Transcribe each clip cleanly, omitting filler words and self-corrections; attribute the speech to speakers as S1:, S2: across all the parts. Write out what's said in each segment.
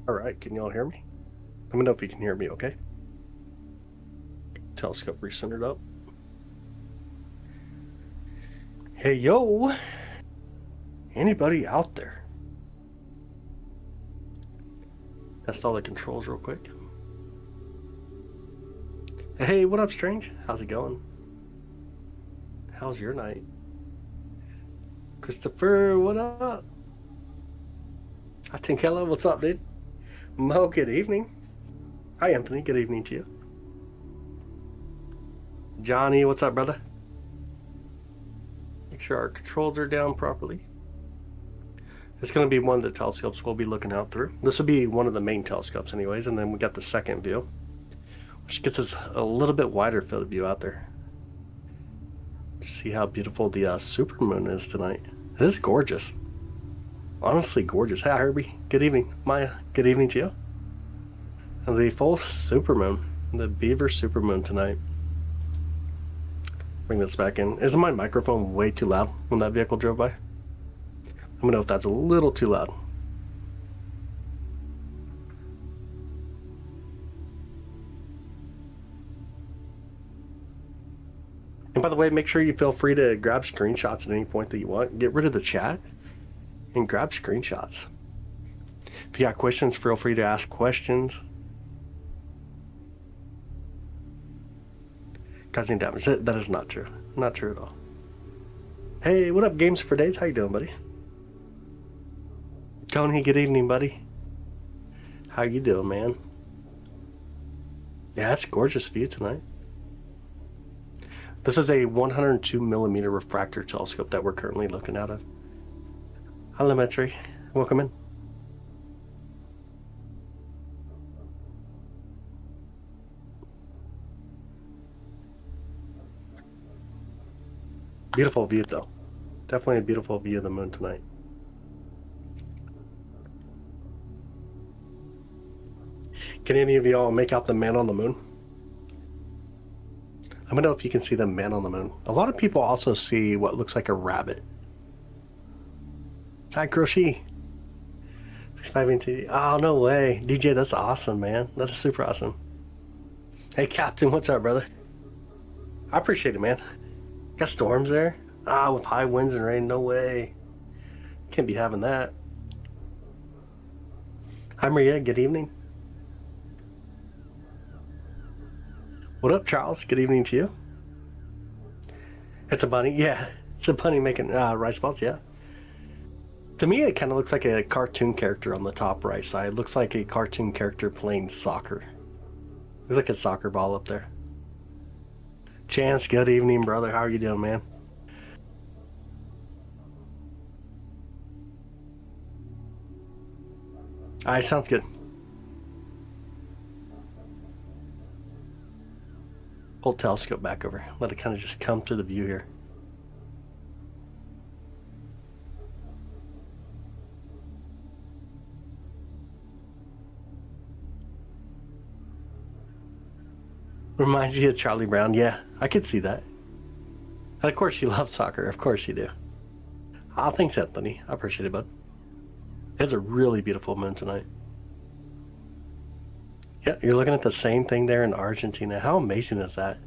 S1: All right, can y'all hear me? Let me know if you can hear me, okay? Telescope recentered up. Hey, yo! Anybody out there? Test all the controls real quick. Hey, what up, Strange? How's it going? How's your night? Christopher, what up? Tinkella, what's up, dude? Mo, good evening. Hi, Anthony, good evening to you. Johnny, what's up, brother? Make sure our controls are down properly. It's going to be one of the telescopes we'll be looking out through. This will be one of the main telescopes anyways, and then we got the second view, which gets us a little bit wider field of view out there. See how beautiful the supermoon is tonight. It is gorgeous. Honestly gorgeous. Hi, Herbie. Good evening. Maya, good evening to you. And the full supermoon, the Beaver Supermoon tonight. Bring this back in. Isn't my microphone way too loud when that vehicle drove by? Let me know if that's a little too loud. And by the way, make sure you feel free to grab screenshots at any point that you want. Get rid of the chat and grab screenshots. If you got questions, feel free to ask questions. Causing damage. That is not true. Not true at all. Hey, what up, Games for Days? How you doing, buddy? Tony, good evening, buddy. How you doing, man? Yeah, it's a gorgeous view tonight. This is a 102 millimeter refractor telescope that we're currently looking at. Hello, Metri. Welcome in. Beautiful view, though. Definitely a beautiful view of the moon tonight. Can any of y'all make out the man on the moon? I don't know if you can see the man on the moon. A lot of people also see what looks like a rabbit. Hi, Crochet. Oh, no way. DJ, that's awesome, man. That is super awesome. Hey, Captain, what's up, brother? I appreciate it, man. Got storms there? With high winds and rain, no way. Can't be having that. Hi, Maria, good evening. What up, Charles? Good evening to you. It's a bunny, yeah. It's a bunny making rice balls, yeah. To me, it kind of looks like a cartoon character on the top right side. It looks like a cartoon character playing soccer. Looks like a soccer ball up there. Chance, good evening, brother. How are you doing, man? Alright, sounds good. Pull the telescope back over. Let it kind of just come through the view here. Reminds you of Charlie Brown. Yeah, I could see that. And of course you love soccer. Of course you do. Thanks, Anthony. I appreciate it, bud. It's a really beautiful moon tonight. Yeah, you're looking at the same thing there in Argentina. How amazing is that?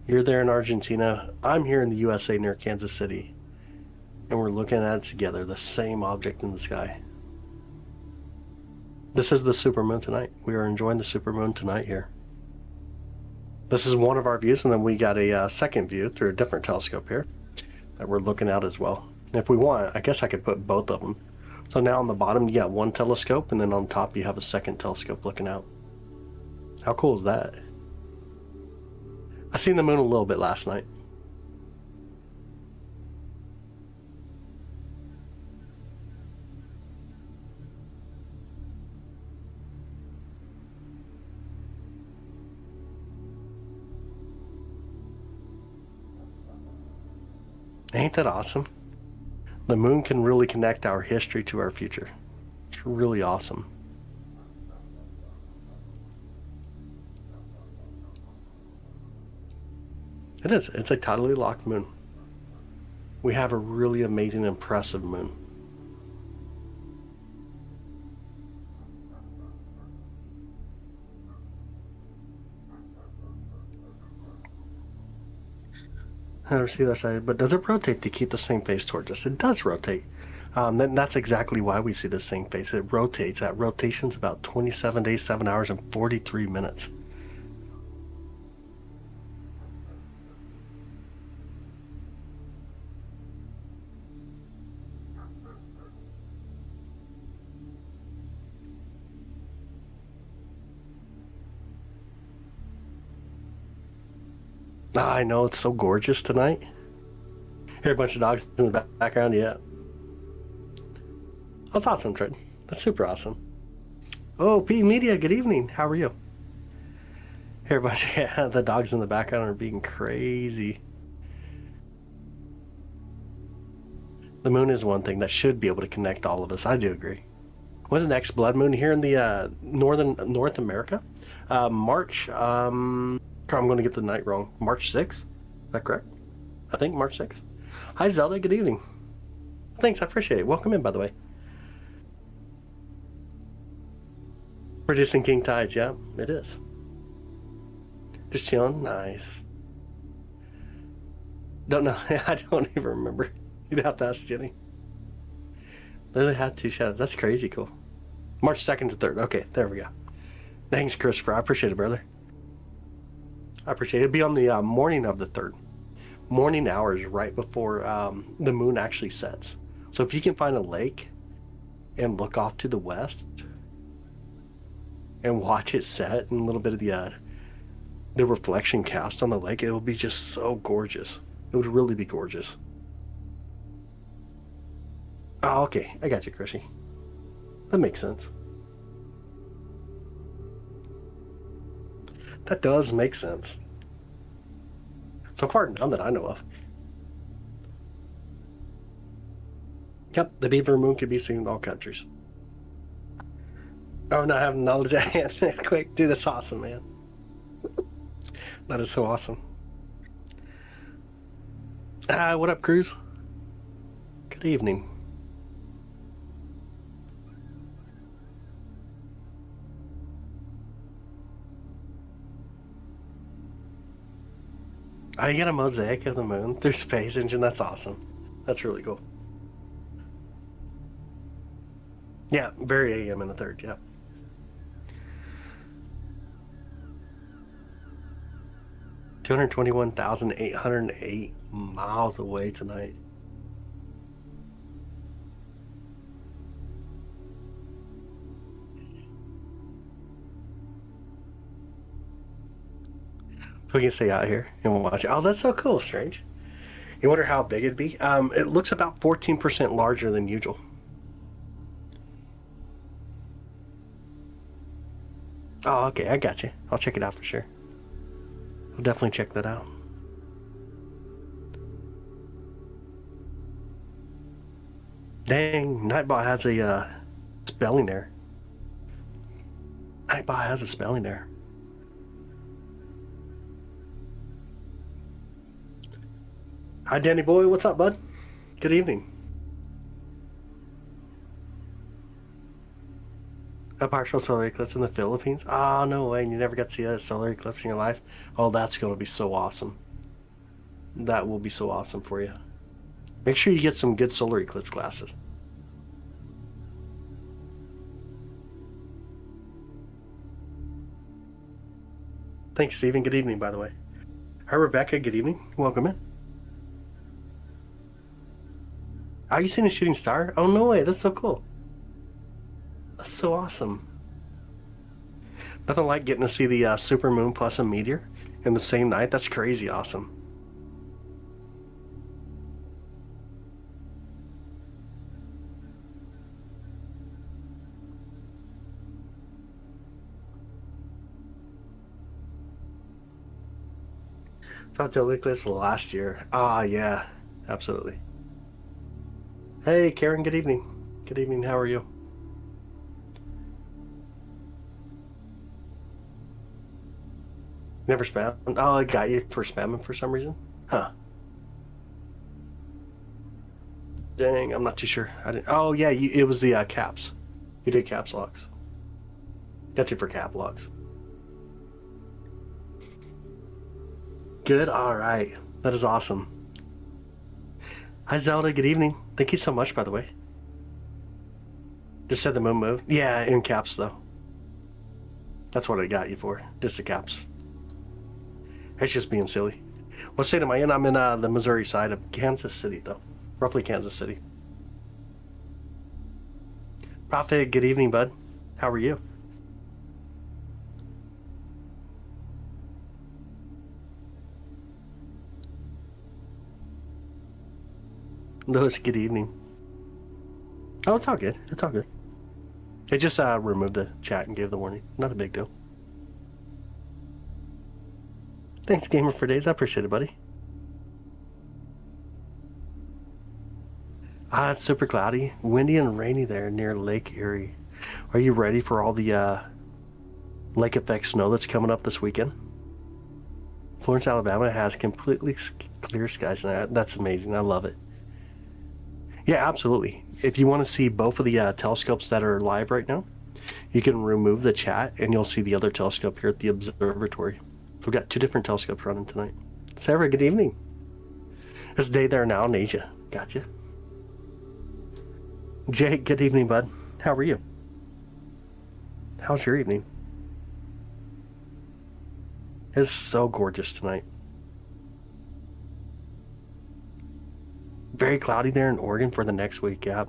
S1: You're there in Argentina. I'm here in the USA near Kansas City. And we're looking at it together, the same object in the sky. This is the supermoon tonight. We are enjoying the supermoon tonight here. This is one of our views, and then we got a second view through a different telescope here that we're looking at as well. And if we want, I guess I could put both of them. So now on the bottom you got one telescope, and then on top you have a second telescope looking out. How cool is that? I seen the moon a little bit last night. Ain't that awesome? The moon can really connect our history to our future. It's really awesome. It is. It's a tidally locked moon. We have a really amazing, impressive moon. I never see that side, but does it rotate to keep the same face towards us? It does rotate. Then that's exactly why we see the same face. It rotates. That rotation's about 27 days, 7 hours, and 43 minutes. I know, it's so gorgeous tonight. Hear a bunch of dogs in the background, yeah. That's awesome, Trent. That's super awesome. Oh, P Media, good evening. How are you? Hear a bunch of the dogs in the background are being crazy. The moon is one thing that should be able to connect all of us. I do agree. When's the next blood moon here in the North America? March. I'm going to get the night wrong. March 6th. Is that correct? I think March 6th. Hi, Zelda. Good evening. Thanks. I appreciate it. Welcome in, by the way. Producing king tides. Yeah, it is. Just chilling. Nice. Don't know. I don't even remember. You'd have to ask Jenny. Literally had 2 shadows. That's crazy cool. March 2nd to 3rd. Okay, there we go. Thanks, Christopher. I appreciate it, brother. I appreciate it. It'd be on the morning of the 3rd. Morning hours right before the moon actually sets. So if you can find a lake and look off to the west and watch it set and a little bit of the reflection cast on the lake, it will be just so gorgeous. It would really be gorgeous. Oh, okay. I got you, Chrissy. That makes sense. That does make sense. So far, none that I know of. Yep, the Beaver Moon can be seen in all countries. Oh, no, I have knowledge at hand. Quick, dude, that's awesome, man. That is so awesome. What up, Cruz? Good evening. Oh, you got a mosaic of the moon through space engine. That's awesome. That's really cool. Yeah, very AM in the 3rd, yeah. $221,808 miles away tonight. We can stay out here and we'll watch it. Oh, that's so cool, Strange. You wonder how big it'd be? It looks about 14% larger than usual. Oh, okay, I got you. I'll check it out for sure. I'll definitely check that out. Dang, Nightbot has a spelling error. Nightbot has a spelling error. Hi, Danny boy. What's up, bud? Good evening. A partial solar eclipse in the Philippines? Oh, no way. You never got to see a solar eclipse in your life? Oh, that's going to be so awesome. That will be so awesome for you. Make sure you get some good solar eclipse glasses. Thanks, Stephen. Good evening, by the way. Hi, Rebecca. Good evening. Welcome in. Are you seeing a shooting star? Oh, no way. That's so cool. That's so awesome. Nothing like getting to see the supermoon plus a meteor in the same night. That's crazy awesome. Thought the eclipse last year. Ah, yeah. Absolutely. Hey, Karen. Good evening. Good evening. How are you? Never spam? Oh, I got you for spamming for some reason? Huh. Dang, I'm not too sure. I didn't. Oh, yeah, it was the caps. You did caps locks. Got you for cap locks. Good? Alright. That is awesome. Hi, Zelda. Good evening. Thank you so much, by the way. Just said the moon moved. Yeah, in caps, though. That's what I got you for. Just the caps. It's just being silly. What state am I in? I'm in the Missouri side of Kansas City, though. Roughly Kansas City. Prophet, good evening, bud. How are you? Lewis, good evening. Oh, it's all good. It's all good. I just removed the chat and gave the warning. Not a big deal. Thanks, Gamer for Days. I appreciate it, buddy. It's super cloudy, windy and rainy there near Lake Erie. Are you ready for all the lake effect snow that's coming up this weekend? Florence, Alabama has completely clear skies, and that's amazing. I love it. Yeah, absolutely. If you want to see both of the telescopes that are live right now, you can remove the chat and you'll see the other telescope here at the observatory. So we've got 2 different telescopes running tonight. Sarah, good evening. It's day there now in Asia. Gotcha. Jake, good evening, bud. How are you? How's your evening? It's so gorgeous tonight. Very cloudy there in Oregon for the next week, yeah.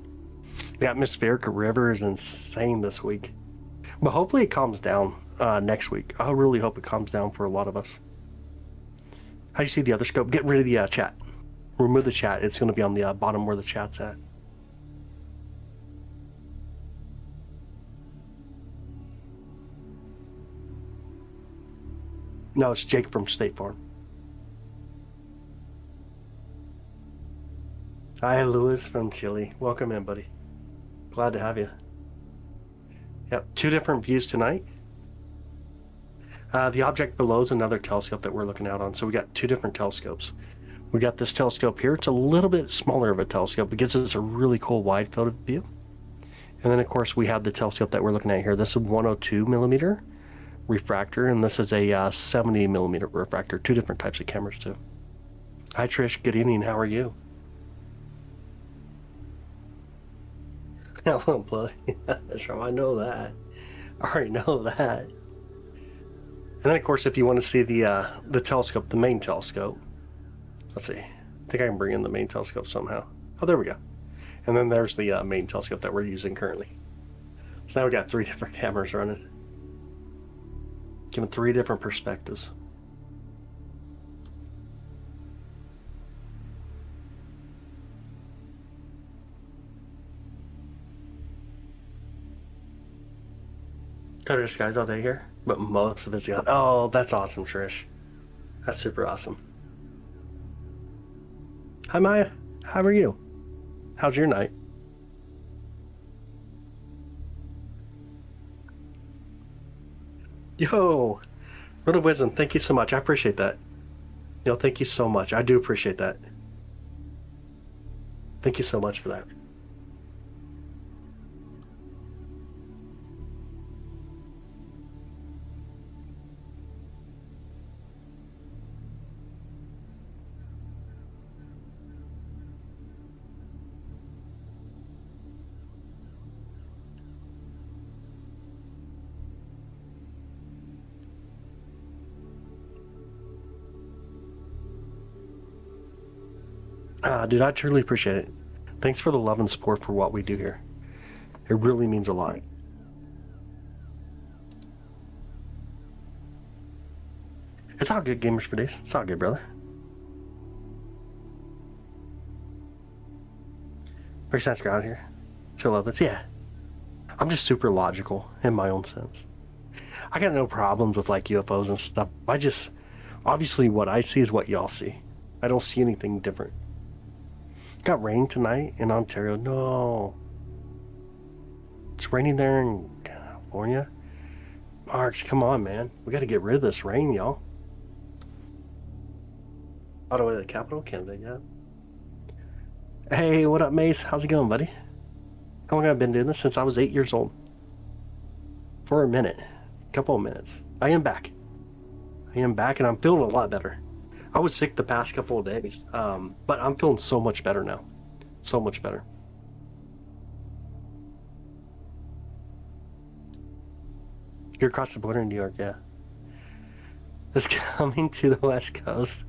S1: The atmospheric river is insane this week. But hopefully it calms down next week. I really hope it calms down for a lot of us. How do you see the other scope? Get rid of the chat. Remove the chat. It's going to be on the bottom where the chat's at. No, it's Jake from State Farm. Hi, Louis from Chile. Welcome in, buddy. Glad to have you. Yep, 2 different views tonight. The object below is another telescope that we're looking out on. So we got 2 different telescopes. We got this telescope here. It's a little bit smaller of a telescope. It gives us a really cool wide field of view. And then, of course, we have the telescope that we're looking at here. This is 102 millimeter refractor, and this is a 70 millimeter refractor. 2 different types of cameras, too. Hi, Trish. Good evening. How are you? That's right. I know that. I already know that. And then, of course, if you want to see the telescope, the main telescope. Let's see. I think I can bring in the main telescope somehow. Oh, there we go. And then there's the main telescope that we're using currently. So now we got 3 different cameras running. Giving 3 different perspectives. Clear skies all day here, but most of it's gone. Oh, that's awesome, Trish. That's super awesome. Hi, Maya. How are you? How's your night? Yo, Word of Wisdom, thank you so much. I appreciate that. Thank you so much. I do appreciate that. Thank you so much for that. Dude, I truly appreciate it. Thanks for the love and support for what we do here. It really means a lot. It's all good, Gamers for Days. It's all good, brother. Very sense ground here. So love this. Yeah. I'm just super logical in my own sense. I got no problems with like UFOs and stuff. Obviously what I see is what y'all see. I don't see anything different. Got rain tonight in Ontario. No. It's raining there in California. Marks, come on, man. We got to get rid of this rain, y'all. Ottawa, the capital, Canada, yeah. Hey, what up, Mace? How's it going, buddy? How long have I been doing this? Since I was 8 years old. For a minute. A couple of minutes. I am back. And I'm feeling a lot better. I was sick the past couple of days, but I'm feeling so much better now. So much better. You're across the border in New York, yeah. It's coming to the West Coast.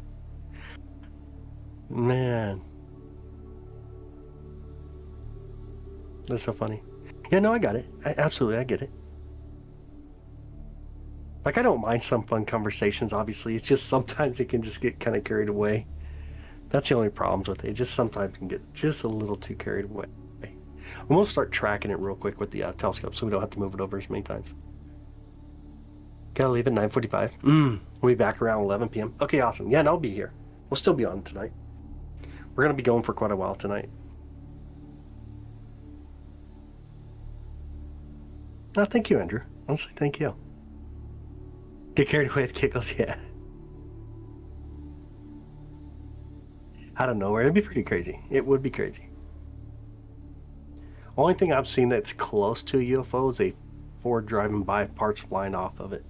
S1: Man. That's so funny. Yeah, no, I got it. Absolutely, I get it. Like, I don't mind some fun conversations, obviously. It's just sometimes it can just get kind of carried away. That's the only problems with it. It just sometimes can get just a little too carried away. I'm going to start tracking it real quick with the telescope so we don't have to move it over as many times. Gotta leave at 9:45. We'll be back around 11 p.m. Okay, awesome. Yeah, and I'll be here. We'll still be on tonight. We're going to be going for quite a while tonight. Oh, thank you, Andrew. Honestly, thank you. Get carried away with giggles, yeah. I don't know where. It'd be pretty crazy. It would be crazy. Only thing I've seen that's close to a UFO is a Ford driving by, parts flying off of it.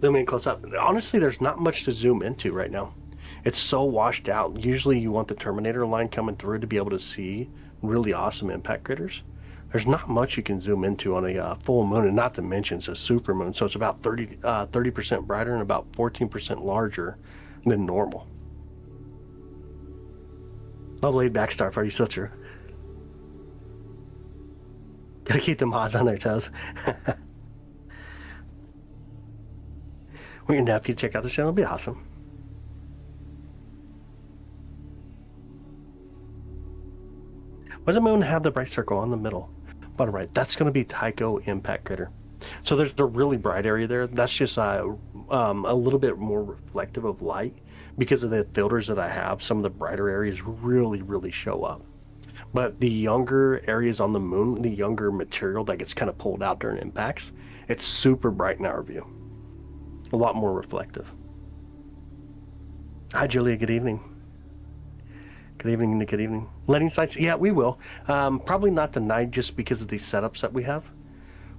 S1: Zoom in close up. Honestly, there's not much to zoom into right now. It's so washed out. Usually you want the Terminator line coming through to be able to see really awesome impact critters. There's not much you can zoom into on a full moon, and not to mention it's a super moon, so it's about 30% brighter and about 14% larger than normal. Love laid back Star Party, so true. Gotta keep the mods on their toes. When your nephew check out the channel, it'll be awesome. Why does the moon have the bright circle on the middle? Bottom right, that's going to be Tycho impact critter. So there's a really bright area there. That's just a little bit more reflective of light because of the filters that I have. Some of the brighter areas really show up. But the younger areas on the moon, the younger material that gets kind of pulled out during impacts, it's super bright in our view. A lot more reflective. Hi, Julia. Good evening. Good evening, Nick. Good evening. Landing sites? Yeah, we will. Probably not tonight just because of the setups that we have.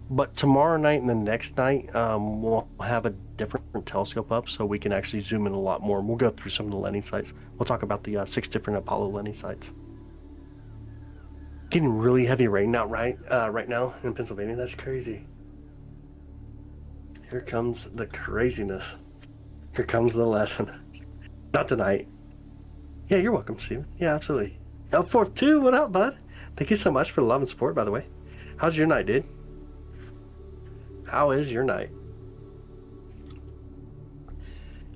S1: But tomorrow night and the next night, we'll have a different telescope up so we can actually zoom in a lot more. We'll go through some of the landing sites. We'll talk about the 6 different Apollo landing sites. Getting really heavy rain out right now in Pennsylvania. That's crazy. Here comes the craziness. Here comes the lesson. Not tonight. Yeah, you're welcome, Steven. Yeah, absolutely. L42, what up, bud? Thank you so much for the love and support, by the way. How's your night, dude? How is your night?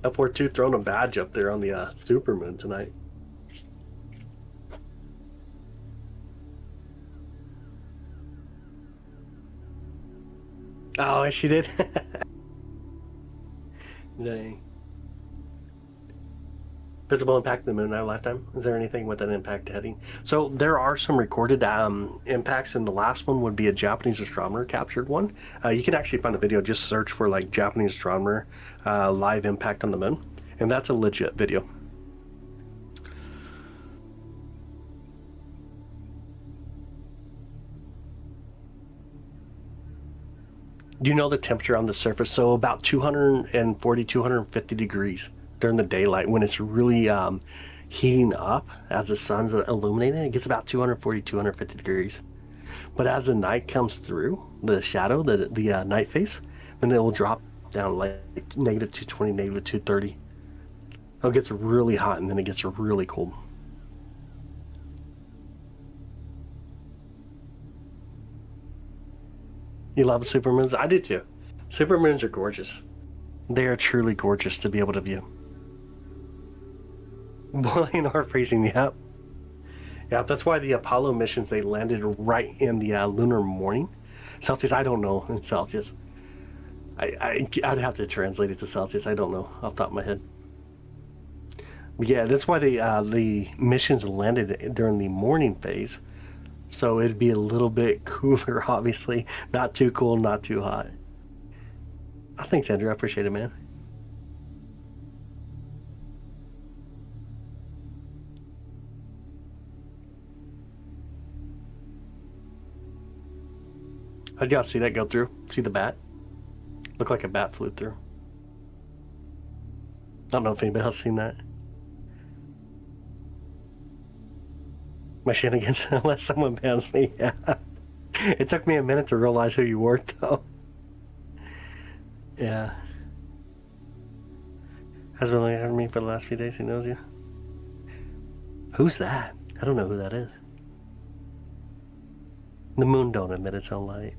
S1: L42 throwing a badge up there on the Supermoon tonight. Oh, she did? Dang. Visible impact of the moon in our lifetime? Is there anything with an impact heading? So there are some recorded impacts, and the last one would be a Japanese astronomer captured one. You can actually find the video, just search for like Japanese astronomer live impact on the moon, and that's a legit video. Do you know the temperature on the surface? So about 240, 250 degrees during the daylight when it's really heating up as the sun's illuminating. It gets about 240, 250 degrees. But as the night comes through, the shadow, the night phase, then it will drop down like negative 220, negative 230. It gets really hot and then it gets really cold. You love supermoons? I do too. Supermoons are gorgeous. They are truly gorgeous to be able to view. Boiling or freezing, yep. Yeah, that's why the Apollo missions, they landed right in the lunar morning. Celsius, I don't know in Celsius. I'd have to translate it to Celsius. I don't know off the top of my head. But yeah, that's why the missions landed during the morning phase. So it'd be a little bit cooler, obviously. Not too cool, not too hot. Thanks, Andrew. I appreciate it, man. Did y'all see that go through? See the bat? Looked like a bat flew through. I don't know if anybody else seen that. My shenanigans, unless someone bans me. Yeah. It took me a minute to realize who you were, though. Yeah. Has been looking at me for the last few days. He knows you. Who's that? I don't know who that is. The moon don't emit its own light.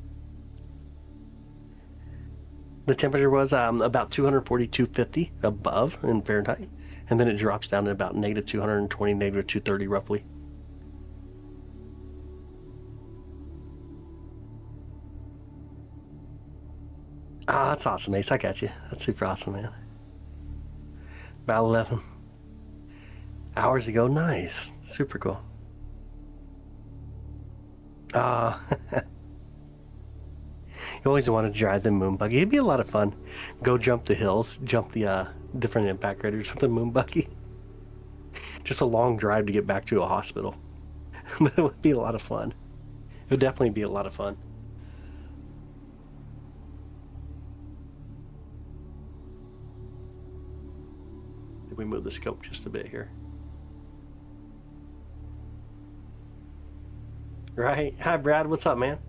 S1: The temperature was about 242.50 above in Fahrenheit, and then it drops down to about negative 220, negative 230 roughly. Ah, that's awesome, Ace. I got you. That's super awesome, man. About 11 hours ago. Nice. Super cool. Ah. You always want to drive the moon buggy. It'd be a lot of fun. Go jump the hills, jump the different impact craters with the moon buggy. Just a long drive to get back to a hospital. But it would be a lot of fun. It would definitely be a lot of fun. Did we move the scope just a bit here? Right. Hi, Brad. What's up, man?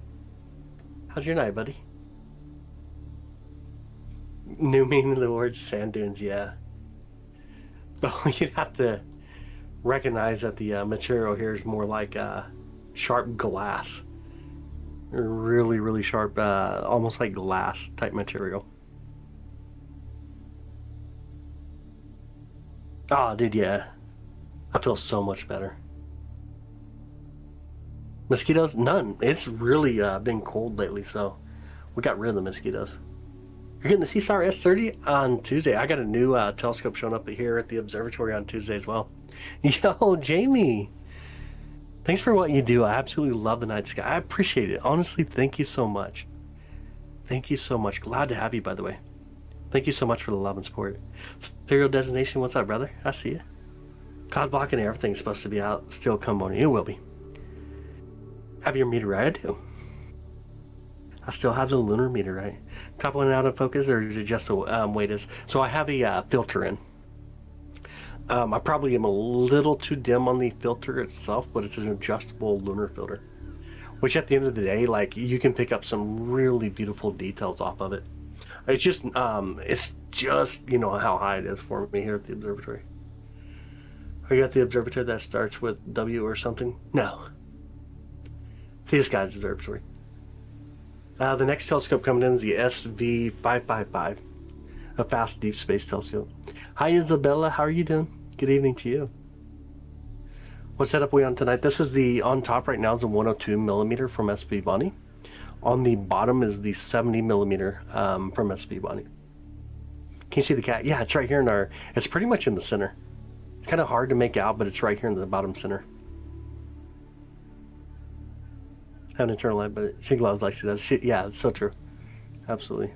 S1: How's your night, buddy? New meaning of the word sand dunes, yeah. Oh, you'd have to recognize that the material here is more like sharp glass. Really, really sharp, almost like glass type material. Oh, dude, yeah. I feel so much better. Mosquitoes? None. It's really been cold lately, so we got rid of the mosquitoes. You're getting the CSAR S30 on Tuesday. I got a new telescope showing up here at the observatory on Tuesday as well. Yo, Jamie. Thanks for what you do. I absolutely love the night sky. I appreciate it. Honestly, thank you so much. Thank you so much. Glad to have you, by the way. Thank you so much for the love and support. Serial designation, what's up, brother? I see you. Cause blocking and everything's supposed to be out. Still come on. It will be. Have your meteorite? I do. I still have the lunar meteorite. Toppling out of focus, or is it just a wait? So I have a filter in. I probably am a little too dim on the filter itself, but it's an adjustable lunar filter, which at the end of the day, like, you can pick up some really beautiful details off of it. It's just you know how high it is for me here at the observatory. Are you at the observatory that starts with W or something? No. See this guy's observatory. The next telescope coming in is the SV555, a fast deep space telescope. Hi, Isabella. How are you doing? Good evening to you. What setup are we on tonight? This is the, on top right now is a 102 millimeter from SP Bonnie. On the bottom is the 70 millimeter from SP Bonnie. Can you see the cat? Yeah, it's right here in our, it's pretty much in the center. It's kind of hard to make out, but it's right here in the bottom center. Have an internal light, but she glows like she does. Yeah, it's so true. Absolutely.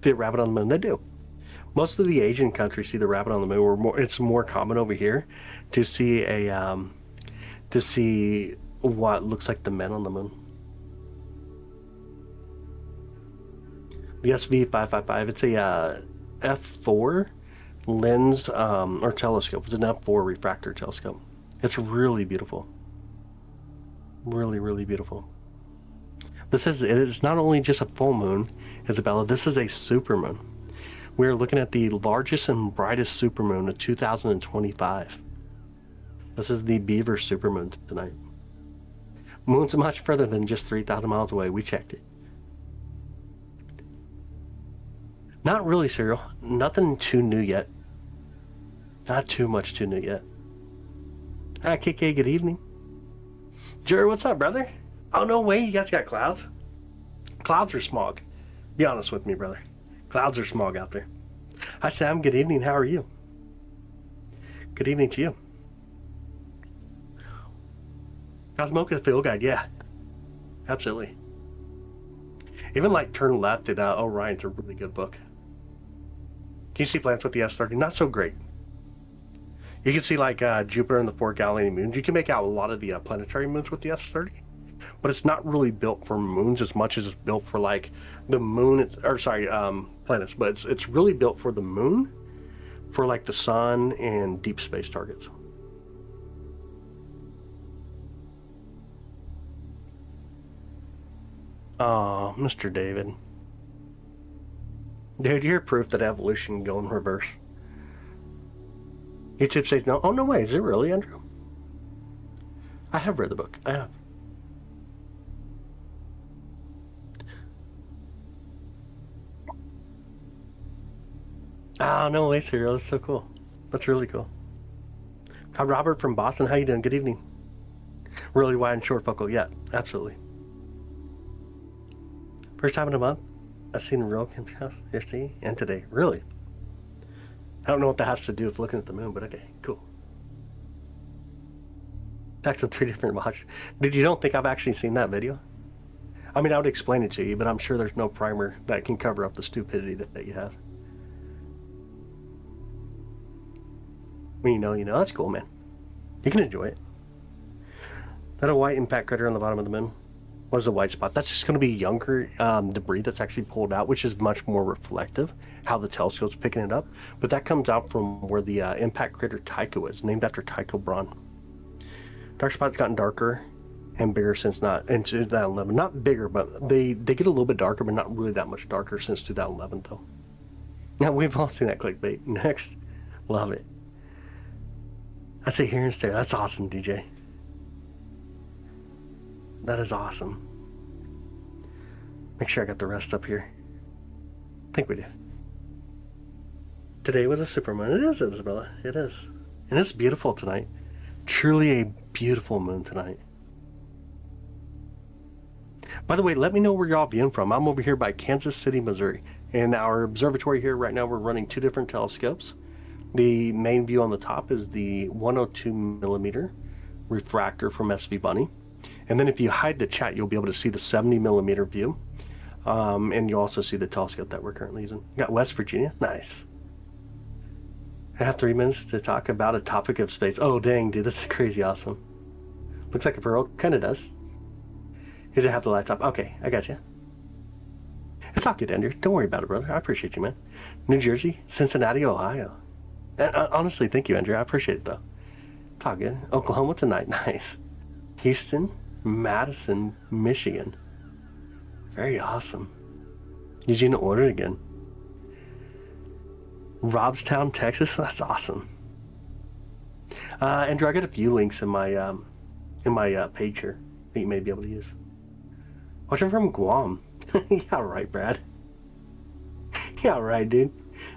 S1: See a rabbit on the moon? They do. Most of the Asian countries see the rabbit on the moon. It's more common over here to see what looks like the men on the moon. The SV555. It's a f4 lens or telescope. It's an f4 refractor telescope. It's really beautiful. Really, really beautiful. It is not only just a full moon, Isabella, this is a supermoon. We are looking at the largest and brightest supermoon of 2025. This is the Beaver Supermoon tonight. Moon's much further than just 3,000 miles away. We checked it. Not really, Cyril. Nothing too new yet. Not too much too new yet. Hi, KK, good evening. Jerry, what's up, brother? Oh, no way, you guys got clouds? Clouds are smog. Be honest with me, brother. Clouds are smog out there. Hi, Sam, good evening. How are you? Good evening to you. Cosmoca Field Guide, yeah. Absolutely. Even like Turn Left at Orion's a really good book. Can you see planets with the S30? Not so great. You can see like Jupiter and the 4 Galilean moons. You can make out a lot of the planetary moons with the S30. but it's not really built for moons as much as it's built for like the moon, or sorry, planets. But it's really built for the moon, for like the sun and deep space targets. Oh, Mr. David. Dude, you're proof that evolution can go in reverse. YouTube says no. Oh, no way. Is it really, Andrew? I have read the book. I have. Oh, no way, Serial. That's so cool. That's really cool. Hi, Robert from Boston. How you doing? Good evening. Really wide and short focal. Yeah, absolutely. First time in a month, I've seen real contrast yesterday and today. Really? I don't know what that has to do with looking at the moon, but okay, cool. That's a 3 different watch. Dude, you don't think I've actually seen that video? I mean, I would explain it to you, but I'm sure there's no primer that can cover up the stupidity that you have. When you know, that's cool, man. You can enjoy it. That a white impact crater on the bottom of the moon? What is a white spot? That's just going to be younger debris that's actually pulled out, which is much more reflective, how the telescope's picking it up. But that comes out from where the impact crater Tycho is, named after Tycho Brahe. Dark spot's gotten darker and bigger since in 2011. Not bigger, but they get a little bit darker, but not really that much darker since 2011, though. Now, we've all seen that clickbait. Next. Love it. I say here and stare. That's awesome, DJ. That is awesome. Make sure I got the rest up here. I think we do. Today was a supermoon. It is, Isabella. It is. And it's beautiful tonight. Truly a beautiful moon tonight. By the way, let me know where y'all viewing from. I'm over here by Kansas City, Missouri. In our observatory here right now, we're running 2 different telescopes. The main view on the top is the 102 millimeter refractor from SV Bunny. And then if you hide the chat, you'll be able to see the 70 millimeter view. And you'll also see the telescope that we're currently using. Got West Virginia. Nice. I have 3 minutes to talk about a topic of space. Oh, dang, dude. This is crazy awesome. Looks like a pearl. Kind of does. Here's I have the laptop. Okay, I got you. It's all good, Andrew. Don't worry about it, brother. I appreciate you, man. New Jersey, Cincinnati, Ohio. And, honestly, thank you, Andrew. I appreciate it, though. It's all good. Oklahoma tonight. Nice. Houston, Madison, Michigan. Very awesome. Eugene ordered again. Robstown, Texas. That's awesome. Andrew, I got a few links in my page here that you may be able to use. Watching from Guam. Yeah, right, Brad. Yeah, right, dude.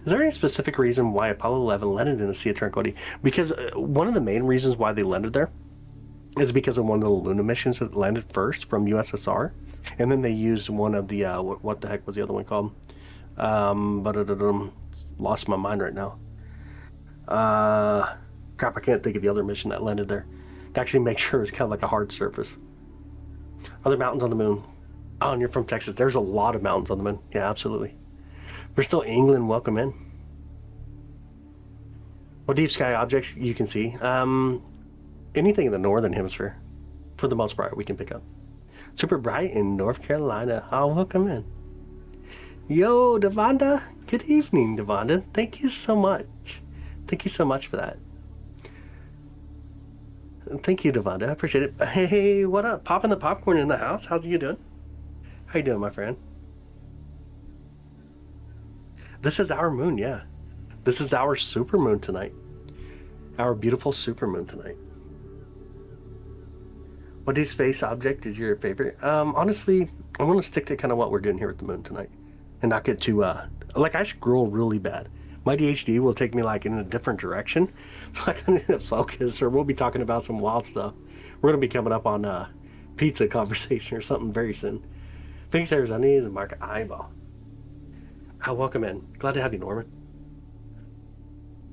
S1: Is there any specific reason why Apollo 11 landed in the Sea of Tranquility? Because one of the main reasons why they landed there is because of one of the Luna missions that landed first from USSR, and then they used one of the what the heck was the other one called? Lost my mind right now. Crap, I can't think of the other mission that landed there. To actually make sure it's kind of like a hard surface. Other mountains on the moon. Oh, and you're from Texas. There's a lot of mountains on the moon. Yeah, absolutely. Bristol, England, welcome in. What deep sky objects you can see? Anything in the northern hemisphere, for the most part, we can pick up. Super bright in North Carolina. Oh, welcome in. Yo, Devonda. Good evening, Devonda. Thank you so much. Thank you so much for that. Thank you, Devonda. I appreciate it. Hey, what up? Popping the popcorn in the house. How you doing? How you doing, my friend? This is our moon, yeah. This is our supermoon tonight. Our beautiful supermoon tonight. What deep space object is your favorite? Honestly, I want to stick to kind of what we're doing here with the moon tonight, and not get too like I scroll really bad. My ADHD will take me like in a different direction, so I kind of need to focus, or we'll be talking about some wild stuff. We're gonna be coming up on pizza conversation or something very soon. Phoenix, Arizona is Mark Eyeball. Welcome in. Glad to have you, Norman.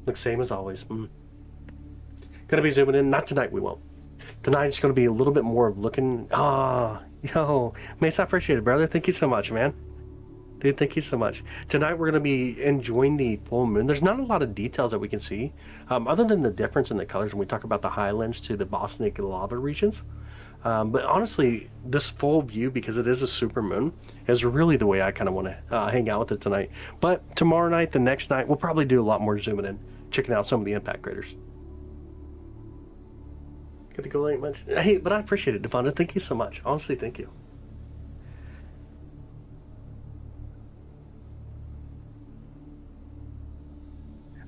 S1: Looks same as always. Gonna be zooming in. Not tonight, we won't. Tonight it's gonna be a little bit more of looking. Yo, Mace, I appreciate it, brother. Thank you so much, man. Dude, thank you so much. Tonight we're gonna be enjoying the full moon. There's not a lot of details that we can see, other than the difference in the colors when we talk about the highlands to the Bosniak lava regions. But honestly, this full view, because it is a super moon, is really the way I kind of want to hang out with it tonight. But tomorrow night, the next night, we'll probably do a lot more zooming in, checking out some of the impact craters. Get to go late much. Hey, but I appreciate it, Devonta. Thank you so much. Honestly, thank you.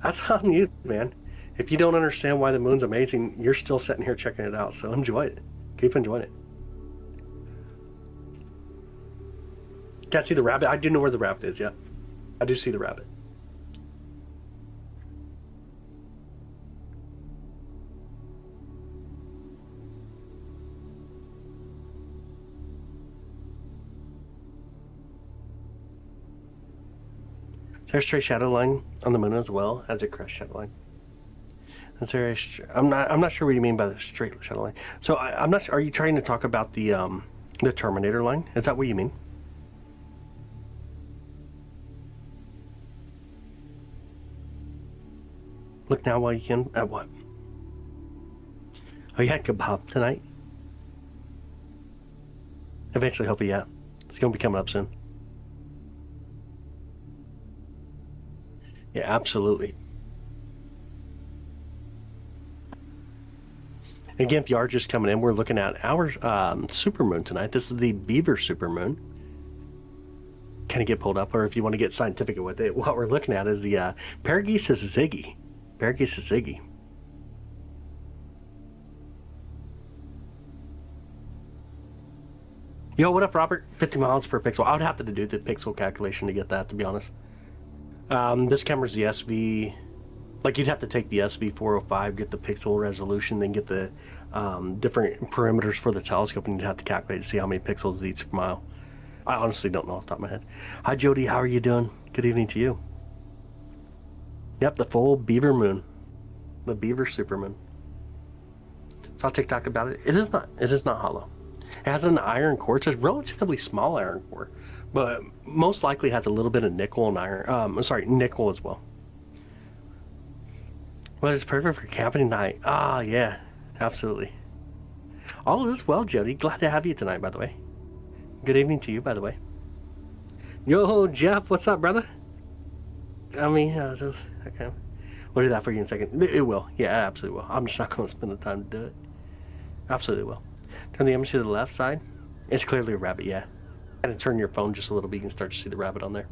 S1: That's on you, man. If you don't understand why the moon's amazing, you're still sitting here checking it out. So enjoy it. Keep enjoying it. Can't see the rabbit. I do know where the rabbit is. Yeah, I do see the rabbit. There's a straight shadow line on the moon as well as a crest shadow line. Is there I'm not sure what you mean by the straight shadow line. So I'm not sure. Are you trying to talk about the Terminator line? Is that what you mean? Look now while you can. At what? Oh, yeah, kebab tonight. Eventually, hope yeah. It's gonna be coming up soon. Yeah, absolutely. Again, if you are just coming in, we're looking at our supermoon tonight. This is the Beaver Supermoon. Kind of get pulled up, or if you want to get scientific with it, what we're looking at is the Paragesis Ziggy. Paragesis Ziggy. Yo, what up, Robert? 50 miles per pixel. I would have to do the pixel calculation to get that, to be honest. This camera's the SV. Like, you'd have to take the SV405, get the pixel resolution, then get the different perimeters for the telescope, and you'd have to calculate to see how many pixels each mile. I honestly don't know off the top of my head. Hi, Jody. How are you doing? Good evening to you. Yep, the full Beaver moon. The Beaver Supermoon. Saw TikTok about it. It is not hollow. It has an iron core. It's a relatively small iron core, but most likely has a little bit of nickel and iron. I'm sorry, nickel as well. Well, it's perfect for camping night. Ah, yeah, absolutely. All is well, Jody. Glad to have you tonight, by the way. Good evening to you, by the way. Yo, Jeff, what's up, brother? I mean, just, okay. We'll do that for you in a second. It will. Yeah, it absolutely will. I'm just not going to spend the time to do it. Absolutely will. Turn the image to the left side. It's clearly a rabbit, yeah. And turn your phone just a little bit, you can start to see the rabbit on there.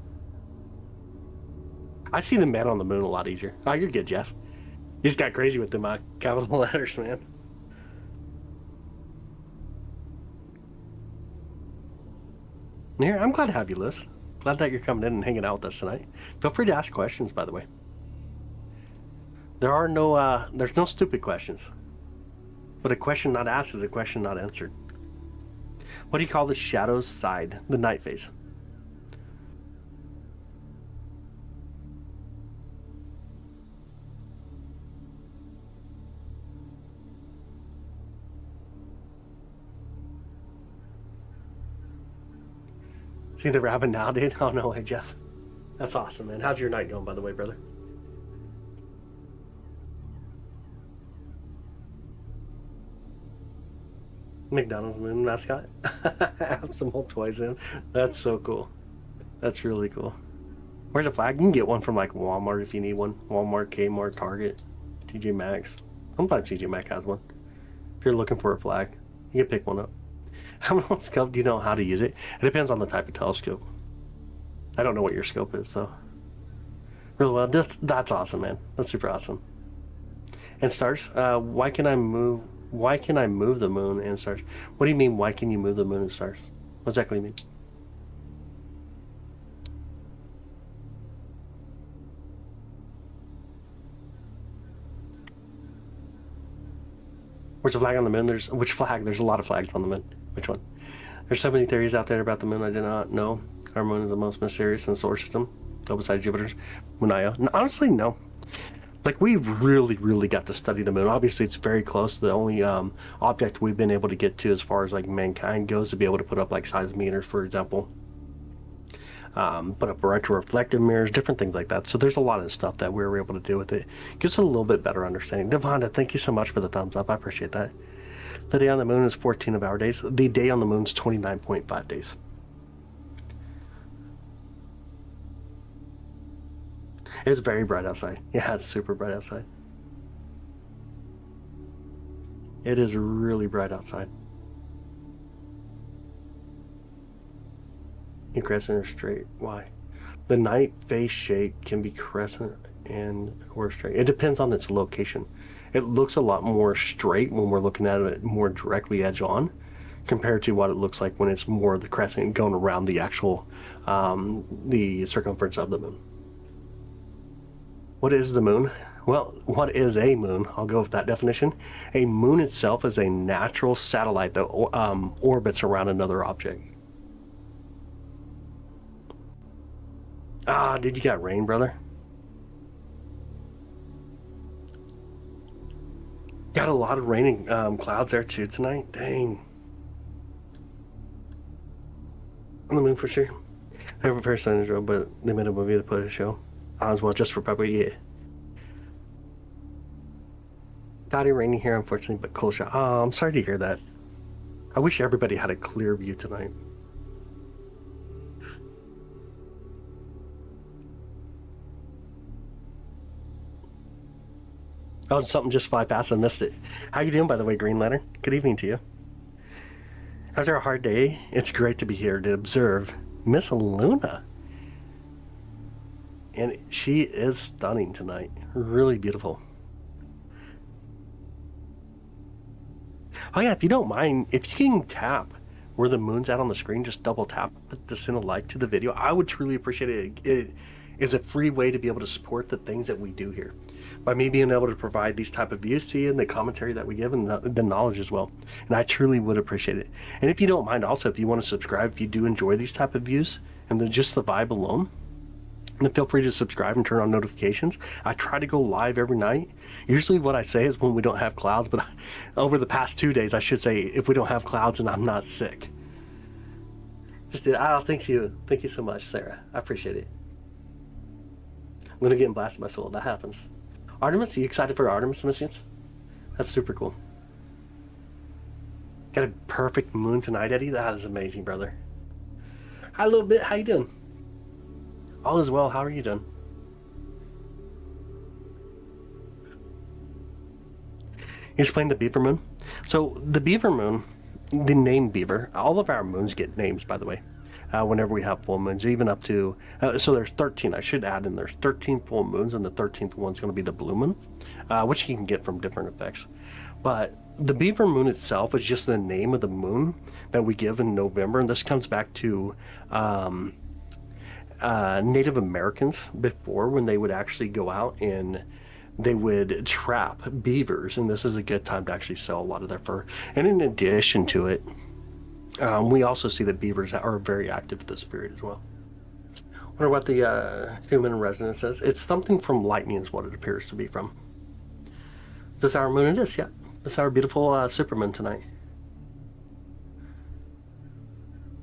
S1: I see the man on the moon a lot easier. Oh, you're good, Jeff. You just got crazy with them capital letters, man. Here, I'm glad to have you, Liz. Glad that you're coming in and hanging out with us tonight. Feel free to ask questions, by the way. There are no, there's no stupid questions. But a question not asked is a question not answered. What do you call the shadow's side, the night phase? See the rabbit now, dude? Oh, no way, Jeff. That's awesome, man. How's your night going, by the way, brother? McDonald's moon mascot? Have some old toys in. That's so cool. That's really cool. Where's a flag? You can get one from like Walmart if you need one. Walmart, Kmart, Target, TJ Maxx. Sometimes TJ Maxx has one. If you're looking for a flag, you can pick one up. How many scope do you know how to use it? It depends on the type of telescope. I don't know what your scope is, so. Really well. That's awesome, man. That's super awesome. And stars, why can I move the moon and stars? What do you mean, why can you move the moon and stars? What exactly do you mean? Where's the flag on the moon? Which flag? There's a lot of flags on the moon. Which one? There's so many theories out there about the moon I do not know. Our moon is the most mysterious in the solar system. Go besides Jupiter's. Munaya. Honestly, no. Like, we've really got to study the moon. Obviously, it's very close to the only object we've been able to get to as far as like mankind goes, to be able to put up like seismometers, for example. Put up retroreflective mirrors, different things like that. So there's a lot of stuff that we were able to do with it. Gives it a little bit better understanding. Devonta, thank you so much for the thumbs up. I appreciate that. The day on the moon is 14 of our days. The day on the moon is 29.5 days. It's very bright outside. Yeah, it's super bright outside. It is really bright outside. In crescent or straight. Why? The night face shape can be crescent and or straight. It depends on its location. It looks a lot more straight when we're looking at it more directly edge on, compared to what it looks like when it's more the crescent going around the actual the circumference of the moon. What is the moon? Well, what is a moon? I'll go with that definition. A moon itself is a natural satellite that orbits around another object. Ah, did you got rain, brother? Got a lot of raining clouds there too tonight. Dang. On the moon for sure. I have a percentage row, but they made a movie to put a show. As well, just for probably, yeah. Cloudy, rainy here, unfortunately, but cool shot. Oh, I'm sorry to hear that. I wish everybody had a clear view tonight. Oh, something just fly past. I missed it. How you doing, by the way, Green Lantern? Good evening to you. After a hard day, it's great to be here to observe Miss Luna. And she is stunning tonight. Really beautiful. Oh yeah, if you don't mind, if you can tap where the moon's at on the screen, just double tap to send a like to the video. I would truly appreciate it. It is a free way to be able to support the things that we do here, by me being able to provide these type of views to you and the commentary that we give and the knowledge as well. And I truly would appreciate it. And if you don't mind, also, if you want to subscribe, if you do enjoy these type of views and then just the vibe alone, then feel free to subscribe and turn on notifications. I try to go live every night. Usually what I say is when we don't have clouds, but over the past 2 days, I should say, if we don't have clouds and I'm not sick. Just did. Oh, thank you. Thank you so much, Sarah. I appreciate it. I'm going to get blasted by soul. That happens. Artemis, are you excited for Artemis missions? That's super cool. Got a perfect moon tonight, Eddie. That is amazing, brother. Hi, a little bit. How you doing? All is well. How are you doing? You're just playing the Beaver Moon? So the Beaver Moon, the name Beaver, all of our moons get names, by the way, whenever we have full moons, even up to, so there's 13, I should add in, there's 13 full moons, and the 13th one's going to be the blue moon, which you can get from different effects. But the Beaver Moon itself is just the name of the moon that we give in November, and this comes back to Native Americans before, when they would actually go out and they would trap beavers, and this is a good time to actually sell a lot of their fur. And in addition to it, we also see that beavers are very active this period as well. Wonder what the human resident says. It's something from lightning is what it appears to be from. Is this our moon? It is, yeah. This is our beautiful supermoon tonight.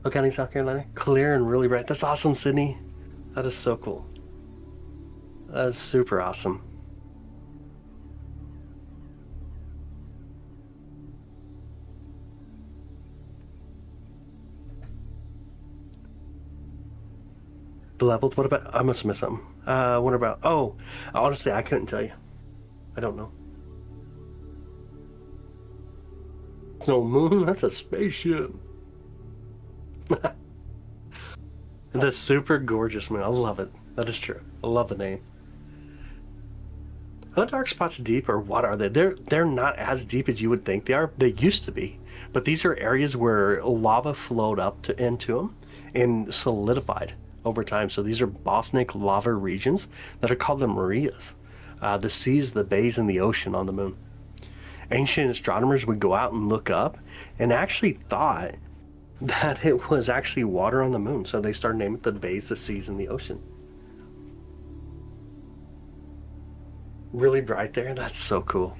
S1: Oak County, South Carolina. Clear and really bright. That's awesome, Sydney. That is so cool. That is super awesome. Leveled? What about? I must have missed something. What about? Oh, honestly, I couldn't tell you. I don't know. It's no moon. That's a spaceship. That's super gorgeous, man. I love it. That is true. I love the name. Are the dark spots deep, or what are they? They're not as deep as you would think they are. They used to be, but these are areas where lava flowed up into them and solidified over time. So these are bosnic lava regions that are called the Marias, the seas, the bays, and the ocean on the moon. Ancient astronomers would go out and look up and actually thought that it was actually water on the moon. So they started naming the bays, the seas, and the ocean. Really bright there. That's so cool.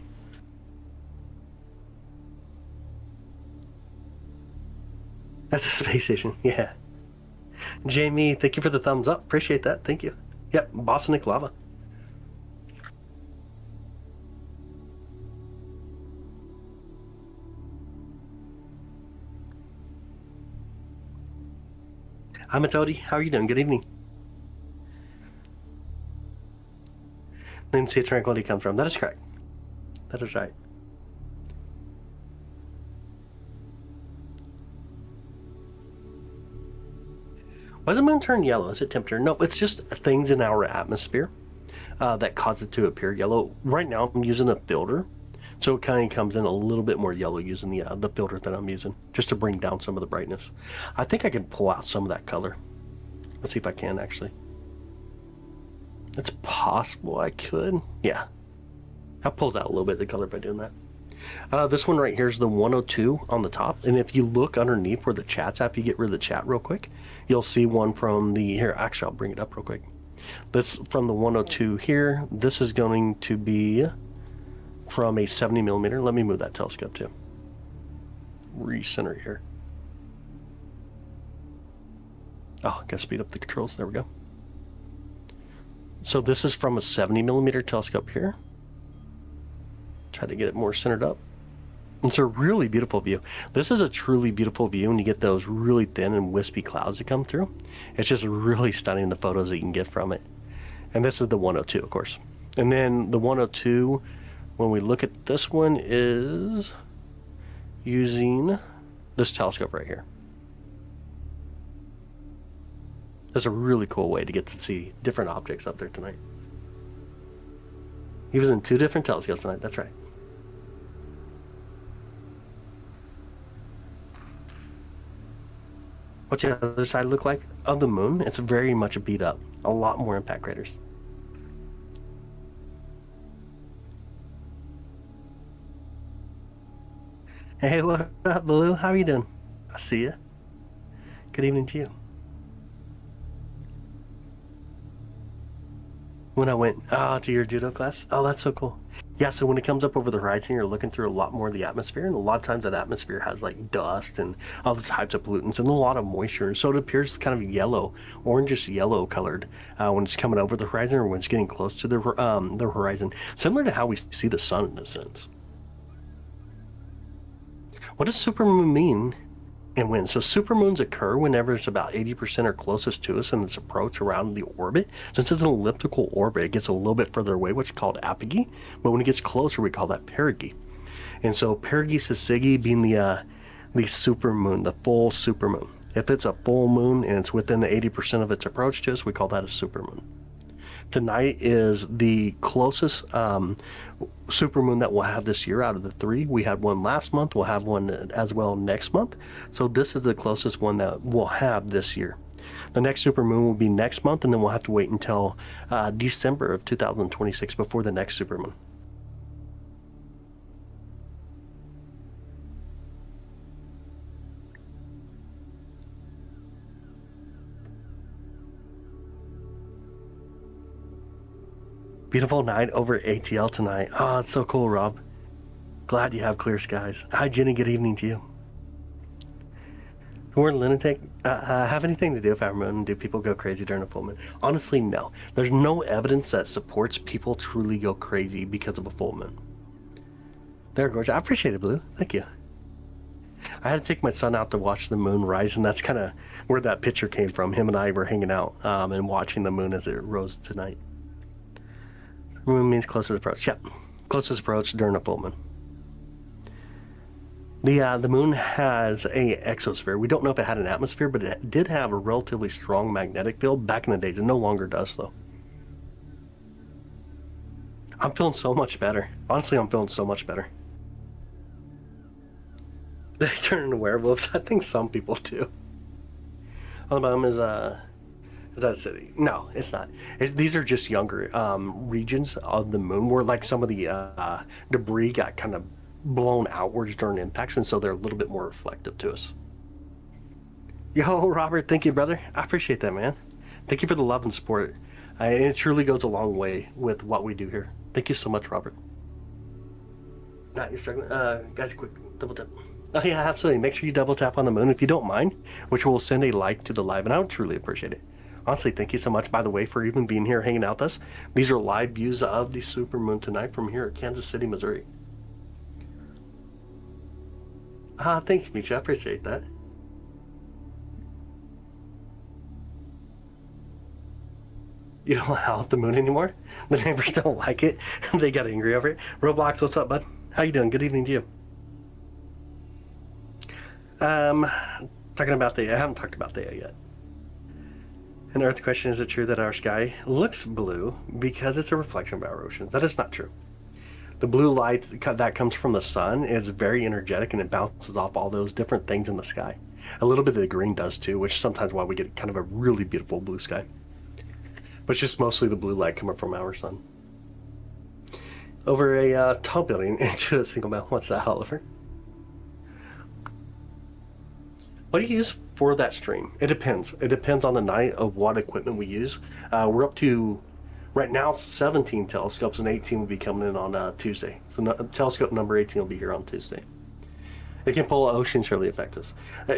S1: That's a space station. Yeah. Jamie, thank you for the thumbs up. Appreciate that. Thank you. Yep, bosnic lava. Hi, Matodi. How are you doing? Good evening. Didn't see tranquility come from. That is correct. That is right. Why does the moon turn yellow? Is it temperature? No, it's just things in our atmosphere that cause it to appear yellow. Right now, I'm using a filter, so it kind of comes in a little bit more yellow using the filter that I'm using, just to bring down some of the brightness. I think I can pull out some of that color. Let's see if I can actually. It's possible I could. Yeah, I pulled out a little bit of the color by doing that. This one right here is the 102 on the top, and if you look underneath where the chat's at, if you get rid of the chat real quick, you'll see one from the, here, actually I'll bring it up real quick. This from the 102 here. This is going to be from a 70 millimeter. Let me move that telescope too. Recenter here. Oh, gotta speed up the controls. There we go. So this is from a 70 millimeter telescope here. Try to get it more centered up. It's a really beautiful view. This is a truly beautiful view when you get those really thin and wispy clouds that come through. It's just really stunning, the photos that you can get from it. And this is the 102, of course. And then the 102, when we look at this one, is using this telescope right here. That's a really cool way to get to see different objects up there tonight. He was in 2 different telescopes tonight, that's right. What's the other side look like of the moon? It's very much beat up. A lot more impact craters. Hey, what up, Blue? How are you doing? I see you. Good evening to you. When I went to your judo class, oh, that's so cool. Yeah, so when it comes up over the horizon, you're looking through a lot more of the atmosphere, and a lot of times that atmosphere has like dust and other types of pollutants and a lot of moisture, so it appears kind of yellow, orangish yellow colored when it's coming over the horizon or when it's getting close to the horizon, similar to how we see the sun in a sense. What does supermoon mean and when? So supermoons occur whenever it's about 80% or closest to us in its approach around the orbit. Since it's an elliptical orbit, it gets a little bit further away, which is called apogee. But when it gets closer, we call that perigee. And so perigee syzygy being the supermoon, the full supermoon. If it's a full moon and it's within the 80% of its approach to us, we call that a supermoon. Tonight is the closest supermoon that we'll have this year out of the 3. We had one last month. We'll have one as well next month. So this is the closest one that we'll have this year. The next supermoon will be next month, and then we'll have to wait until December of 2026 before the next supermoon. Beautiful night over ATL tonight. Oh, it's so cool, Rob. Glad you have clear skies. Hi, Jenny. Good evening to you. We're lunatic. Have anything to do with our moon? Do people go crazy during a full moon? Honestly, no. There's no evidence that supports people truly go crazy because of a full moon. There, gorgeous. I appreciate it, Blue. Thank you. I had to take my son out to watch the moon rise, and that's kind of where that picture came from. Him and I were hanging out and watching the moon as it rose tonight. Moon means closest approach. Yep, closest approach during a full moon. The moon has a exosphere. We don't know if it had an atmosphere, but it did have a relatively strong magnetic field back in the days. It no longer does, though. I'm feeling so much better. Honestly, I'm feeling so much better. They turn into werewolves. I think some people do. On the bottom is that city? No, it's not. These are just younger regions of the moon where like some of the debris got kind of blown outwards during impacts, and so they're a little bit more reflective to us. Yo, Robert, thank you, brother. I appreciate that, man. Thank you for the love and support. And it truly goes a long way with what we do here. Thank you so much, Robert. Not you're struggling. Guys, quick, double tap. Oh yeah, absolutely. Make sure you double tap on the moon if you don't mind, which will send a like to the live, and I would truly appreciate it. Honestly, thank you so much, by the way, for even being here hanging out with us. These are live views of the supermoon tonight from here at Kansas City, Missouri. Thanks, Misha. I appreciate that. You don't allow the moon anymore? The neighbors don't like it. They got angry over it. Roblox, what's up, bud? How you doing? Good evening to you. Um, talking about the, I haven't talked about the yet. An Earth question, is it true that our sky looks blue because it's a reflection of our ocean? That is not true. The blue light that comes from the sun is very energetic and it bounces off all those different things in the sky. A little bit of the green does too, which is sometimes why we get kind of a really beautiful blue sky. But it's just mostly the blue light coming from our sun. Over a tall building into a single mountain. What's that, Oliver? What do you use for that stream? It depends. It depends on the night of what equipment we use. We're up to, right now, 17 telescopes, and 18 will be coming in on Tuesday. So telescope number 18 will be here on Tuesday. It can pull ocean, surely affect us.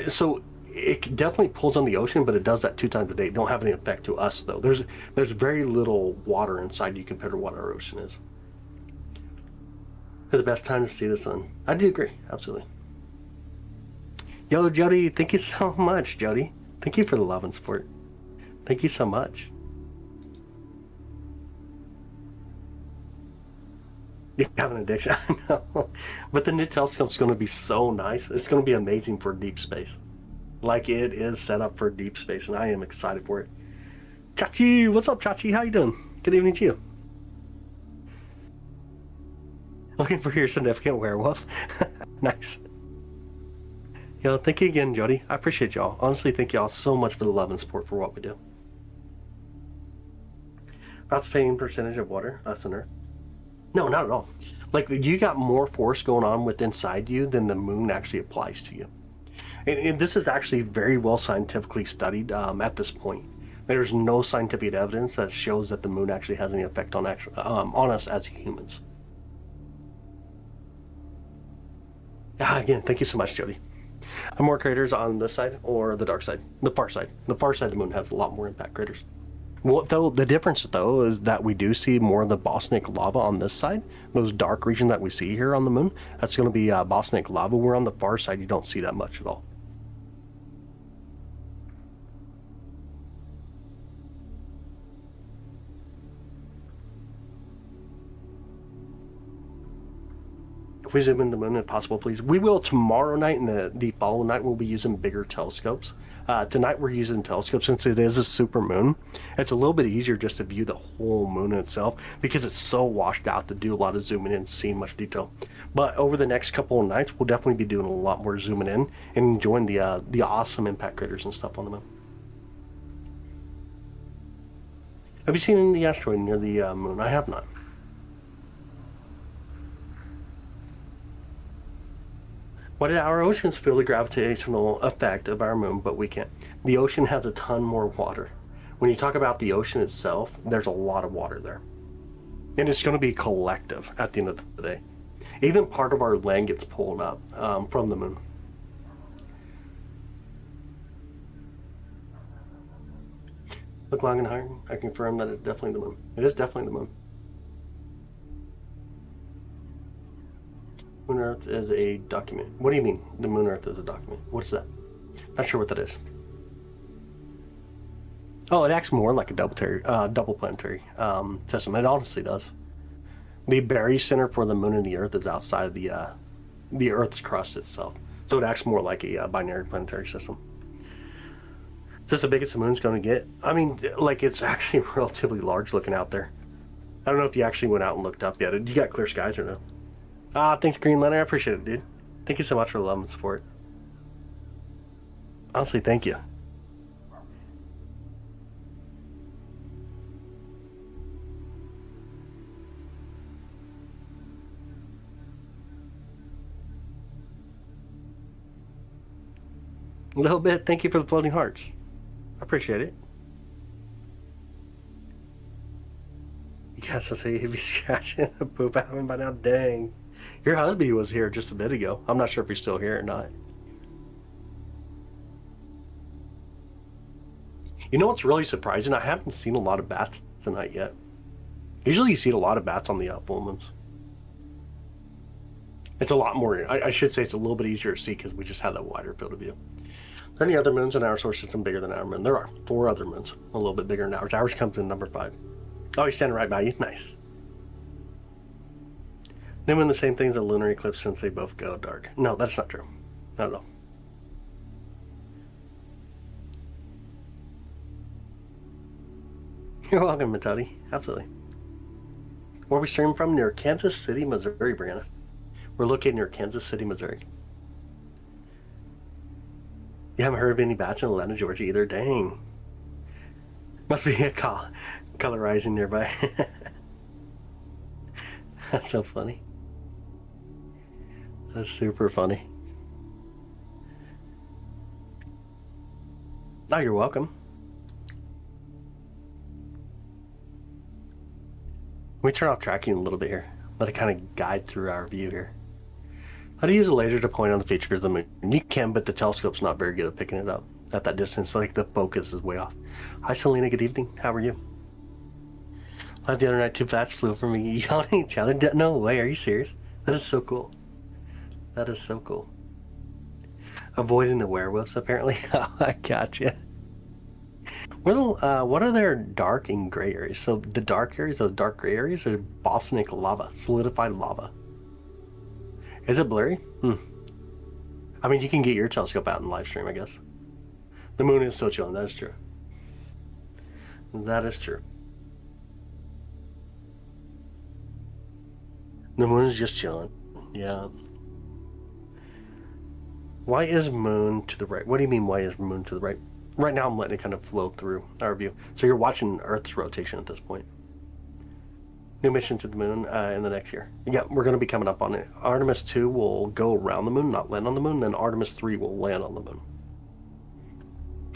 S1: So it definitely pulls on the ocean, but it does that 2 times a day. It don't have any effect to us, though. There's very little water inside you compared to what our ocean is. It's the best time to see the sun. I do agree, absolutely. Yo, Jody, thank you so much, Jody. Thank you for the love and support. Thank you so much. You have an addiction, I know. But the new telescope's going to be so nice. It's going to be amazing for deep space. Like it is set up for deep space, and I am excited for it. Chachi, what's up, Chachi? How you doing? Good evening to you. Looking for your significant werewolves. Nice. Yo, thank you again, Jody. I appreciate y'all. Honestly, thank y'all so much for the love and support for what we do. About the same percentage of water, us and Earth. No, not at all. Like, you got more force going on with inside you than the moon actually applies to you. And this is actually very well scientifically studied at this point. There's no scientific evidence that shows that the moon actually has any effect on us as humans. Again, thank you so much, Jody. Are more craters on this side or the dark side? The far side. The far side of the moon has a lot more impact craters. Well, though, the difference, though, is that we do see more of the bosnic lava on this side. Those dark regions that we see here on the moon, that's going to be bosnic lava. Where on the far side, you don't see that much at all. If we zoom in the moon if possible, please. We will tomorrow night, and the following night we'll be using bigger telescopes. Tonight we're using telescopes since it is a super moon. It's a little bit easier just to view the whole moon itself because it's so washed out to do a lot of zooming in and seeing much detail. But over the next couple of nights, we'll definitely be doing a lot more zooming in and enjoying the awesome impact craters and stuff on the moon. Have you seen the asteroid near the moon? I have not. Why did our oceans feel the gravitational effect of our moon, but we can't? The ocean has a ton more water. When you talk about the ocean itself, there's a lot of water there. And it's going to be collective at the end of the day. Even part of our land gets pulled up from the moon. Look long and hard. I confirm that it's definitely the moon. It is definitely the moon. Moon Earth is a document. What do you mean the Moon Earth is a document? What's that? Not sure what that is. Oh, it acts more like a double planetary system. It honestly does. The Berry center for the moon and the Earth is outside of the Earth's crust itself. So it acts more like a binary planetary system. Is this the biggest the moon's going to get? I mean, like, it's actually relatively large looking out there. I don't know if you actually went out and looked up yet. You got clear skies or no? Thanks, Green Lantern. I appreciate it, dude. Thank you so much for the love and support. Honestly, thank you. A little bit. Thank you for the floating hearts. I appreciate it. Yes, I say he'd be scratching a poop out of him by now. Dang. Your husband was here just a bit ago. I'm not sure if he's still here or not. You know what's really surprising? I haven't seen a lot of bats tonight yet. Usually you see a lot of bats on the full moons. It's a lot more, I should say it's a little bit easier to see because we just have that wider field of view. there any other moons in our solar system bigger than our moon? There are 4 other moons, a little bit bigger than ours. Ours comes in number 5. Oh, he's standing right by you. Nice. New moon, the same thing as a lunar eclipse since they both go dark. No, that's not true. Not at all. You're welcome, Matodi. Absolutely. Where are we streaming from? Near Kansas City, Missouri, Brianna. We're located near Kansas City, Missouri. You haven't heard of any bats in Atlanta, Georgia either? Dang. Must be a colorizing nearby. That's so funny. That's super funny. Oh, you're welcome. We turn off tracking a little bit here. Let it kind of guide through our view here. How to use a laser to point on the features of the moon? You can, but the telescope's not very good at picking it up at that distance. Like the focus is way off. Hi, Selena. Good evening. How are you? Like the other night, 2 bats flew for me yelling at each other. No way. Are you serious? That is so cool. That is so cool. Avoiding the werewolves, apparently. Oh, I gotcha. What are their dark and gray areas? So the dark areas, those dark gray areas, are bosonic lava, solidified lava. Is it blurry? I mean, you can get your telescope out in live stream, I guess. The moon is so chilling. That is true. That is true. The moon is just chilling. Yeah. Why is moon to the right? What do you mean, why is moon to the right? Right now, I'm letting it kind of flow through our view. So you're watching Earth's rotation at this point. New mission to the moon in the next year. Yeah, we're going to be coming up on it. Artemis 2 will go around the moon, not land on the moon. Then Artemis 3 will land on the moon.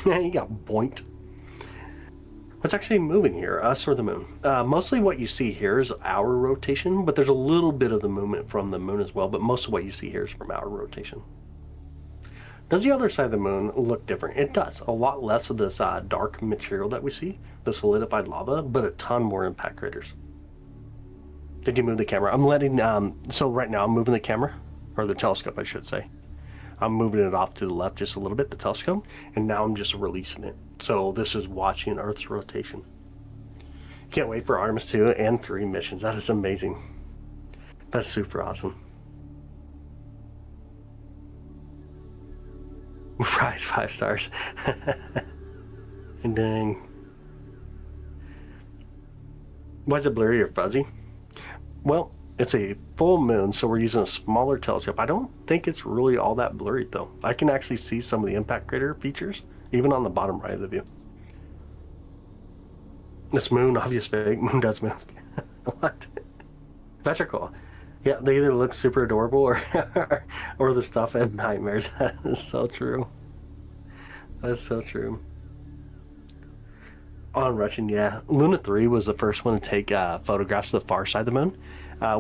S1: You got boinked. What's actually moving here, us or the moon? Mostly what you see here is our rotation, but there's a little bit of the movement from the moon as well, but most of what you see here is from our rotation. Does the other side of the moon look different? It does. A lot less of this dark material that we see, the solidified lava, but a ton more impact craters. Did you move the camera? I'm letting, so right now I'm moving the camera, or the telescope I should say. I'm moving it off to the left just a little bit, the telescope, and now I'm just releasing it. So this is watching Earth's rotation. Can't wait for Artemis 2 and 3 missions. That is amazing. That's super awesome. Right, 5 stars. Dang. Why is it blurry or fuzzy? Well, it's a full moon, so we're using a smaller telescope. I don't think it's really all that blurry, though. I can actually see some of the impact crater features, even on the bottom right of the view. This moon, obvious fake. Moon does move. What? That's cool. Yeah, they either look super adorable or the stuff at nightmares. That is so true. That's so true. On Russian, yeah. Luna 3 was the first one to take photographs of the far side of the moon,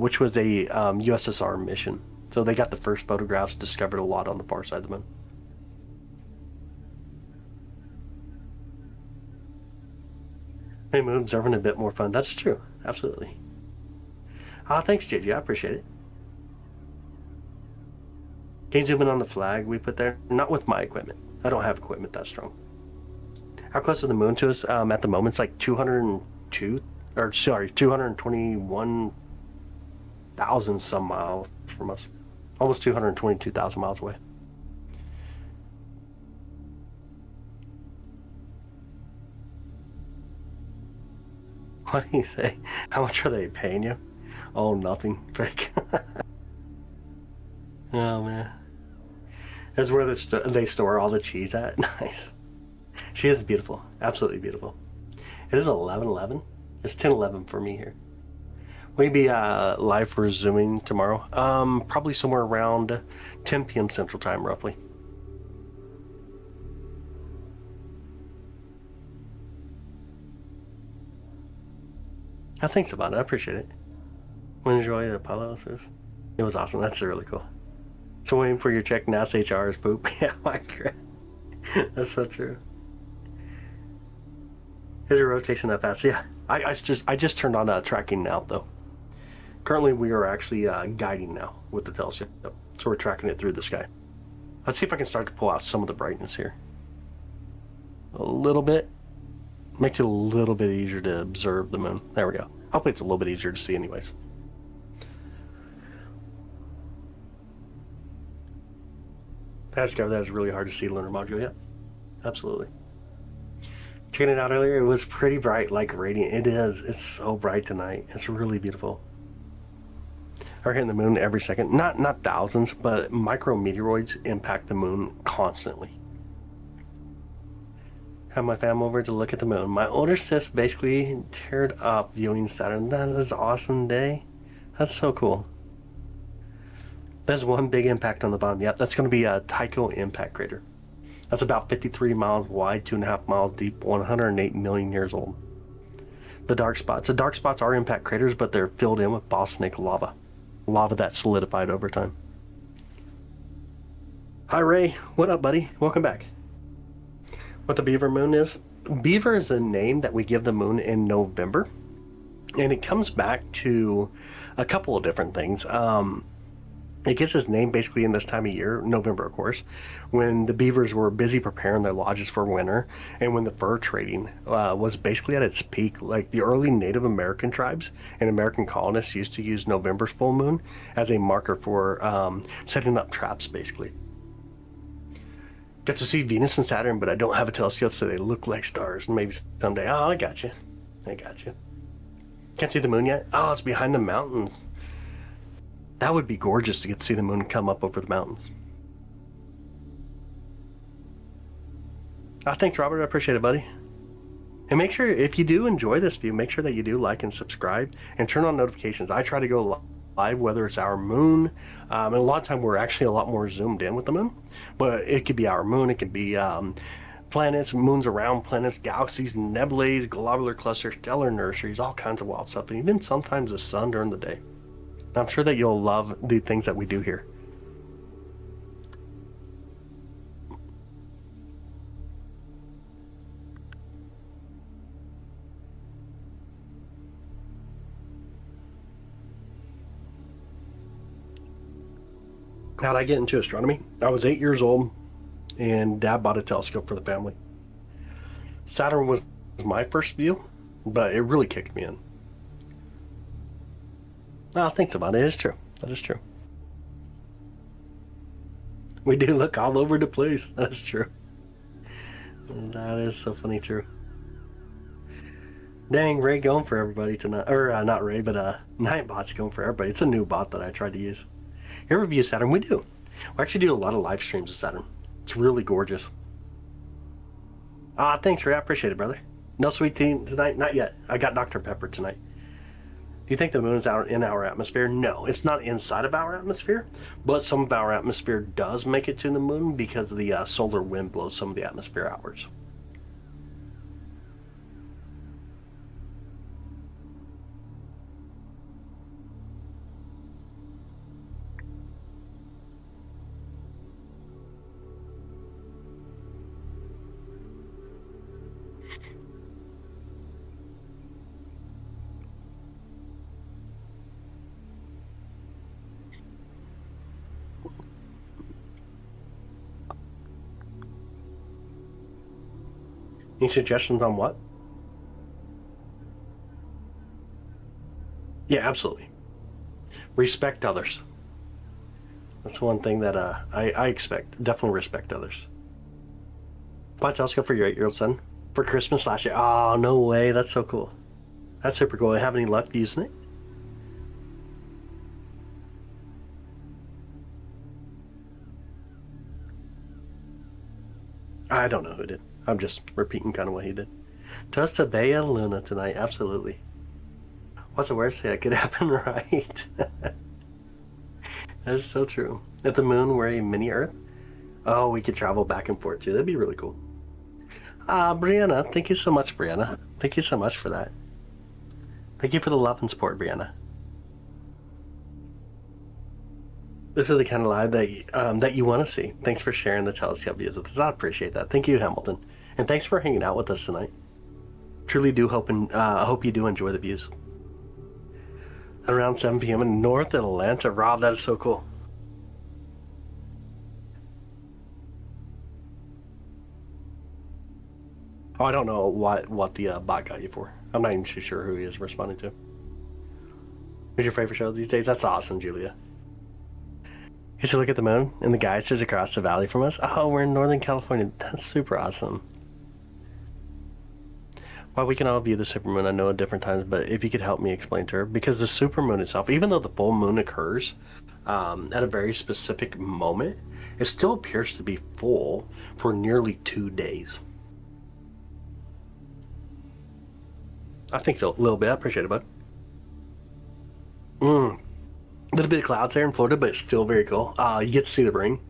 S1: which was a USSR mission. So they got the first photographs, discovered a lot on the far side of the moon. Hey, moon observing a bit more fun. That's true. Absolutely. Thanks, JJ. I appreciate it. Can you zoom in on the flag we put there? Not with my equipment. I don't have equipment that strong. How close is the moon to us? At the moment, it's like 221,000 some miles from us. Almost 222,000 miles away. What do you say? How much are they paying you? Oh, nothing. Fake. Oh, man. That's where they store all the cheese at. Nice. She is beautiful. Absolutely beautiful. It is 11:11. It's 10:11 for me here. Will you be live for Zooming tomorrow? Probably somewhere around 10 p.m. Central Time, roughly. Thanks about it. I appreciate it. Enjoy the Apollo. It was awesome. That's really cool. So waiting for your check. NASA HR is poop. Yeah, my God. That's so true. Is your rotation that fast? Yeah. I just turned on tracking now though. Currently we are actually guiding now with the telescope. So we're tracking it through the sky. Let's see if I can start to pull out some of the brightness here. a little bit. Makes it a little bit easier to observe the moon. There we go. Hopefully it's a little bit easier to see anyways. I discovered that it's really hard to see lunar module. Yeah, absolutely. Checking it out earlier, it was pretty bright, like radiant. It is. It's so bright tonight. It's really beautiful. Are hitting the moon every second. Not thousands, but micrometeoroids impact the moon constantly. Have my fam over to look at the moon. My older sis basically teared up viewing Saturn. That is an awesome day. That's so cool. There's one big impact on the bottom. Yep, that's going to be a Tycho impact crater. That's about 53 miles wide, 2.5 miles deep, 108 million years old. The dark spots. The dark spots are impact craters, but they're filled in with volcanic lava. Lava that solidified over time. Hi Ray, what up buddy? Welcome back. What the Beaver Moon is? Beaver is a name that we give the moon in November. And it comes back to a couple of different things. It gets its name basically in this time of year, November of course, when the beavers were busy preparing their lodges for winter, and when the fur trading was basically at its peak. Like the early Native American tribes and American colonists used to use November's full moon as a marker for setting up traps basically. Got to see Venus and Saturn, but I don't have a telescope, so they look like stars. Maybe someday. Oh, I got you. I got you. Can't see the moon yet? Oh, it's behind the mountains. That would be gorgeous to get to see the moon come up over the mountains. Thanks, Robert. I appreciate it, buddy. And make sure, if you do enjoy this view, make sure that you do like and subscribe and turn on notifications. I try to go live, whether it's our moon, and a lot of time we're actually a lot more zoomed in with the moon, but it could be our moon, it could be planets, moons around planets, galaxies, nebulae, globular clusters, stellar nurseries, all kinds of wild stuff, and even sometimes the sun during the day. I'm sure that you'll love the things that we do here. How'd I get into astronomy? I was 8 years old, and Dad bought a telescope for the family. Saturn was my first view, but it really kicked me in. Thanks about it. It is true. That is true. We do look all over the place. That's true. That is so funny, true. Dang, Ray going for everybody tonight. Or, not Ray, but Nightbot's going for everybody. It's a new bot that I tried to use. Here review Saturn, we do. We actually do a lot of live streams of Saturn. It's really gorgeous. Thanks, Ray. I appreciate it, brother. No sweet tea tonight? Not yet. I got Dr. Pepper tonight. Do you think the moon is out in our atmosphere? No, it's not inside of our atmosphere, but some of our atmosphere does make it to the moon because the solar wind blows some of the atmosphere outwards. Any suggestions on what? Yeah, absolutely. Respect others. That's one thing that I expect. Definitely respect others. Buy a telescope for your 8-year-old son for Christmas last year. Oh, no way. That's so cool. That's super cool. Have any luck using it? I don't know who did. I'm just repeating kind of what he did. Tosta Bea Luna tonight, absolutely. What's the worst thing that could happen, right? That is so true. If the moon were a mini Earth, oh, we could travel back and forth too. That'd be really cool. Brianna, thank you so much, Brianna. Thank you so much for that. Thank you for the love and support, Brianna. This is the kind of live that you want to see. Thanks for sharing the telescope views with us. I appreciate that. Thank you, Hamilton. And thanks for hanging out with us tonight. Truly do hope you do enjoy the views. At around 7 p.m. in North Atlanta. Rob, that is so cool. Oh, I don't know what the bot got you for. I'm not even too sure who he is responding to. What's your favorite show these days? That's awesome, Julia. You should look at the moon and the geysers across the valley from us. Oh, we're in Northern California. That's super awesome. Well, we can all view the supermoon, I know, at different times, but if you could help me explain to her, because the supermoon itself, even though the full moon occurs at a very specific moment, it still appears to be full for nearly 2 days. I think so, a little bit. I appreciate it, bud. A little bit of clouds there in Florida, but it's still very cool. You get to see the ring.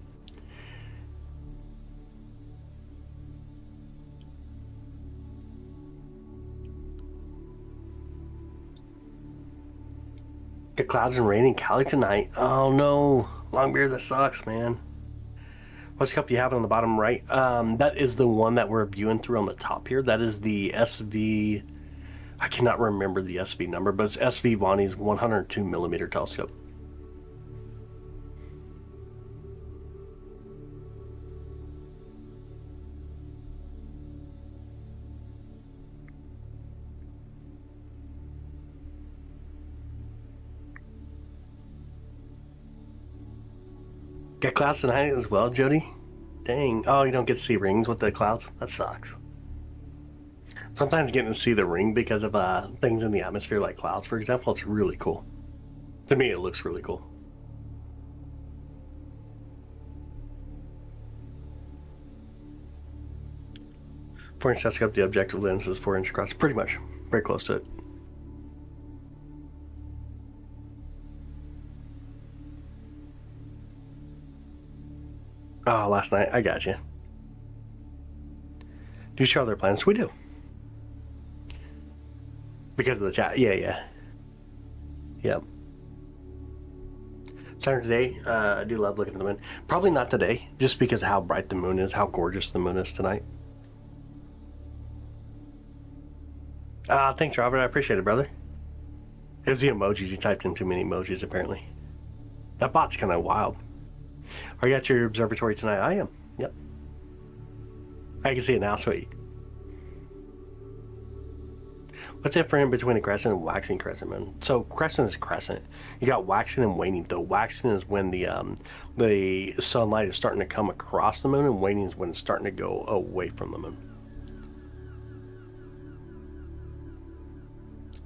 S1: Get clouds and rain in Cali tonight. Oh no, Longbeard, that sucks, man. What's cup you have on the bottom right? That is the one that we're viewing through on the top here. That is the SV. I cannot remember the SV number, but it's SV Bonnie's 102 millimeter telescope. Get clouds tonight as well, Jody? Dang. Oh, you don't get to see rings with the clouds? That sucks. Sometimes getting to see the ring because of things in the atmosphere like clouds, for example, it's really cool. To me, it looks really cool. 4-inch telescope, the objective lens is 4-inch across. Pretty much. Very close to it. Oh, last night. I got you. Do you share other plans? We do. Because of the chat. Yeah. Yep. Saturday, I do love looking at the moon. Probably not today, just because of how bright the moon is, how gorgeous the moon is tonight. Thanks, Robert. I appreciate it, brother. It was the emojis. You typed in too many emojis, apparently. That bot's kind of wild. Are you at your observatory tonight? I am. Yep. I can see it now. Sweet. What's the difference between a crescent and waxing crescent, man? So crescent is crescent. You got waxing and waning. The waxing is when the sunlight is starting to come across the moon, and waning is when it's starting to go away from the moon.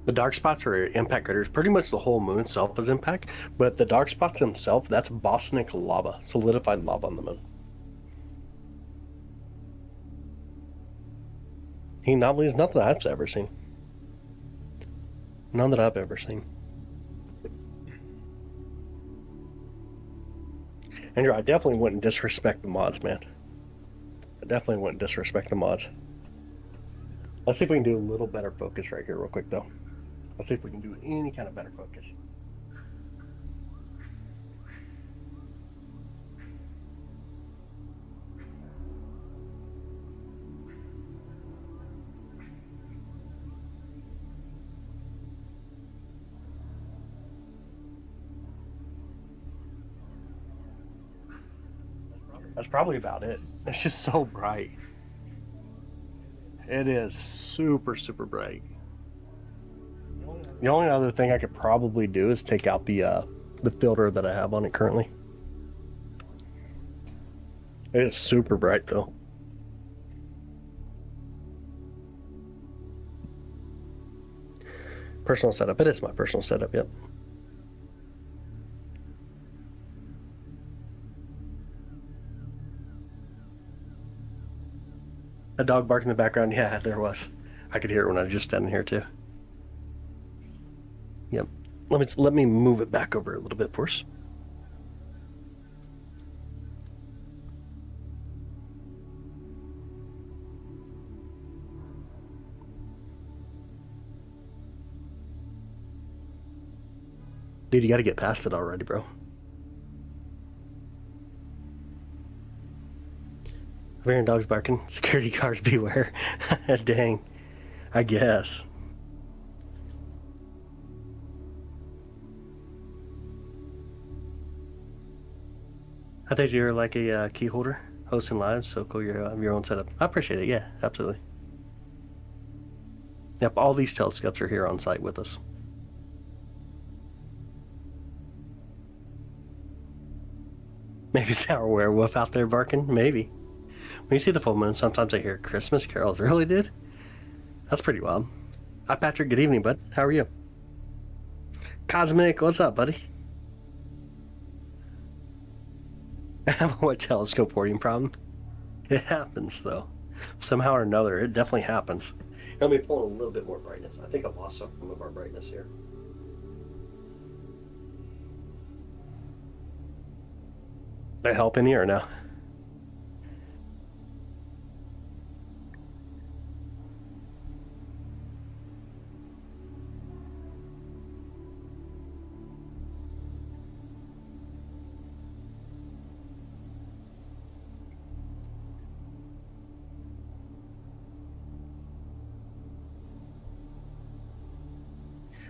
S1: The dark spots are impact craters. Pretty much the whole moon itself is impact, but the dark spots themselves, that's bosonic lava, solidified lava on the moon. Anomalies, not that I've ever seen. None that I've ever seen. Andrew, I definitely wouldn't disrespect the mods, man. I definitely wouldn't disrespect the mods. Let's see if we can do a little better focus right here real quick, though. Let's see if we can do any kind of better focus. That's probably about it. It's just so bright. It is super, super bright. The only other thing I could probably do is take out the filter that I have on it currently. It is super bright though. Personal setup. It is my personal setup, yep. A dog bark in the background. Yeah, there was. I could hear it when I was just standing here too. Yep. Let me move it back over a little bit for us. Dude, you got to get past it already, bro. I'm hearing dogs barking. Security cars beware. Dang. I guess. I thought you were like a key holder, hosting live, so cool. You have your own setup. I appreciate it. Yeah, absolutely. Yep, all these telescopes are here on site with us. Maybe it's our werewolf out there barking. Maybe. When you see the full moon, sometimes I hear Christmas carols. Really, dude? That's pretty wild. Hi, Patrick. Good evening, bud. How are you? Cosmic, what's up, buddy? I have a telescope hoarding problem. It happens, though. Somehow or another, it definitely happens. Let me pull in a little bit more brightness. I think I've lost some of our brightness here. Did I help any or no?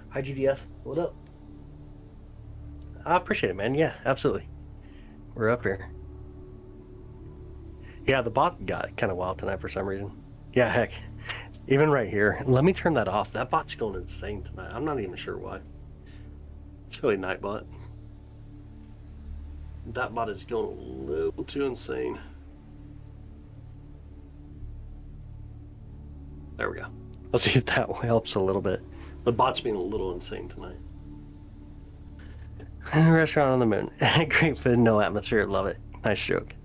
S1: Hi, GDF. What up? I appreciate it, man. Yeah, absolutely. We're up here. Yeah, the bot got kind of wild tonight for some reason. Yeah, heck. Even right here. Let me turn that off. That bot's going insane tonight. I'm not even sure why. It's really Nightbot. That bot is going a little too insane. There we go. Let's see if that helps a little bit. The bot's being a little insane tonight. Restaurant on the moon. Great food, no atmosphere. Love it. Nice joke.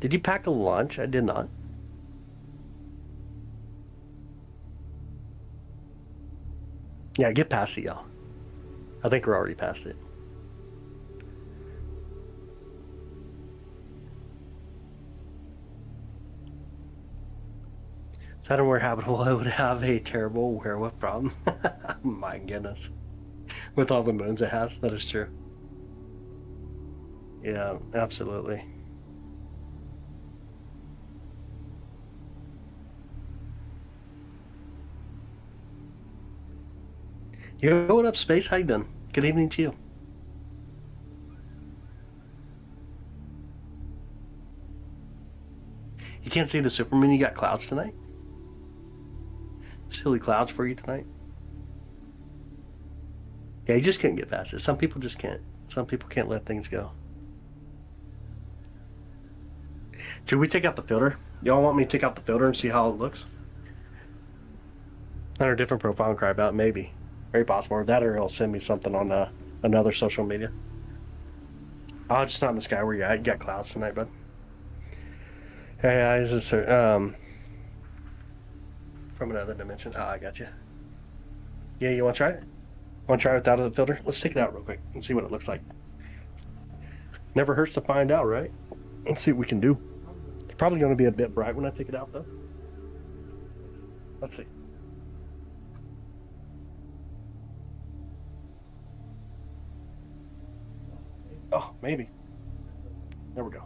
S1: Did you pack a lunch? I did not. Yeah, get past it, y'all. I think we're already past it. If that were habitable, I would have a terrible werewolf problem. My goodness. With all the moons it has, that is true. Yeah, absolutely. Yo, what up, Space? How you doing? Good evening to you. You can't see the Supermoon? You got clouds tonight? Silly clouds for you tonight? Yeah, you just couldn't get past it. Some people just can't. Some people can't let things go. Should we take out the filter? Y'all want me to take out the filter and see how it looks? On a different profile and cry about it? Maybe. Very possible. Or that, or it'll send me something on another social media. Oh, just not in the sky where you're at. You got clouds tonight, bud. Hey, is this from another dimension? Oh, I got you. Yeah, you want to try it? Want to try it without the filter? Let's take it out real quick and see what it looks like. Never hurts to find out, right? Let's see what we can do. It's probably going to be a bit bright when I take it out, though. Let's see. Oh, maybe. There we go.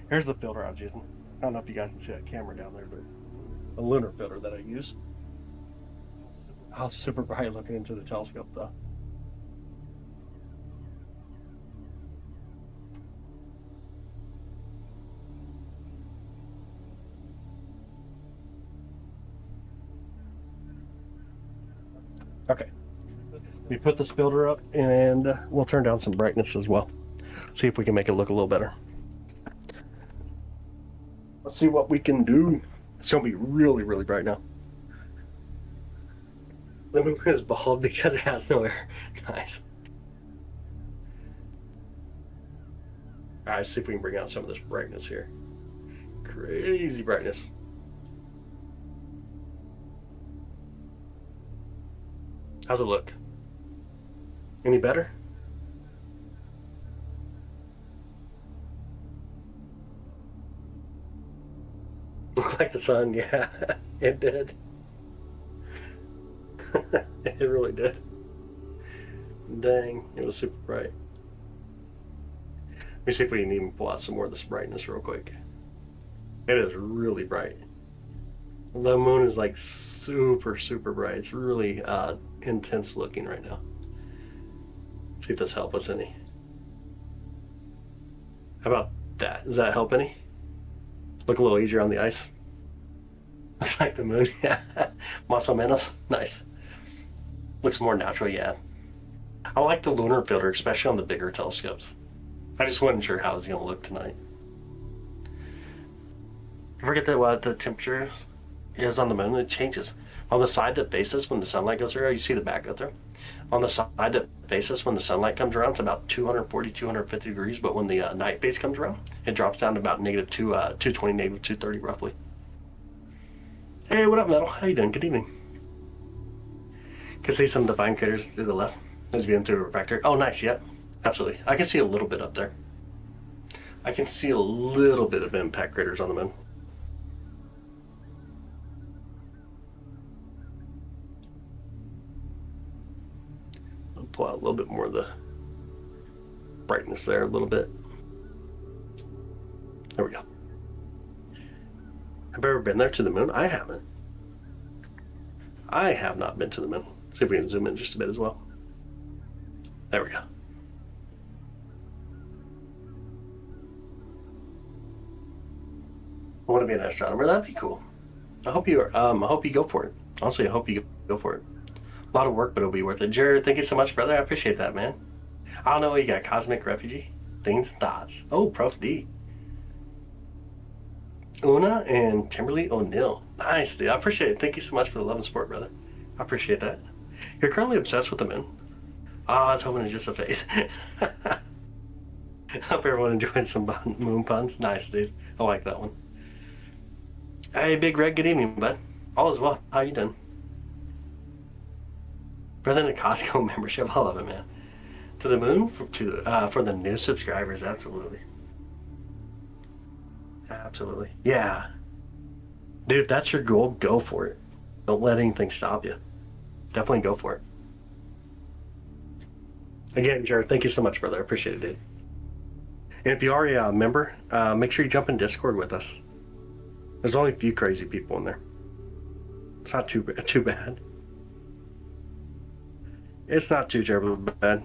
S1: Here's the filter I was using. I don't know if you guys can see that camera down there, but a lunar filter that I use. Oh, super bright looking into the telescope, though. Okay. We put this filter up, and we'll turn down some brightness as well. See if we can make it look a little better. Let's see what we can do. It's gonna be really, really bright now. The moon is bald because it has no air. Nice. All right, let's see if we can bring out some of this brightness here. Crazy brightness. How's it look? Any better? Looked like the sun, yeah. It did. It really did. Dang, it was super bright. Let me see if we can even pull out some more of this brightness real quick. It is really bright. The moon is like super, super bright. It's really intense looking right now. Let's see if this helps us any. How about that? Does that help any? Look a little easier on the ice? Looks like the moon. Yeah. Más o menos. Nice. Looks more natural, yeah. I like the lunar filter, especially on the bigger telescopes. I just wasn't sure how it was going to look tonight. You forget that what the temperature is on the moon, it changes. On the side that faces when the sunlight goes through, you see the back go through. On the side that faces when the sunlight comes around, it's about 240, 250 degrees, but when the night phase comes around, it drops down to about negative 220, negative 230 roughly. Hey, what up, Metal? How you doing? Good evening. Can see some divine craters to the left. There's viewing through a refractor. Oh, nice. Yep, absolutely. I can see a little bit up there. I can see a little bit of impact craters on the moon. I'll pull out a little bit more of the brightness there, a little bit. There we go. Have I ever been there to the moon? I haven't. I have not been to the moon. See if we can zoom in just a bit as well. There we go. I want to be an astronomer. That'd be cool. I hope you are. I hope you go for it. Honestly, I hope you go for it. A lot of work, but it'll be worth it. Jared, thank you so much, brother. I appreciate that, man. I don't know what you got. Cosmic refugee, things and thoughts. Oh, Prof D. Una and Kimberly O'Neill. Nice, dude. I appreciate it. Thank you so much for the love and support, brother. I appreciate that. You're currently obsessed with the moon. I was hoping it's just a phase. Hope everyone enjoyed some moon puns. Nice, dude. I like that one. Hey, Big Red. Good evening, bud. All is well. How you doing? Better than a Costco membership. I love it, man. To the moon for the new subscribers. Absolutely. Absolutely. Yeah. Dude, if that's your goal, go for it. Don't let anything stop you. Definitely go for it. Again, Jared, thank you so much, brother. I appreciate it, dude. And if you are a member, make sure you jump in Discord with us. There's only a few crazy people in there. It's not too bad. It's not too terribly bad.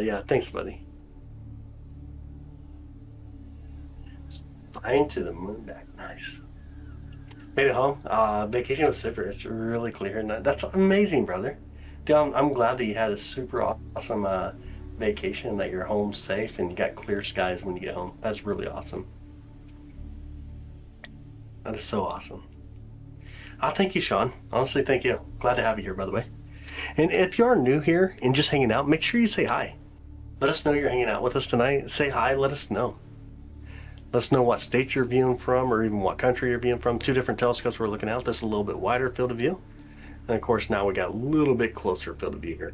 S1: Yeah, thanks, buddy. Flying to the moon back. Nice. Made it home. Vacation was super. It's really clear. And that's amazing, brother. Dude, I'm glad that you had a super awesome vacation, that you're home safe, and you got clear skies when you get home. That's really awesome. That is so awesome. Thank you, Sean. Honestly, thank you. Glad to have you here, by the way. And if you are new here and just hanging out, make sure you say hi. Let us know you're hanging out with us tonight. Say hi, let us know. Let us know what state you're viewing from, or even what country you're viewing from. 2 different telescopes we're looking at. This is a little bit wider field of view. And of course, now we got a little bit closer field of view here.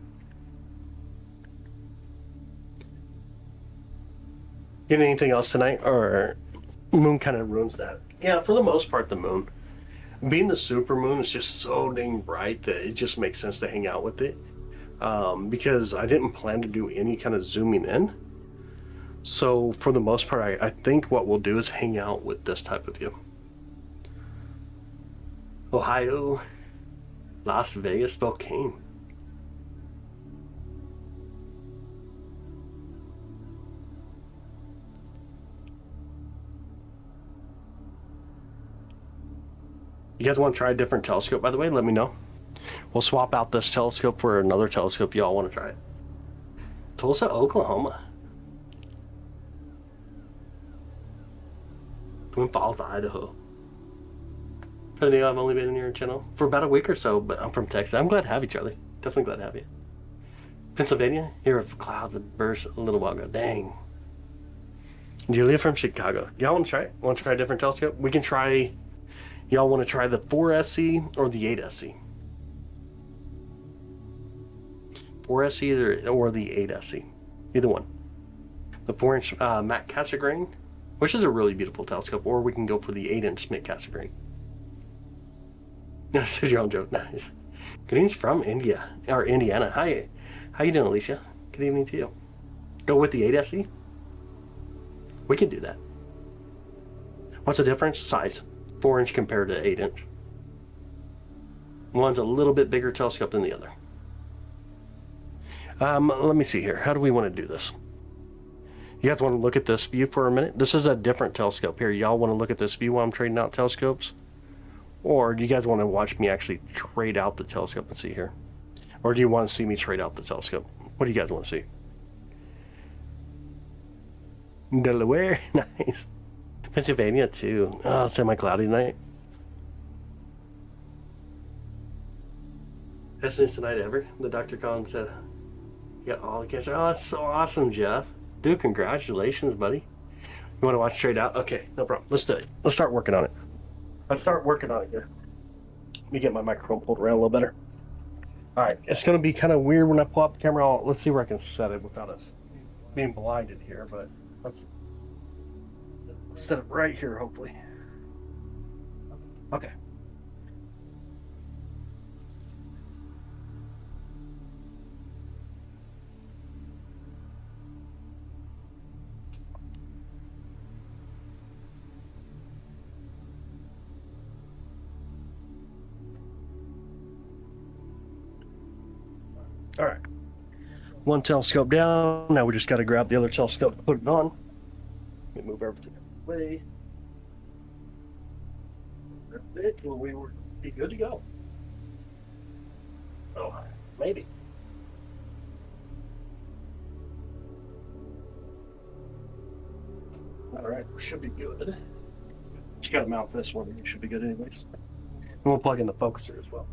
S1: Get anything else tonight? Or moon kind of ruins that. Yeah, for the most part, the moon. Being the supermoon is just so dang bright that it just makes sense to hang out with it. Because I didn't plan to do any kind of zooming in. So for the most part, I think what we'll do is hang out with this type of view. Ohio, Las Vegas, Spokane. You guys want to try a different telescope, by the way? Let me know. We'll swap out this telescope for another telescope y'all want to try it. Tulsa, Oklahoma. Twin Falls, Idaho. For the new, I've only been in your channel for about a week or so, but I'm from Texas. I'm glad to have you, Charlie. Definitely glad to have you. Pennsylvania, here are clouds that burst a little while ago. Dang. Julia from Chicago. Y'all want to try it? Want to try a different telescope? We can try. Y'all want to try the 4SC or the 8SC? 4SC or the 8SC. Either one. The 4-inch Matt Cassegrain, which is a really beautiful telescope, or we can go for the 8-inch Smith Cassegrain. That's your own joke. Nice. Good evening from India, or Indiana. Hi. How you doing, Alicia? Good evening to you. Go with the 8SE? We can do that. What's the difference? Size. 4-inch compared to 8-inch. One's a little bit bigger telescope than the other. Let me see here. How do we want to do this? You guys want to look at this view for a minute? This is a different telescope here. Y'all want to look at this view while I'm trading out telescopes? Or do you guys want to watch me actually trade out the telescope and see here? Or do you want to see me trade out the telescope? What do you guys want to see? Delaware? Nice. Pennsylvania too. Oh, semi-cloudy night. Best news tonight ever. The Dr. Collins said, you got all the kids. Oh, that's so awesome, Jeff. Dude, congratulations, buddy. You want to watch trade out? Okay, no problem. Let's do it. Let's start working on it. Let's start working on it here. Let me get my microphone pulled around a little better. All right, it's going to be kind of weird when I pull up the camera. Let's see where I can set it without us being blinded here, but let's set it right here, hopefully. Okay. All right, one telescope down. Now we just got to grab the other telescope and put it on. Let me move everything away. That's it, and we will be good to go. Oh, maybe. All right, we should be good. Just got to mount this one. It should be good anyways. And we'll plug in the focuser as well.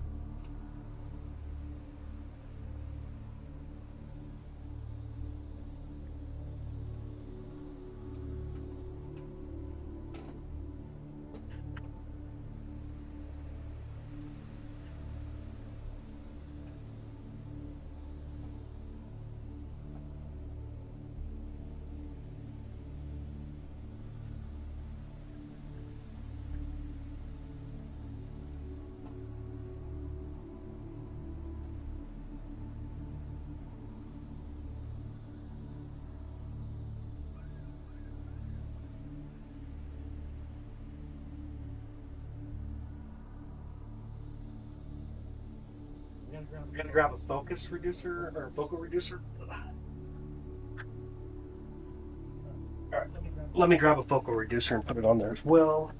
S1: I'm gonna grab a focus reducer or focal reducer. All right, let me grab a focal reducer and put it on there as well.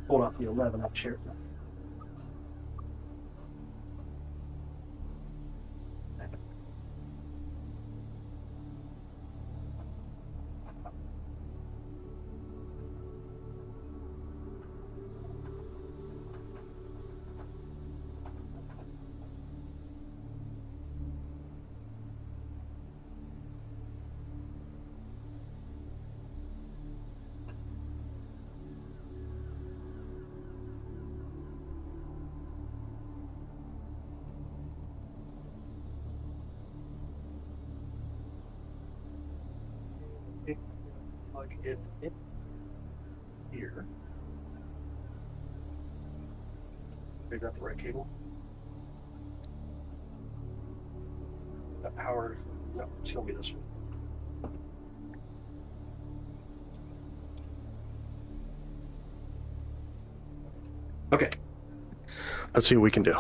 S1: Hold off the 11 up here. Plug it in here. Figure out the right cable. That power, no, it's gonna be this one. Okay, let's see what we can do.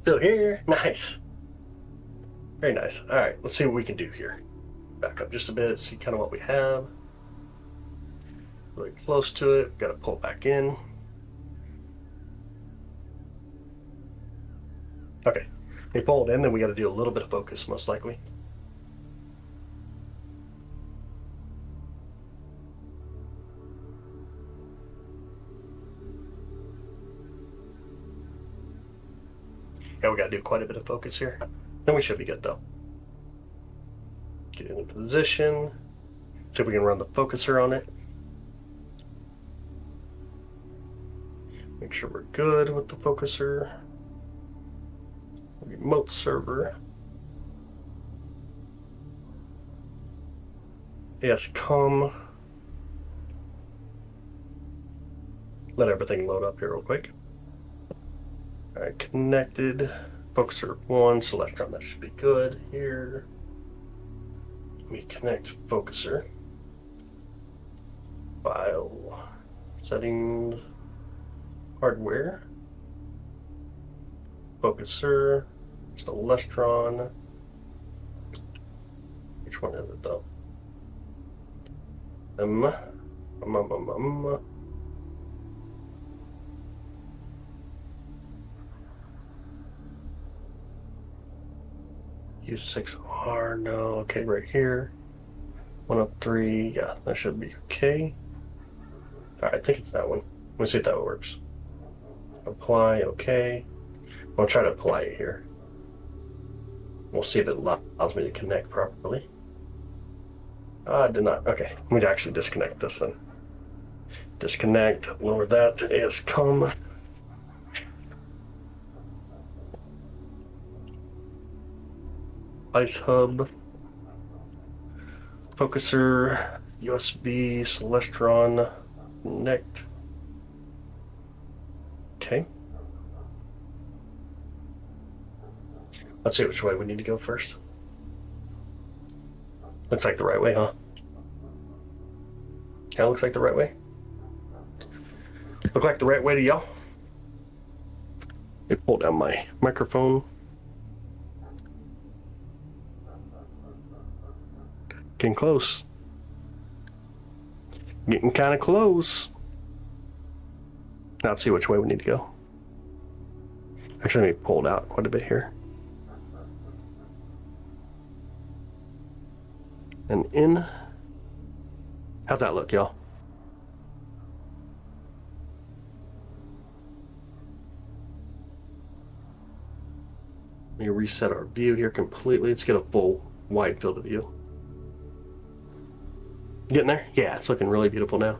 S1: Still here, nice. Very nice. All right, let's see what we can do here. Back up just a bit, see kind of what we have. Really close to it, got to pull back in. Okay, they pull it in, then we got to do a little bit of focus, most likely. Yeah, we got to do quite a bit of focus here. Then we should be good though. Get in position. See if we can run the focuser on it. Make sure we're good with the focuser. Remote server. Yes, come. Let everything load up here real quick. All right, connected. Focuser 1, Celestron, that should be good here. Let me connect focuser. File. Settings. Hardware. Focuser. Celestron. Which one is it though? U6R, no, okay, right here. 103, yeah, that should be okay. All right, I think it's that one. Let's see if that works. Apply, okay. I'll try to apply it here. We'll see if it allows me to connect properly. I did not. Okay, let me actually disconnect this then. Disconnect, lower that to ASCOM. Ice hub. Focuser, USB, Celestron, connect. Okay. Let's see which way we need to go first. Looks like the right way, huh? Kind of looks like the right way. Look like the right way to yell. Let me pull down my microphone. Getting close. Getting kind of close. Now let's see which way we need to go. Actually, let me pull it out quite a bit here. And in. How's that look, y'all? Let me reset our view here completely. Let's get a full wide field of view. Getting there? Yeah, it's looking really beautiful now.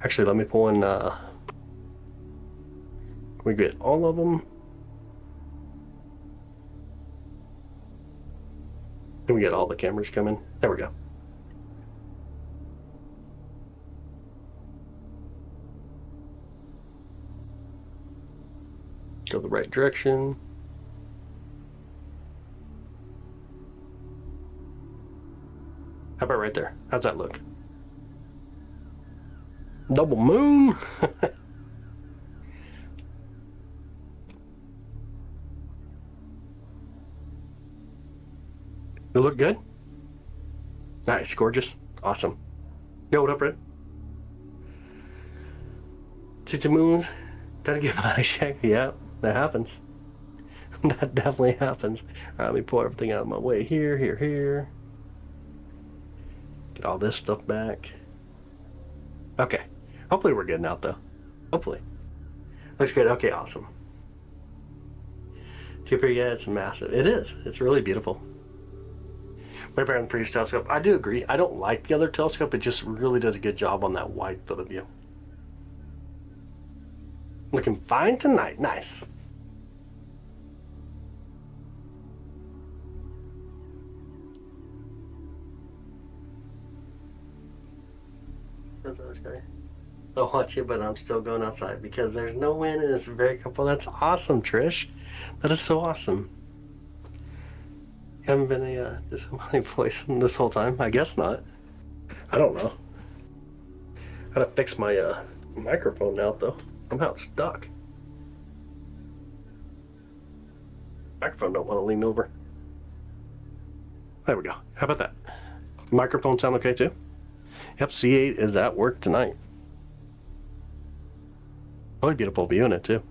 S1: Actually, let me pull in, can we get all of them? Can we get all the cameras coming? There we go. Go the right direction. How about right there? How's that look? Double moon? You look good? Nice, gorgeous, awesome. Yo, what up, Red? Two moons? Gotta get my check. Yeah, that happens. That definitely happens. All right, let me pull everything out of my way here, here. Get all this stuff back. Okay. Hopefully we're good now, though. Hopefully. Looks good. Okay, awesome. Jupiter, yeah, it's massive. It is. It's really beautiful. Way better than the previous telescope. I do agree. I don't like the other telescope. It just really does a good job on that wide field of view. Looking fine tonight. Nice. I'll watch you, but I'm still going outside because there's no wind and it's very comfortable. That's awesome, Trish. That is so awesome. You haven't been a disappointing voice this whole time? I guess not. I don't know. I gotta fix my microphone now, though. Somehow it's stuck. Microphone don't want to lean over. There we go. How about that? Microphone sound okay too? Yep, C8 is at work tonight. Really beautiful view in it too.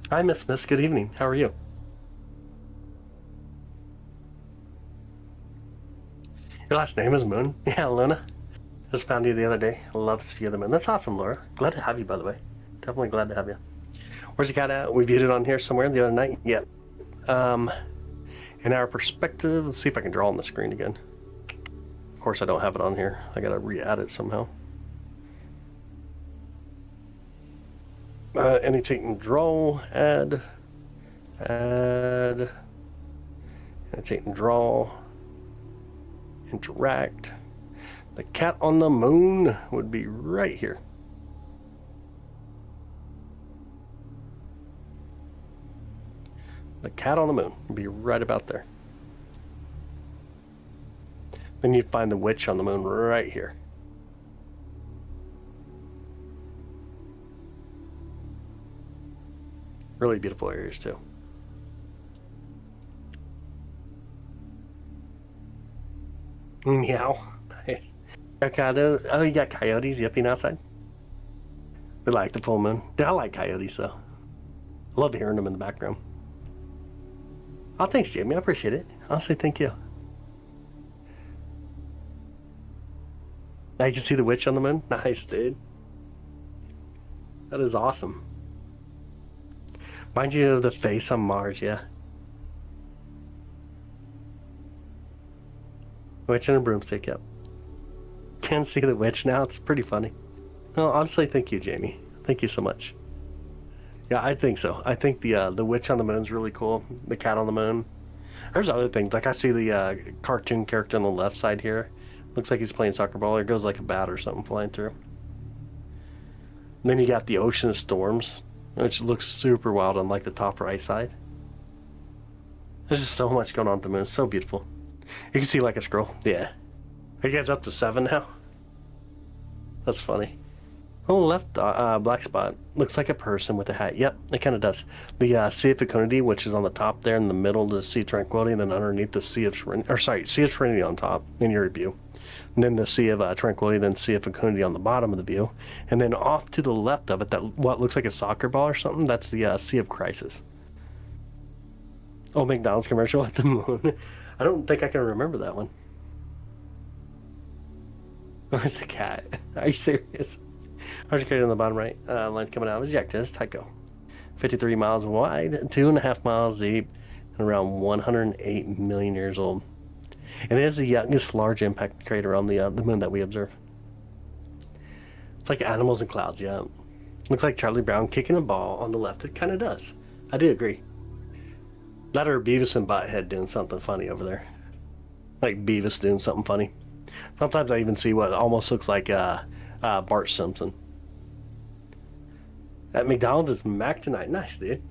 S1: Hi, Miss. Good evening. How are you? Your last name is Moon? Yeah, Luna. Just found you the other day. Love to see the moon. That's awesome, Laura. Glad to have you, by the way. Definitely glad to have you. Where's the cat at? We viewed it on here somewhere the other night. Yep. In our perspective, let's see if I can draw on the screen again. Of course, I don't have it on here. I gotta re-add it somehow. Annotate and draw, add, annotate and draw, interact, The cat on the moon would be right here. The cat on the moon would be right about there. Then you'd find the witch on the moon right here. Really beautiful areas too. Meow. Oh, you got coyotes yipping outside? We like the full moon. I like coyotes though. I love hearing them in the background. Oh, thanks, Jamie. I appreciate it. I'll say thank you. Now you can see the witch on the moon. Nice, dude. That is awesome. Mind you of the face on Mars, yeah. Witch and a broomstick, yep. Can't see the witch now. It's pretty funny. No, honestly, thank you, Jamie. Thank you so much. Yeah, I think so. I think the witch on the moon is really cool. The cat on the moon. There's other things. Like I see the cartoon character on the left side here. Looks like he's playing soccer ball. Or goes like a bat or something flying through. And then you got the ocean of storms, which looks super wild on like the top right side. There's just so much going on at the moon. It's so beautiful. You can see like a scroll. Yeah. Are you guys up to 7 now? That's funny. On the left, black spot looks like a person with a hat. Yep, it kind of does. The Sea of Fecundity, which is on the top there in the middle, the Sea of Tranquility, and then underneath the Sea of Sea of Serenity on top in your view. And then the Sea of Tranquility, then Sea of Fecundity on the bottom of the view. And then off to the left of it, that what looks like a soccer ball or something, that's the Sea of Crisis. Oh, McDonald's commercial at the moon. I don't think I can remember that one. Where's the cat? Are you serious? Articulated on the bottom right, line coming out of ejectors, Tycho. 53 miles wide, 2.5 miles deep, and around 108 million years old. And it is the youngest large impact crater on the moon that we observe. It's like animals and clouds, yeah. Looks like Charlie Brown kicking a ball on the left. It kind of does. I do agree. That or Beavis and Butthead doing something funny over there. Like Beavis doing something funny. Sometimes I even see what almost looks like Bart Simpson. At McDonald's is Mac Tonight. Nice, dude.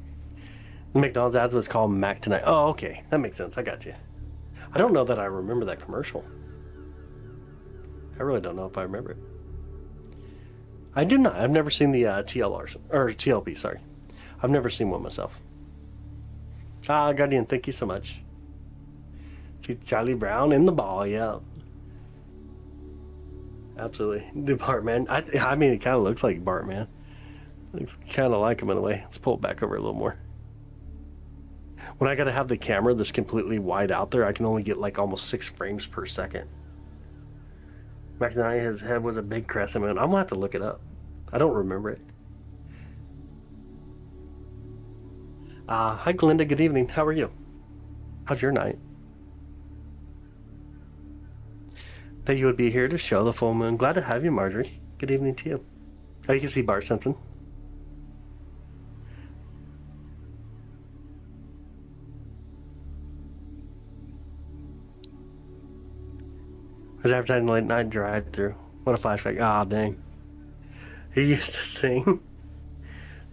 S1: The McDonald's ads was called Mac Tonight. Oh, okay. That makes sense. I got you. I don't know that I remember that commercial. I really don't know if I remember it. I do not. I've never seen the TLRs. Or TLP, sorry. I've never seen one myself. Guardian, thank you so much. See Charlie Brown in the ball, yeah. Absolutely. The Bart, man. I mean, it kind of looks like Bart, man. Looks kind of like him in a way. Let's pull it back over a little more. When I gotta have the camera that's completely wide out there, I can only get like almost 6 frames per second. Back then, his head was a big crescent moon. I'm gonna have to look it up. I don't remember it. Hi, Glinda. Good evening. How are you? How's your night? That you would be here to show the full moon. Glad to have you, Marjorie. Good evening to you. Oh, you can see Bart Simpson. I was advertising late night drive-through. What a flashback. Ah, dang. He used to sing.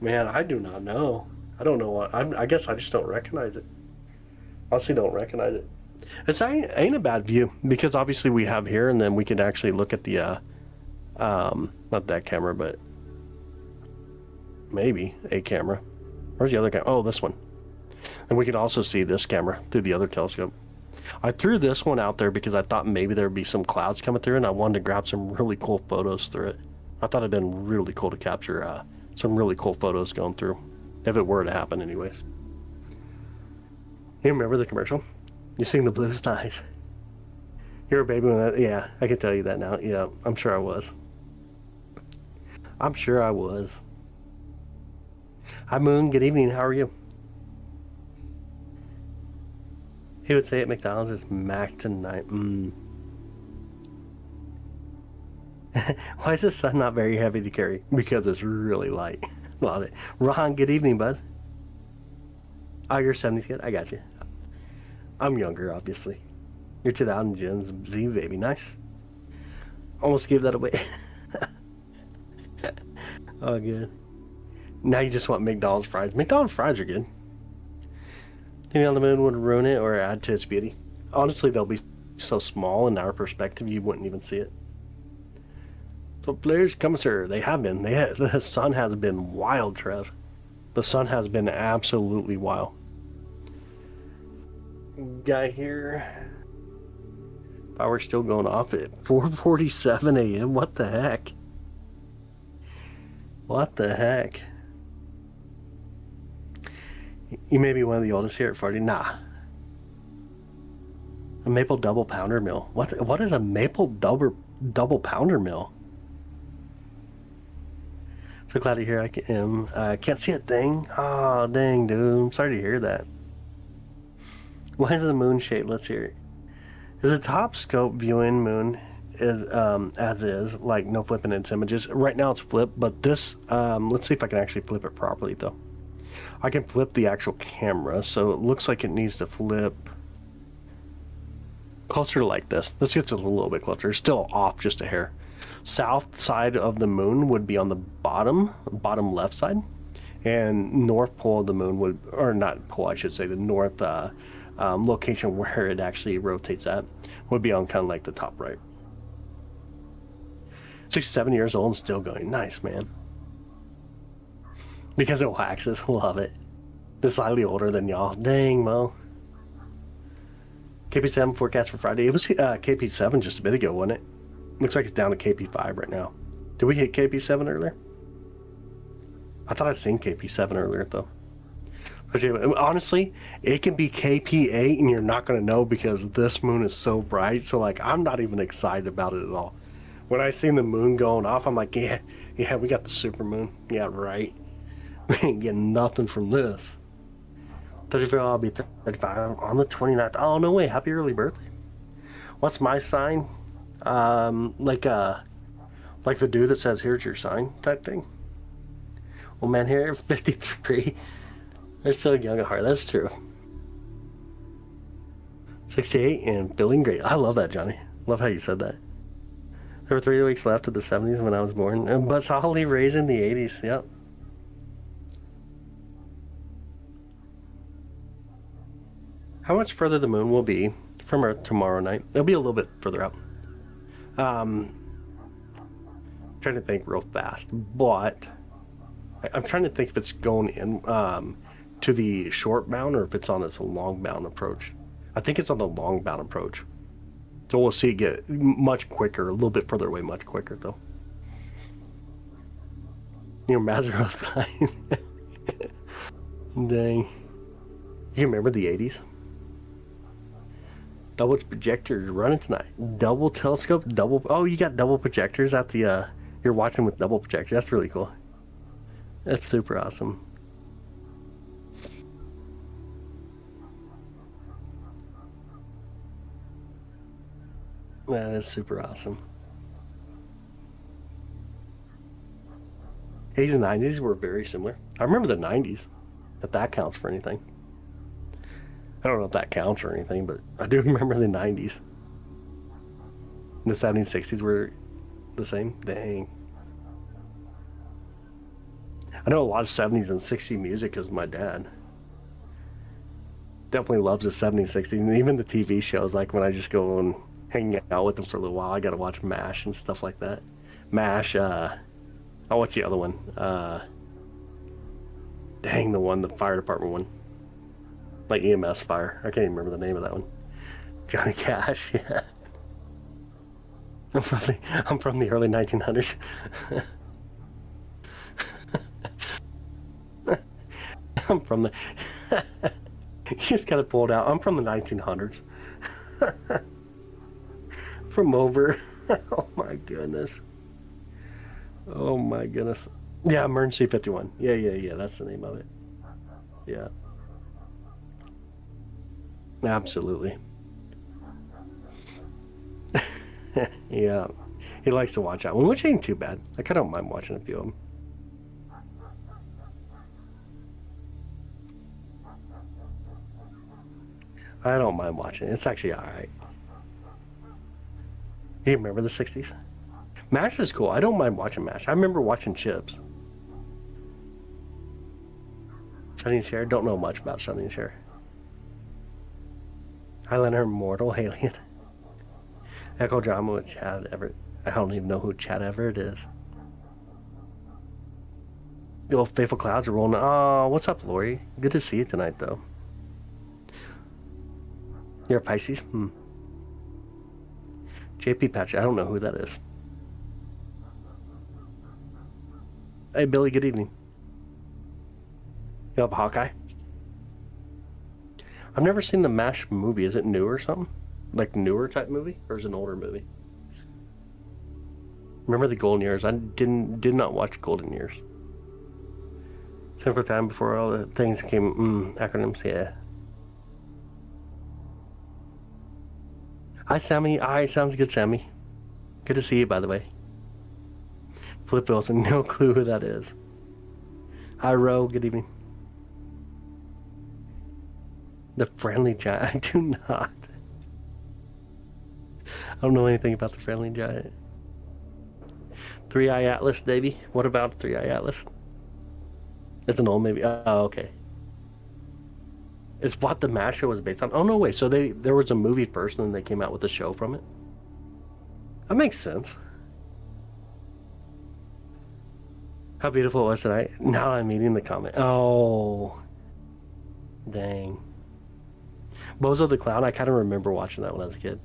S1: Man, I do not know. I don't know what. I guess I just don't recognize it. Honestly, don't recognize it. It's ain't a bad view because obviously we have here, and then we can actually look at the not that camera, but maybe a camera. Where's the other camera? Oh, this one. And we can also see this camera through the other telescope. I threw this one out there because I thought maybe there'd be some clouds coming through, and I wanted to grab some really cool photos through it. I thought it'd been really cool to capture some really cool photos going through, if it were to happen, anyways. You remember the commercial? You sing the blues, nice. You're a baby when that, yeah, I can tell you that now. Yeah, I'm sure I was. I'm sure I was. Hi, Moon. Good evening. How are you? He would say at McDonald's, it's Mac Tonight. Why is this sun not very heavy to carry? Because it's really light. Love it. Ron, good evening, bud. Oh, you're 70 kid? I got you. I'm younger, obviously. You're 2000 Gen Z baby. Nice. Almost gave that away. Oh, good. Now you just want McDonald's fries. McDonald's fries are good. Anything on the moon would ruin it or add to its beauty. Honestly, they'll be so small in our perspective, you wouldn't even see it. So players come, sir. They have been. The sun has been wild, Trev. The sun has been absolutely wild. Guy here. Power's still going off at 4:47 a.m. What the heck? What the heck? You may be one of the oldest here at 40. Nah. A maple double pounder mill. What is a maple double pounder mill? So glad to hear I am. Can't see a thing. Oh, dang, dude. I'm sorry to hear that. Why is the moon shaped? Let's hear it. Is a top scope viewing moon is as is, like no flipping its images. Right now it's flipped, but this let's see if I can actually flip it properly though. I can flip the actual camera, so it looks like it needs to flip closer to like this. This gets a little bit closer. It's still off just a hair. South side of the moon would be on the bottom left side, and north pole of the moon would, or not pole, I should say, the north location where it actually rotates at would be on kind of like the top right. 67 years old and still going. Nice, man. Because it waxes. Love it. Just slightly older than y'all. Dang, Mo. KP7 forecast for Friday. It was KP7 just a bit ago, wasn't it? Looks like it's down to KP5 right now. Did we hit KP7 earlier? I thought I'd seen KP7 earlier, though. Honestly, it can be KP8 and you're not going to know because this moon is so bright. So, like, I'm not even excited about it at all. When I seen the moon going off, I'm like, yeah, we got the supermoon. Yeah, right. We ain't getting nothing from this. 35, I'll be 35 on the 29th. Oh, no way. Happy early birthday. What's my sign? Like the dude that says, here's your sign type thing. Well, man, here, 53. They're still young at heart. That's true. 68 and feeling great. I love that, Johnny. Love how you said that. There were 3 weeks left of the 70s when I was born, but solidly raised in the 80s. Yep. How much further the moon will be from Earth tomorrow night? It'll be a little bit further out. Trying to think real fast, but I'm trying to think if it's going in to the short bound or if it's on its long bound approach. I think it's on the long bound approach. So we'll see it get much quicker, a little bit further away, much quicker though. You know, Mazarov time. Dang. You remember the 80s? Double projectors running tonight. Double telescope, double. Oh, you got double projectors at the. You're watching with double projectors. That's really cool. That's super awesome. That is super awesome. 80s and 90s were very similar. I remember the 90s, if that counts for anything. I don't know if that counts or anything, but I do remember the 90s. The 70s, 60s were the same. Dang. I know a lot of 70s and 60s music because my dad definitely loves the 70s, 60s, and even the TV shows. Like when I just go and hang out with them for a little while, I got to watch MASH and stuff like that. MASH, oh, what's the other one? Dang, the fire department one. Like EMS fire. I can't even remember the name of that one. Johnny Cash, yeah. I'm from the early 1900s. I'm from the... You just got it pulled out. I'm from the 1900s. From over... Oh my goodness. Oh my goodness. Yeah, Emergency 51. Yeah. That's the name of it. Yeah. Absolutely. Yeah. He likes to watch that one, which ain't too bad. I kind of don't mind watching a few of them. I don't mind watching it. It's actually alright. You remember the 60s? MASH is cool. I don't mind watching MASH. I remember watching Chips. Sonny and Cher. Don't know much about Sonny and Cher. Highlander Mortal Alien. Echo Drama with Chad Everett. I don't even know who Chad Everett is. The old Faithful Clouds are rolling. Oh, what's up, Lori? Good to see you tonight, though. You're a Pisces? JP Patch. I don't know who that is. Hey, Billy. Good evening. You have Hawkeye? I've never seen the MASH movie. Is it new or something? Like newer type movie? Or is it an older movie? Remember the Golden Years? I did not watch Golden Years. Simpler time before all the things came. Acronyms, yeah. Hi, Sammy. Alright, sounds good, Sammy. Good to see you, by the way. Flip Wilson, no clue who that is. Hi, Ro. Good evening. The Friendly Giant. I do not. I don't know anything about the Friendly Giant. Three Eye Atlas, baby. What about Three Eye Atlas? It's an old movie. Oh, okay. It's what the MASH show was based on. Oh, no way. So there was a movie first and then they came out with a show from it? That makes sense. How beautiful it was tonight. Now I'm eating the comment. Oh. Dang. Bozo the Clown. I kind of remember watching that when I was a kid.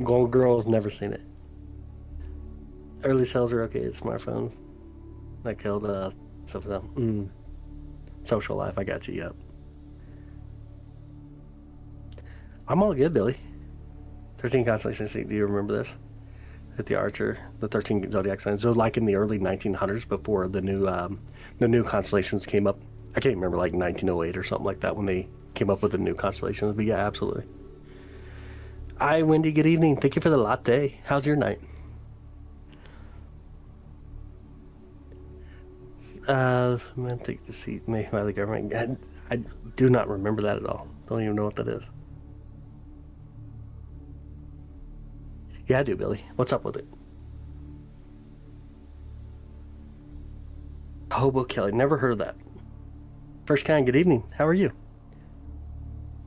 S1: Gold Girls, never seen it. Early cells are okay. It's smartphones. That killed stuff like that. Social life. I got you. Yep. I'm all good, Billy. 13 constellations. Do you remember this? At the Archer, the 13 zodiac signs. So like in the early 1900s, before the new constellations came up. I can't remember, like 1908 or something like that when they came up with the new constellations. But yeah, absolutely. Hi, Wendy. Good evening. Thank you for the latte. How's your night? Semantic deceit made by the government. I do not remember that at all. Don't even know what that is. Yeah, I do, Billy. What's up with it? Hobo Kelly. Never heard of that. First Kind, good evening. How are you?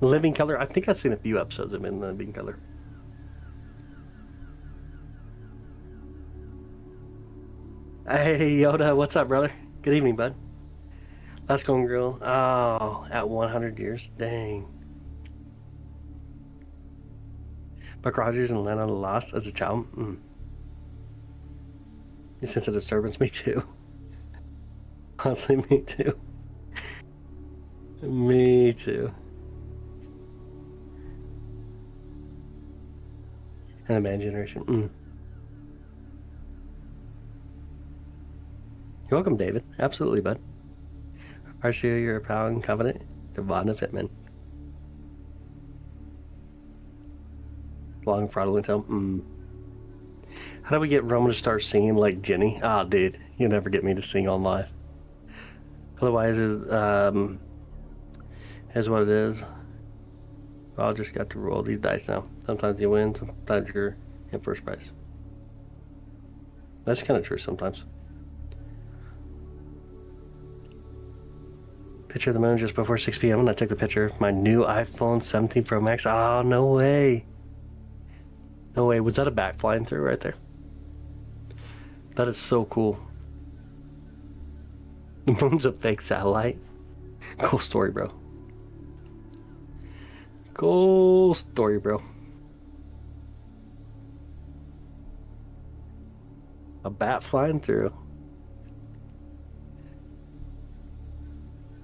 S1: Living Color. I think I've seen a few episodes of In Living Color. Hey, Yoda. What's up, brother? Good evening, bud. Let's go, girl. Oh, at 100 years. Dang. Buck Rogers and Lena lost as a child. You sense a disturbance? Me too. Honestly, me too. Me too. And the Man Generation. You're welcome, David. Absolutely, bud. Arcia, you're a proud and confident. Devon and Fitman. Long fraudulent tale. How do we get Roman to start singing like Jenny? Ah, dude, you'll never get me to sing on live. Otherwise, here's what it is. I'll just got to roll these dice now. Sometimes you win, sometimes you're in first prize. That's kind of true sometimes. Picture of the moon just before 6 p.m. and I took the picture of my new iPhone 17 Pro Max. Oh, no way. No way. Was that a bat flying through right there? That is so cool. The moon's a fake satellite. Cool story, bro. Cool story, bro. A bat flying through.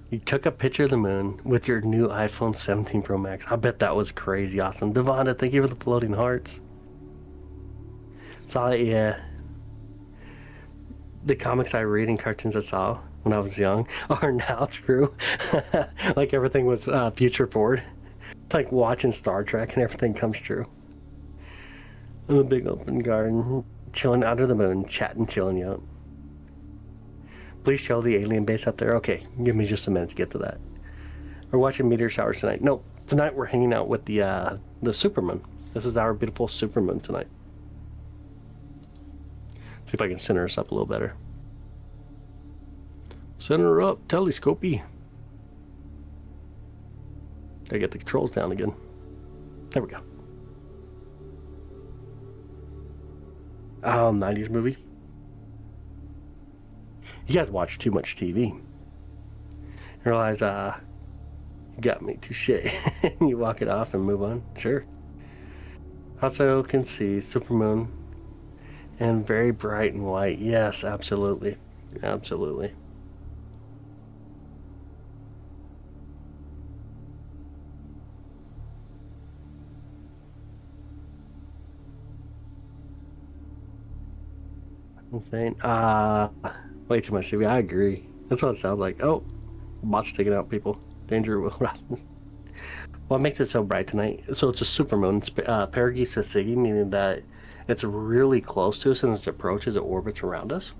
S1: You took a picture of the moon with your new iPhone 17 Pro Max. I bet that was crazy awesome. Devonta, thank you for the floating hearts. Saw it, yeah. The comics I read and cartoons I saw when I was young are now true. Like everything was future forward. It's like watching Star Trek and everything comes true. In the big open garden, chilling under the moon, chatting, chilling, yep. Please show the alien base up there. Okay, give me just a minute to get to that. We're watching meteor showers tonight. No, tonight we're hanging out with the supermoon. This is our beautiful supermoon tonight. See if I can center us up a little better. Center up, telescopy. Gotta get the controls down again. There we go. Oh, 90s movie. You guys watch too much TV. You realize, you got me, touche. You walk it off and move on. Sure. Also can see Supermoon and very bright and white. Yes, absolutely. Absolutely. Insane. Way too much TV. I agree. That's what it sounds like. Oh, bots taking out people. Danger, Will Rasmus. What makes it so bright tonight? So it's a supermoon. It's perigee Syzygy, meaning that it's really close to us, and as it approaches, it orbits around us,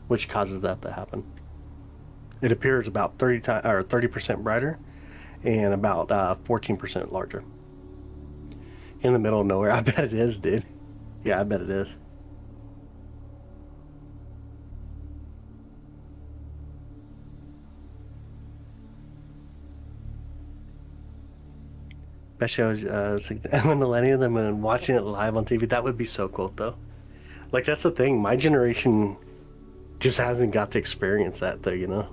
S1: which causes that to happen. It appears about 30% brighter, and about 14% larger. In the middle of nowhere. I bet it is, dude. Yeah, I bet it is. That shows I'm in the landing of the moon, watching it live on TV. That would be so cool, though. Like, that's the thing. My generation just hasn't got to experience that, though, you know?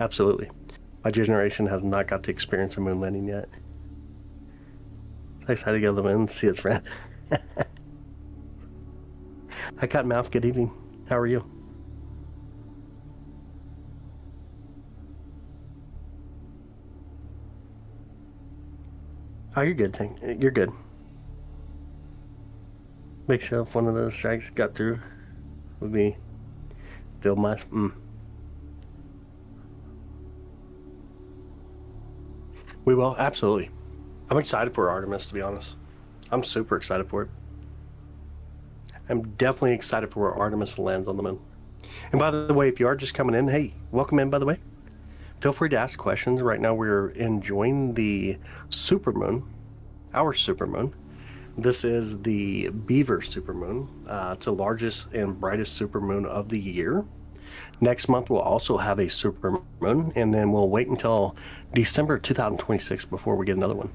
S1: Absolutely. My generation has not got to experience a moon landing yet. I'm excited to go to the moon and see its friends. I got mouth. Good evening. How are you? Oh, you're good, Tank. You're good. Make sure if one of those strikes got through would be filled my. We will, absolutely. I'm excited for Artemis, to be honest. I'm super excited for it. I'm definitely excited for where Artemis lands on the moon. And by the way, if you are just coming in, hey, welcome in, by the way. Feel free to ask questions. Right now we're enjoying the supermoon, our supermoon. This is the Beaver Supermoon. It's the largest and brightest supermoon of the year. Next month we'll also have a supermoon, and then we'll wait until December 2026 before we get another one.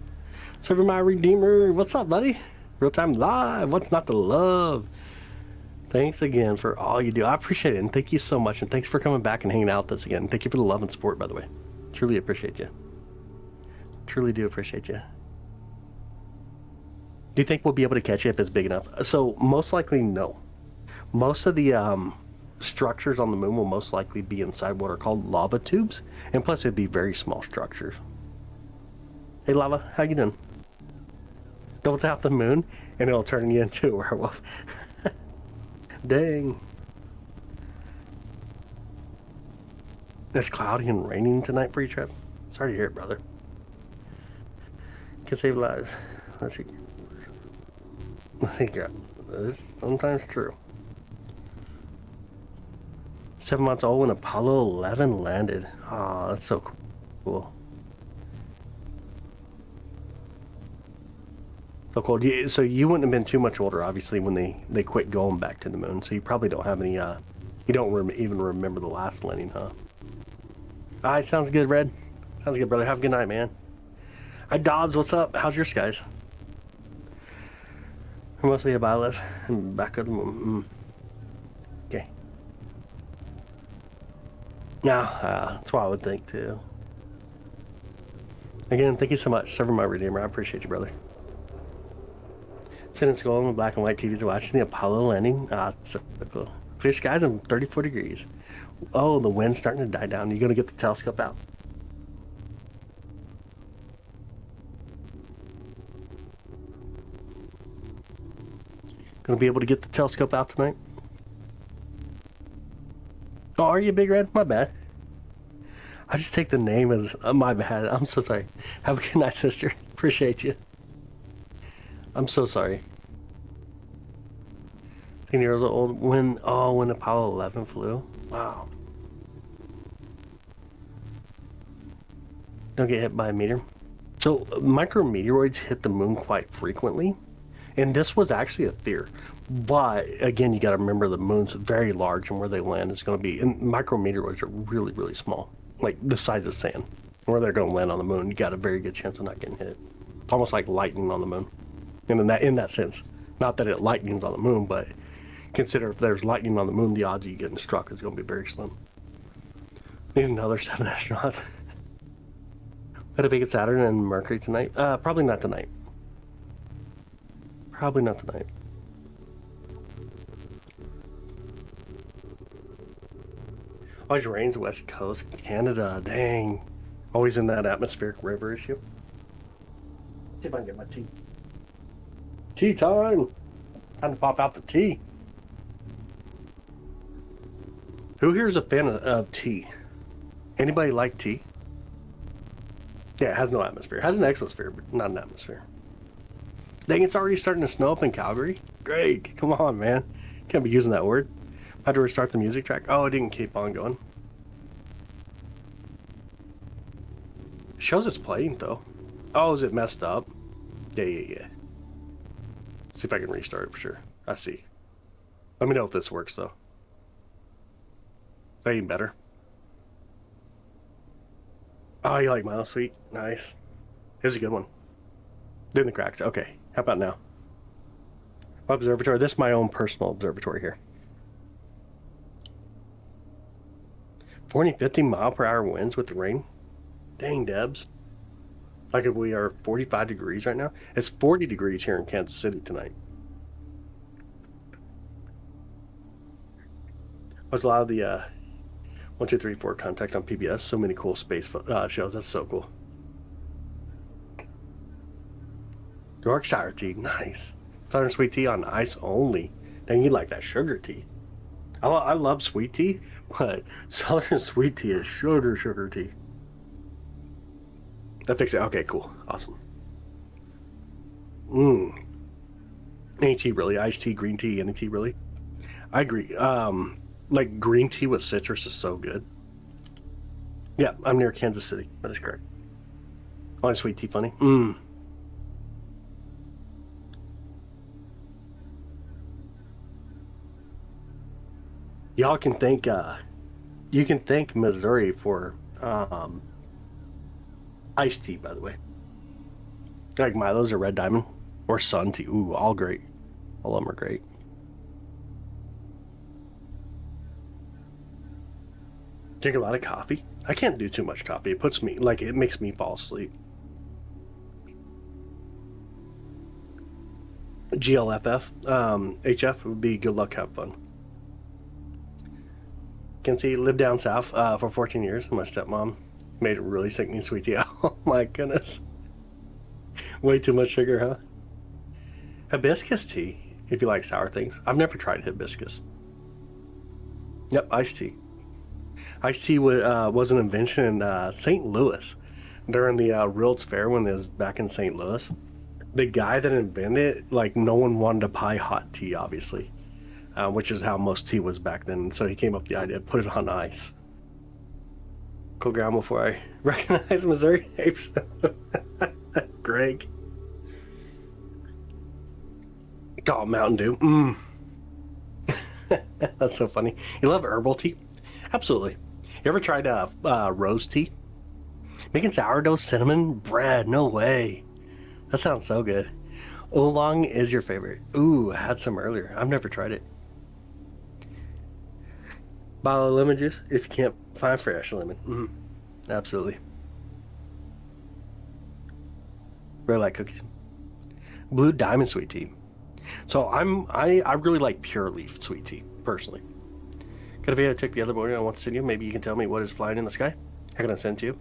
S1: Server My Redeemer, what's up, buddy? Real time live, what's not to love? Thanks again for all you do. I appreciate it, and thank you so much, and thanks for coming back and hanging out with us again. Thank you for the love and support, by the way. Truly appreciate you. Truly do appreciate you. Do you think we'll be able to catch it if it's big enough? So, most likely, no. Most of the structures on the moon will most likely be inside what are called lava tubes, and plus it'd be very small structures. Hey, Lava, how you doing? Double tap the moon, and it'll turn you into a werewolf. Dang. It's cloudy and raining tonight for you, Trev. Sorry to hear it, brother. Can save lives. Let's see. Yeah, it's sometimes true. 7 months old when Apollo 11 landed. Oh, that's so cool. So cool. So you wouldn't have been too much older, obviously, when they quit going back to the moon. So you probably don't have any. You don't even remember the last landing, huh? All right, sounds good, Red. Sounds good, brother. Have a good night, man. Hi, Dobbs. What's up? How's your skies? I'm mostly a byleth and back of the moon. Okay. Yeah, that's what I would think too. Again, thank you so much, Server My Redeemer. I appreciate you, brother. Sitting in school on the black and white TVs watching the Apollo landing. So cool. Clear skies and 34 degrees. Oh, the wind's starting to die down. You gonna get the telescope out? Gonna be able to get the telescope out tonight? Oh, are you, Big Red? My bad. I just take the name as my bad. I'm so sorry. Have a good night, sister. Appreciate you. I'm so sorry. 10 years old when Apollo 11 flew. Wow. Don't get hit by a meteor. So micrometeoroids hit the moon quite frequently. And this was actually a fear. But again, you got to remember the moon's very large, and where they land is going to be. And micrometeoroids are really, really small, like the size of sand. Where they're going to land on the moon, you got a very good chance of not getting hit. Almost like lightning on the moon. And in that sense, not that it lightnings on the moon, but consider if there's lightning on the moon, the odds of you getting struck is going to be very slim. Need another 7 astronauts. Had a big Saturn and Mercury tonight. Probably not tonight. Probably not tonight. Always rains West Coast, Canada. Dang. Always in that atmospheric river issue. See if I can get my tea. Tea time. Time to pop out the tea. Who here is a fan of tea? Anybody like tea? Yeah, it has no atmosphere. It has an exosphere, but not an atmosphere. Dang, it's already starting to snow up in Calgary. Great. Come on, man. Can't be using that word. Had to restart the music track. Oh, it didn't keep on going. It shows it's playing, though. Oh, is it messed up? Yeah. See if I can restart it for sure. I see. Let me know if this works, though. Is that even better? Oh, you like Mile Sweet? Nice. Here's a good one. Doing the cracks. Okay. How about now? Observatory. This is my own personal observatory here. 40, 50 mile per hour winds with the rain. Dang, Debs. Like if we are 45 degrees right now. It's 40 degrees here in Kansas City tonight. I was allowed the 1, 2, 3, 4 contact on PBS. So many cool space shows. That's so cool. Yorkshire tea, nice. Southern sweet tea on ice only. Dang, you like that sugar tea. I love sweet tea, but Southern sweet tea is sugar tea. That fixes it. Okay, cool. Awesome. Any tea, really. Iced tea, green tea, any tea, really. I agree. Like green tea with citrus is so good. Yeah, I'm near Kansas City. That is correct. Oh, sweet tea funny? Y'all can thank, you can thank Missouri for iced tea, by the way. Like Milo's or Red Diamond or Sun tea. Ooh, all great. All of them are great. Drink a lot of coffee. I can't do too much coffee. It puts me, like, it makes me fall asleep. GLFF, HF would be good luck, have fun. Can see, lived down south for 14 years. My stepmom made it really sick me sweet tea. Oh my goodness. Way too much sugar, huh? Hibiscus tea, if you like sour things. I've never tried hibiscus. Yep, iced tea. Iced tea was an invention in St. Louis during the World's Fair when it was back in St. Louis. The guy that invented it, like, no one wanted to buy hot tea, obviously, which is how most tea was back then. So he came up with the idea to put it on ice. Cool ground before I recognize Missouri apes. Greg. Oh, Mountain Dew. That's so funny. You love herbal tea? Absolutely. You ever tried rose tea? Making sourdough cinnamon bread? No way. That sounds so good. Oolong is your favorite. Ooh, I had some earlier. I've never tried it. Bottle of lemon juice if you can't find fresh lemon. Absolutely. Really like cookies. Blue Diamond sweet tea. So I really like pure leaf sweet tea personally. Got a video to check the other morning I want to send you. Maybe you can tell me what is flying in the sky. How can I send it to you?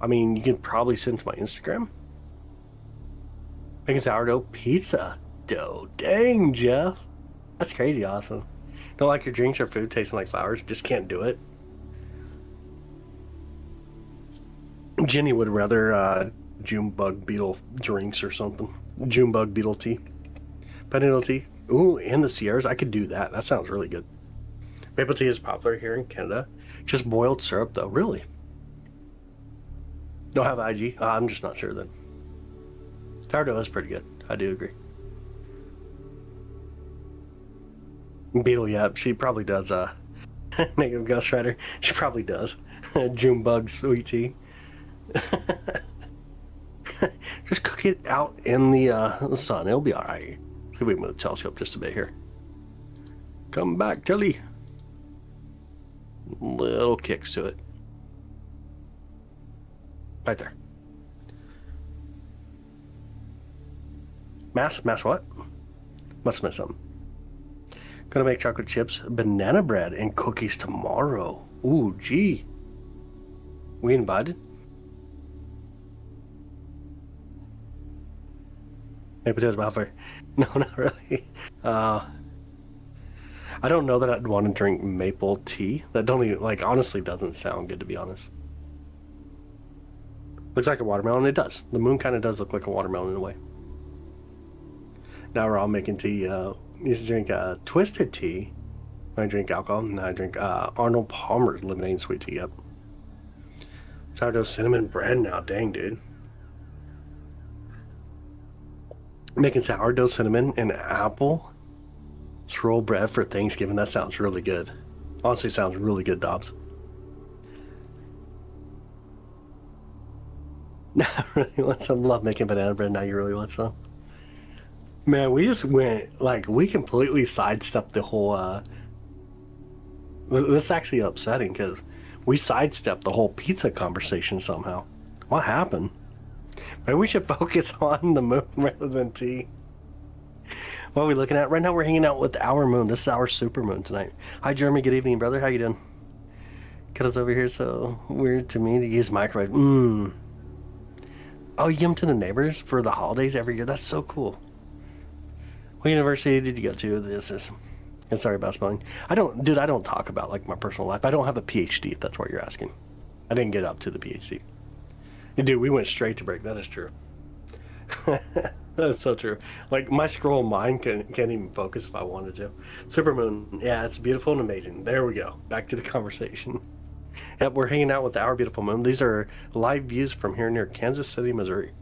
S1: I mean, you can probably send to my Instagram. Making sourdough pizza dough. Dang, Jeff. That's crazy awesome. Don't like your drinks or food tasting like flowers. Just can't do it. Jenny would rather June bug beetle drinks or something. June bug beetle tea. Panadol tea. Ooh, in the Sierras. I could do that. That sounds really good. Maple tea is popular here in Canada. Just boiled syrup, though. Really? Don't have IG? I'm just not sure then. Sourdough is pretty good. I do agree. Beetle, yeah, she probably does. Negative Ghost Rider, she probably does. Junebug sweet tea. Just cook it out in the sun. It'll be all right. See, we move the telescope just a bit here. Come back, Tilly. Little kicks to it. Right there. Mass what? Must have missed something. Gonna make chocolate chips, banana bread, and cookies tomorrow. Ooh, gee. We invited? Maybe potatoes Balfour. No, not really. I don't know that I'd want to drink maple tea. That don't even, like, honestly doesn't sound good, to be honest. Looks like a watermelon. It does. The moon kind of does look like a watermelon in a way. Now we're all making tea. Used to drink twisted tea when I drink alcohol. Now I drink Arnold Palmer's lemonade and sweet tea. Yep. Sourdough cinnamon bread now. Dang, dude. Making sourdough cinnamon and apple swirl bread for Thanksgiving. That sounds really good. Honestly, sounds really good, Dobbs. I really want some. Love making banana bread. Now you really want some. Man, we just went, like, we completely sidestepped the whole, this is actually upsetting because we sidestepped the whole pizza conversation somehow. What happened? Maybe we should focus on the moon rather than tea. What are we looking at? Right now we're hanging out with our moon. This is our supermoon tonight. Hi, Jeremy. Good evening, brother. How you doing? Kiddo's over here, so weird to me to use microwave. Oh, you give them to the neighbors for the holidays every year? That's so cool. What university did you go to? I'm sorry about spelling. I don't talk about, like, my personal life. I don't have a PhD, if that's what you're asking. I didn't get up to the PhD. Dude, we went straight to break. That is true. That's so true. Like, my scroll mind can't even focus if I wanted to. Supermoon, yeah, it's beautiful and amazing. There we go. Back to the conversation. Yep, we're hanging out with our beautiful moon. These are live views from here near Kansas City, Missouri.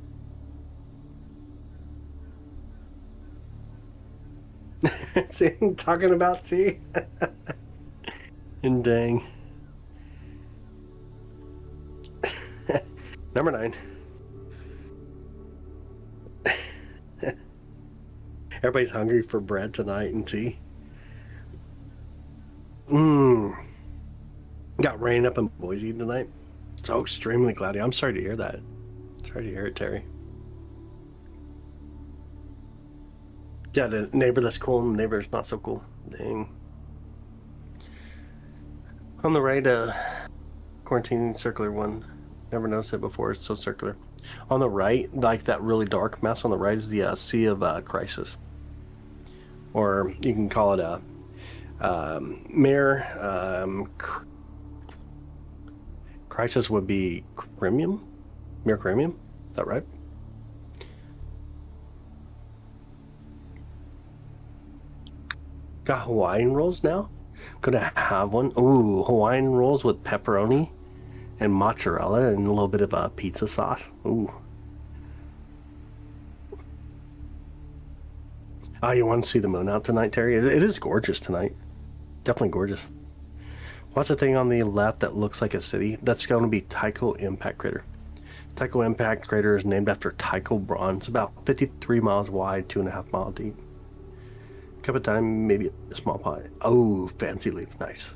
S1: See, talking about tea. And dang. Number 9. Everybody's hungry for bread tonight and tea. Got rain up in Boise tonight. So extremely cloudy. I'm sorry to hear that. Sorry to hear it, Terry. Yeah, the neighbor that's cool and the neighbor that's not so cool. Dang. On the right, quarantine circular one. Never noticed it before. It's so circular. On the right, like that really dark mess on the right is the Sea of Crisis. Or you can call it a Mirror. Crisis would be Cremium? Mirror Cremium? Is that right? Got Hawaiian rolls now? Gonna have one. Ooh, Hawaiian rolls with pepperoni and mozzarella and a little bit of pizza sauce. Ooh. Oh, you want to see the moon out tonight, Terry? It is gorgeous tonight. Definitely gorgeous. What's the thing on the left that looks like a city? That's going to be Tycho Impact Crater. Tycho Impact Crater is named after Tycho Braun. It's about 53 miles wide, 2.5 miles deep. Cup of time, maybe a small pie. Oh, fancy leaf, nice.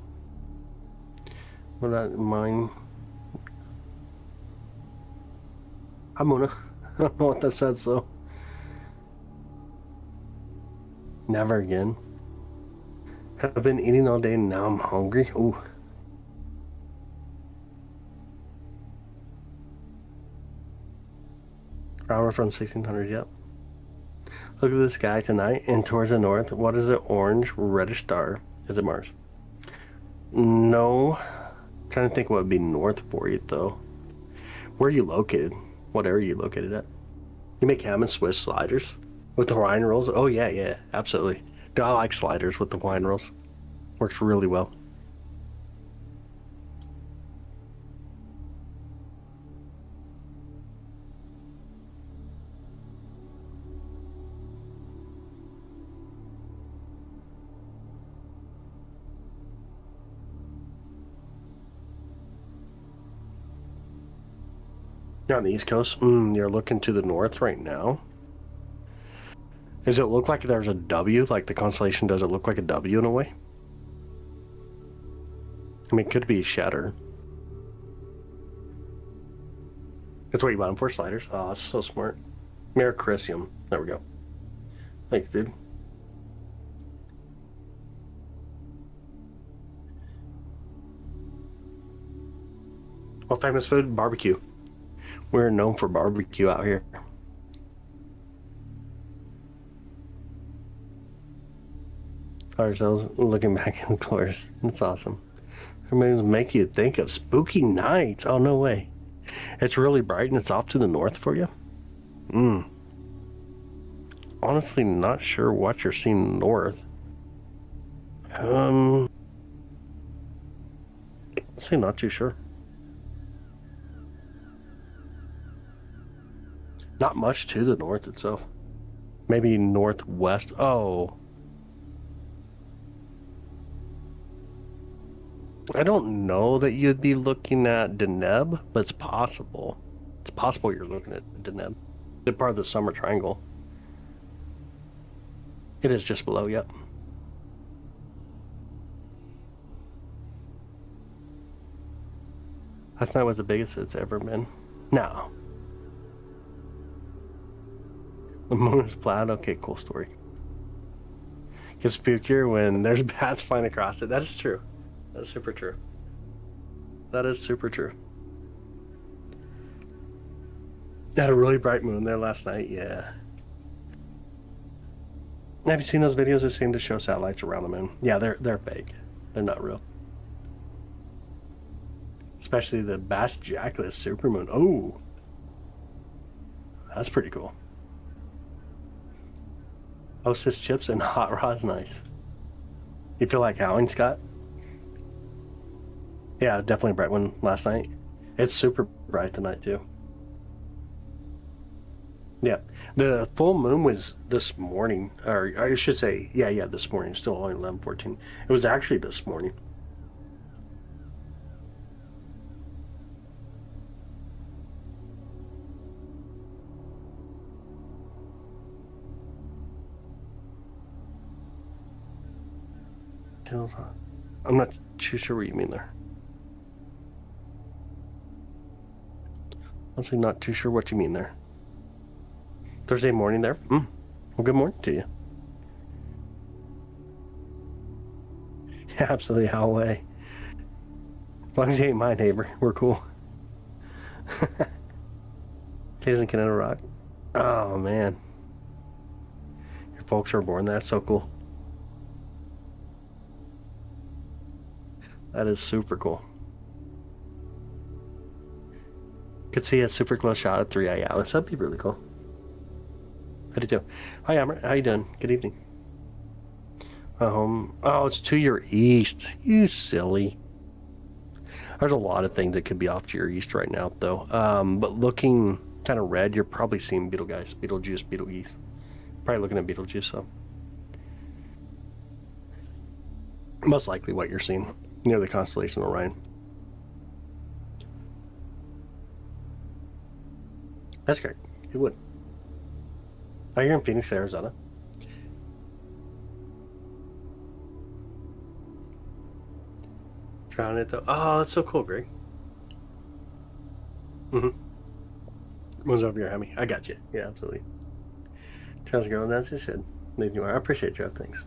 S1: Well, that mine. Hi, Mona. I don't know what that says, though. Never again. I've been eating all day and now I'm hungry. Ooh. Flower from 1600s, yep. Look at the sky tonight and towards the north. What is it? Orange, reddish star. Is it Mars? No. I'm trying to think what would be north for you, though. Where are you located? What area are you located at? You make ham and Swiss sliders with the Hawaiian rolls? Oh, yeah, absolutely. Dude, I like sliders with the Hawaiian rolls. Works really well. You're on the East Coast. You're looking to the north right now. Does it look like there's a W? Like the constellation, does it look like a W in a way? I mean, it could be Shatter. That's what you bought them for, sliders. Oh, that's so smart. Mericrisium. There we go. Thanks, dude. Well, famous food? Barbecue. We're known for barbecue out here. Ourselves looking back in course. That's awesome. It make you think of spooky nights. Oh, no way. It's really bright and it's off to the north for you? Honestly, not sure what you're seeing north. I'd say not too sure. Not much to the north itself. Maybe northwest. Oh. I don't know that you'd be looking at Deneb, but it's possible. It's possible you're looking at Deneb. They're part of the Summer Triangle. It is just below, yep. That's not what the biggest it's ever been. No. The moon is flat. Okay, cool story. Gets spookier when there's bats flying across it. That is true. That's super true. That is super true. Had a really bright moon there last night, yeah. Have you seen those videos that seem to show satellites around the moon? Yeah, they're fake. They're not real. Especially the Beaver Supermoon. Oh, that's pretty cool. Hostess chips and hot rod's nice. You feel like howling, Scott? Yeah, definitely a bright one last night. It's super bright tonight too. Yeah, the full moon was this morning, or I should say, yeah, this morning. Still only 11:14. It was actually this morning. I'm not too sure what you mean there. Honestly, not too sure what you mean there. Thursday morning there? Well, good morning to you. Yeah, absolutely, how away. As long as you ain't my neighbor, we're cool. Caves in Canada Rock. Oh, man. Your folks were born there. That's so cool. That is super cool. Could see a super close shot at 3 Atlas. That'd be really cool. I do too. Hi, Amber. How you doing? Good evening. Oh, it's to your east. You silly. There's a lot of things that could be off to your east right now, though. But looking kind of red, you're probably seeing Betelgeuse. Probably looking at Betelgeuse, so. Most likely what you're seeing near the constellation Orion. That's great. You would. Oh, you're in Phoenix, Arizona. Trying it though. Oh, that's so cool, Greg. One's over your hammy. I got you. Yeah, absolutely. How's it going? That's just it. Leaving you are. I appreciate you. Thanks.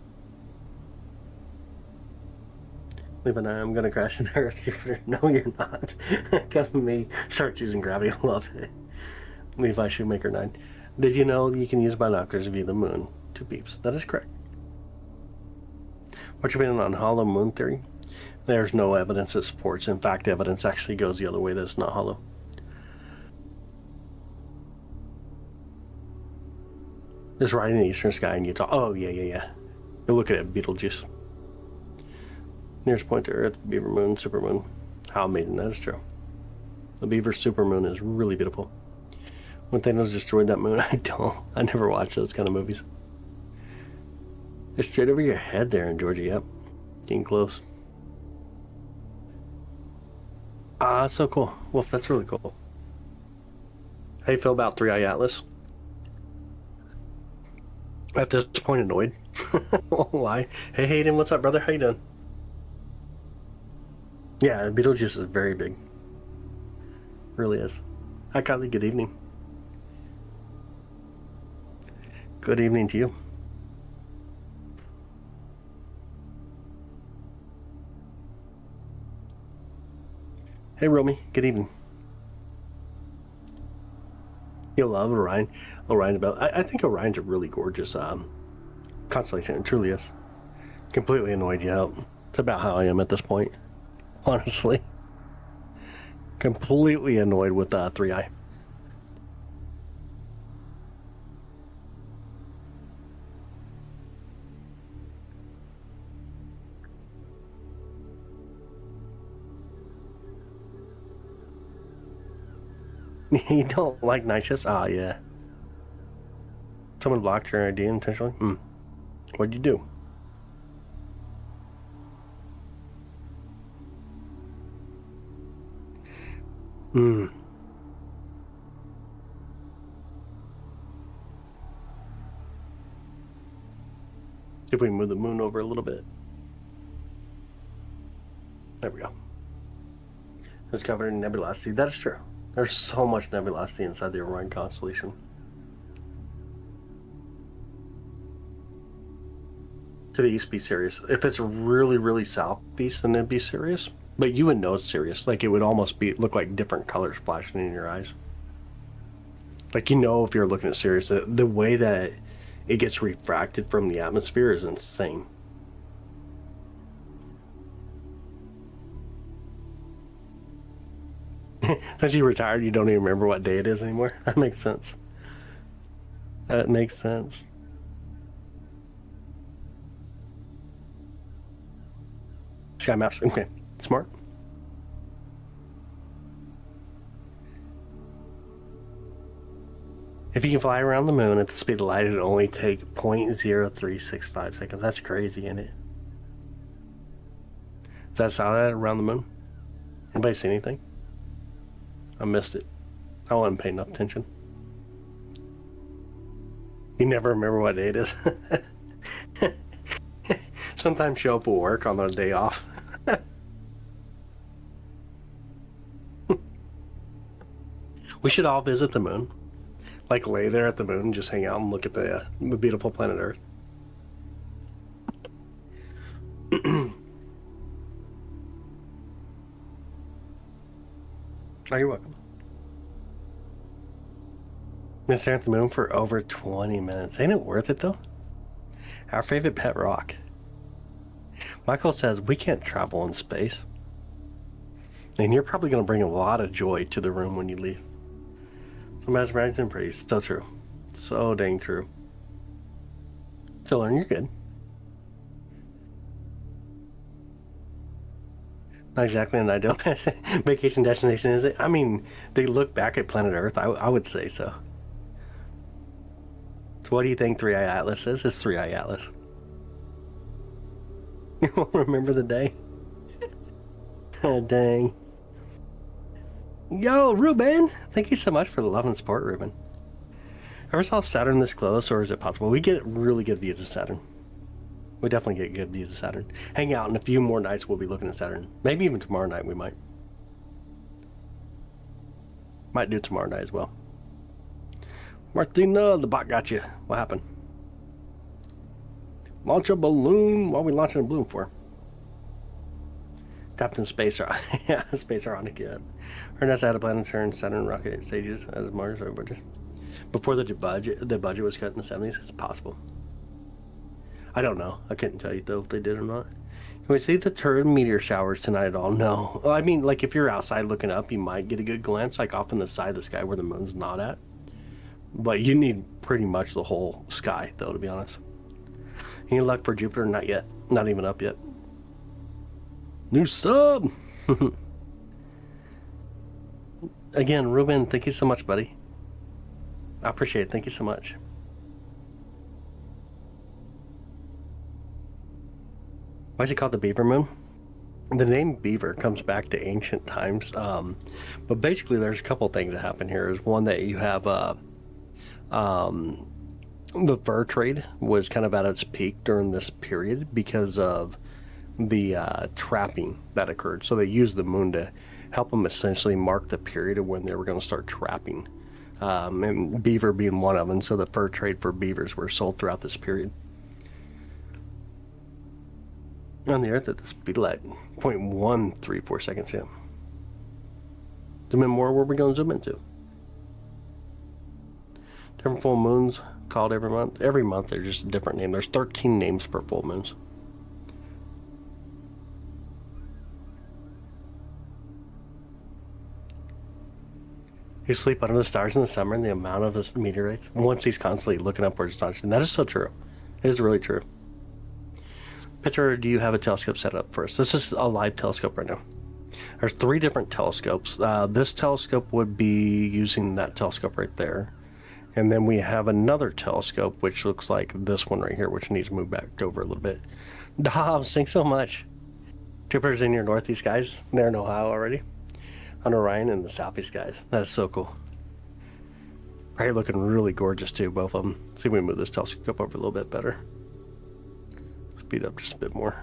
S1: Leave an eye. I'm gonna crash in Earth. No, you're not. Come me. Start choosing gravity. I love it. Levi Shoemaker 9. Did you know you can use binoculars to view the moon? 2 beeps. That is correct. What's your opinion on hollow moon theory? There's no evidence that supports. In fact, evidence actually goes the other way that it's not hollow. Just right in the eastern sky in Utah. Oh, yeah. You're looking at Betelgeuse. Nearest point to Earth, Beaver Moon, Supermoon. How amazing that is true. The Beaver Supermoon is really beautiful. When Thanos destroyed that moon, I never watched those kind of movies. It's straight over your head there in Georgia, yep. Getting close. Ah, that's so cool. Wolf, that's really cool. How you feel about 3i Atlas? At this point, annoyed. Won't lie. Hey Hayden, what's up, brother? How you doing? Yeah, Beetlejuice is very big. Really is. Hi, Kylie. Good evening. Good evening to you. Hey, Romy. Good evening. You'll love Orion. I think Orion's a really gorgeous constellation. It truly is. Completely annoyed you out. It's about how I am at this point. Honestly. Completely annoyed with 3i. You don't like night shifts? Ah, yeah. Someone blocked your ID intentionally? What'd you do? See if we can move the moon over a little bit. There we go. It's covered in nebulosity. That is true. There's so much nebulosity inside the Orion constellation. To the east, be Sirius. If it's really, really southeast, then it'd be Sirius. But you would know it's Sirius. Like, it would almost look like different colors flashing in your eyes. Like, you know, if you're looking at Sirius, the way that it gets refracted from the atmosphere is insane. Since you retired, you don't even remember what day it is anymore. That makes sense. That makes sense. Sky maps. Okay, smart. If you can fly around the moon at the speed of light, it would only take 0.0365 seconds. That's crazy, isn't it? Is that solid around the moon? Anybody see anything? I missed it. I wasn't paying enough attention. You never remember what day it is. Sometimes show up at work on the day off. We should all visit the moon. Like, lay there at the moon and just hang out and look at the beautiful planet Earth. Oh, you're welcome. Been staring at the moon for over 20 minutes. Ain't it worth it, though? Our favorite pet rock. Michael says we can't travel in space. And you're probably going to bring a lot of joy to the room when you leave. So mesmerizing and pretty. So true. So dang true. So, Lauren, you're good. Not exactly an ideal vacation destination, is it? I mean, they look back at planet Earth. I would say so. So what do you think 3i Atlas is? It's 3i Atlas. You won't remember the day? Oh, dang. Yo, Ruben! Thank you so much for the love and support, Ruben. Ever saw Saturn this close, or is it possible? We get really good views of Saturn. We definitely get good views of Saturn. Hang out, in a few more nights we'll be looking at Saturn. Maybe even tomorrow night we might. Might do tomorrow night as well. Martina, the bot got you. What happened? Launch a balloon? What are we launching a balloon for? Tapped in space. Yeah, space ironic, yeah. Her next had a plan to turn Saturn rocket stages as Mars or budget. Before the budget was cut in the 70s, it's possible. I don't know. I couldn't tell you though if they did or not. Can we see the Turin meteor showers tonight at all? No. Well, I mean, like, if you're outside looking up, you might get a good glance, like off in the side of the sky where the moon's not at. But you need pretty much the whole sky, though, to be honest. Any luck for Jupiter? Not yet. Not even up yet. New sub! Again, Ruben, thank you so much, buddy. I appreciate it. Thank you so much. Why is it called the Beaver Moon? The name Beaver comes back to ancient times, but basically there's a couple things that happen here. Is one that you have the fur trade was kind of at its peak during this period because of the trapping that occurred. So they used the moon to help them essentially mark the period of when they were going to start trapping, and beaver being one of them. So the fur trade for beavers were sold throughout this period. On the Earth at the speed of light, 0.134 seconds. Yeah. Zoom in more. Where are we going to zoom into? Different full moons called every month. Every month there's just a different name. There's 13 names for full moons. You sleep under the stars in the summer and the amount of his meteorites. Once he's constantly looking upwards, and that is so true. It is really true. Picture, do you have a telescope set up first? This is a live telescope right now. There's 3 different telescopes. This telescope would be using that telescope right there. And then we have another telescope, which looks like this one right here, which needs to move back over a little bit. Dobbs, thanks so much. Troopers in your northeast skies. They're in Ohio already. On Orion and the southeast skies. That's so cool. Right, looking really gorgeous too, both of them. Let's see if we move this telescope over a little bit better. Speed up just a bit more.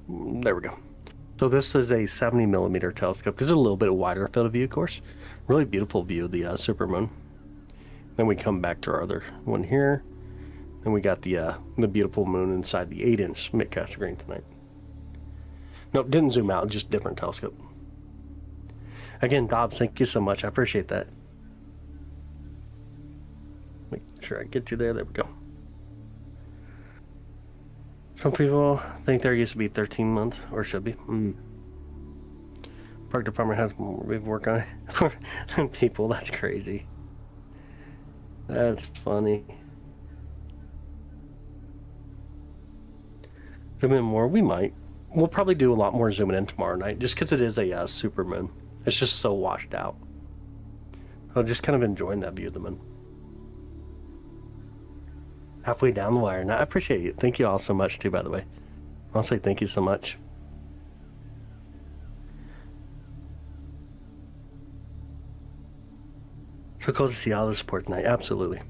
S1: There we go. So this is a 70 millimeter telescope because it's a little bit wider field of view, of course. Really beautiful view of the supermoon. Then we come back to our other one here. Then we got the beautiful moon inside the 8-inch mid-cast screen tonight. Nope, didn't zoom out, just different telescope. Again, Dobbs, thank you so much. I appreciate that. Make sure I get you there. There we go. Some people think there used to be 13 months, or should be. Park department has more work on it. People, that's crazy. That's funny. Zoom in more, we might. We'll probably do a lot more zooming in tomorrow night, just because it is a super moon. It's just so washed out. I'm just kind of enjoying that view of the moon. Halfway down the wire. And I appreciate it. Thank you all so much too, by the way. I'll say thank you so much. So cool to see all the support tonight. Absolutely.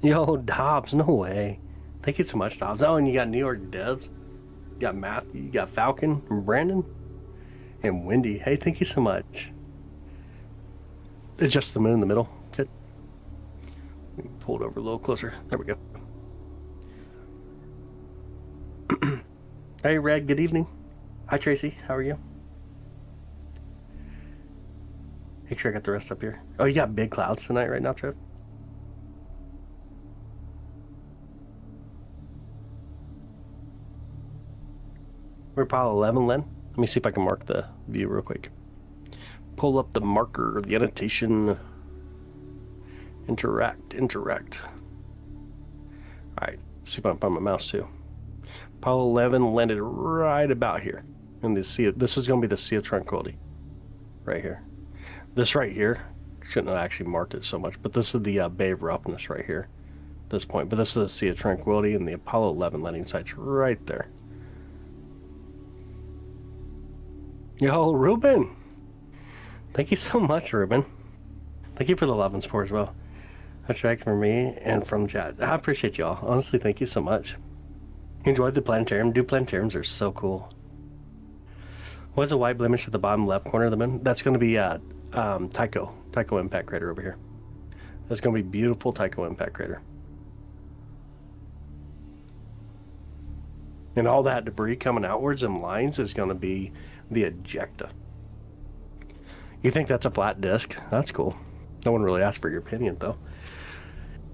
S1: Yo, Dobbs, no way. Thank you so much, Dobbs. Oh, and you got New York Devs. You got Matthew. You got Falcon and Brandon. And Wendy. Hey, thank you so much. Adjust the moon in the middle. Good. Pull it over a little closer. There we go. Hey, Red. Good evening. Hi, Tracy. How are you? Make sure I got the rest up here. Oh, you got big clouds tonight right now, Trev? We're pile 11, Len. Let me see if I can mark the view real quick. Pull up the marker, the annotation. Interact. Alright, see if I can find my mouse too. Apollo 11 landed right about here. And this is going to be the Sea of Tranquility. Right here. This right here, shouldn't have actually marked it so much, but this is the Bay of Roughness right here. At this point. But this is the Sea of Tranquility, and the Apollo 11 landing site's right there. Yo, Ruben! Thank you so much, Ruben. Thank you for the love and support as well. That's right from me and from chat. I appreciate y'all. Honestly, thank you so much. Enjoyed the planetarium. Dude, planetariums are so cool. What's the white blemish at the bottom left corner of the moon? That's going to be Tycho impact crater over here. That's going to be beautiful Tycho impact crater. And all that debris coming outwards in lines is going to be the ejecta. You think that's a flat disk? That's cool. No one really asked for your opinion, though.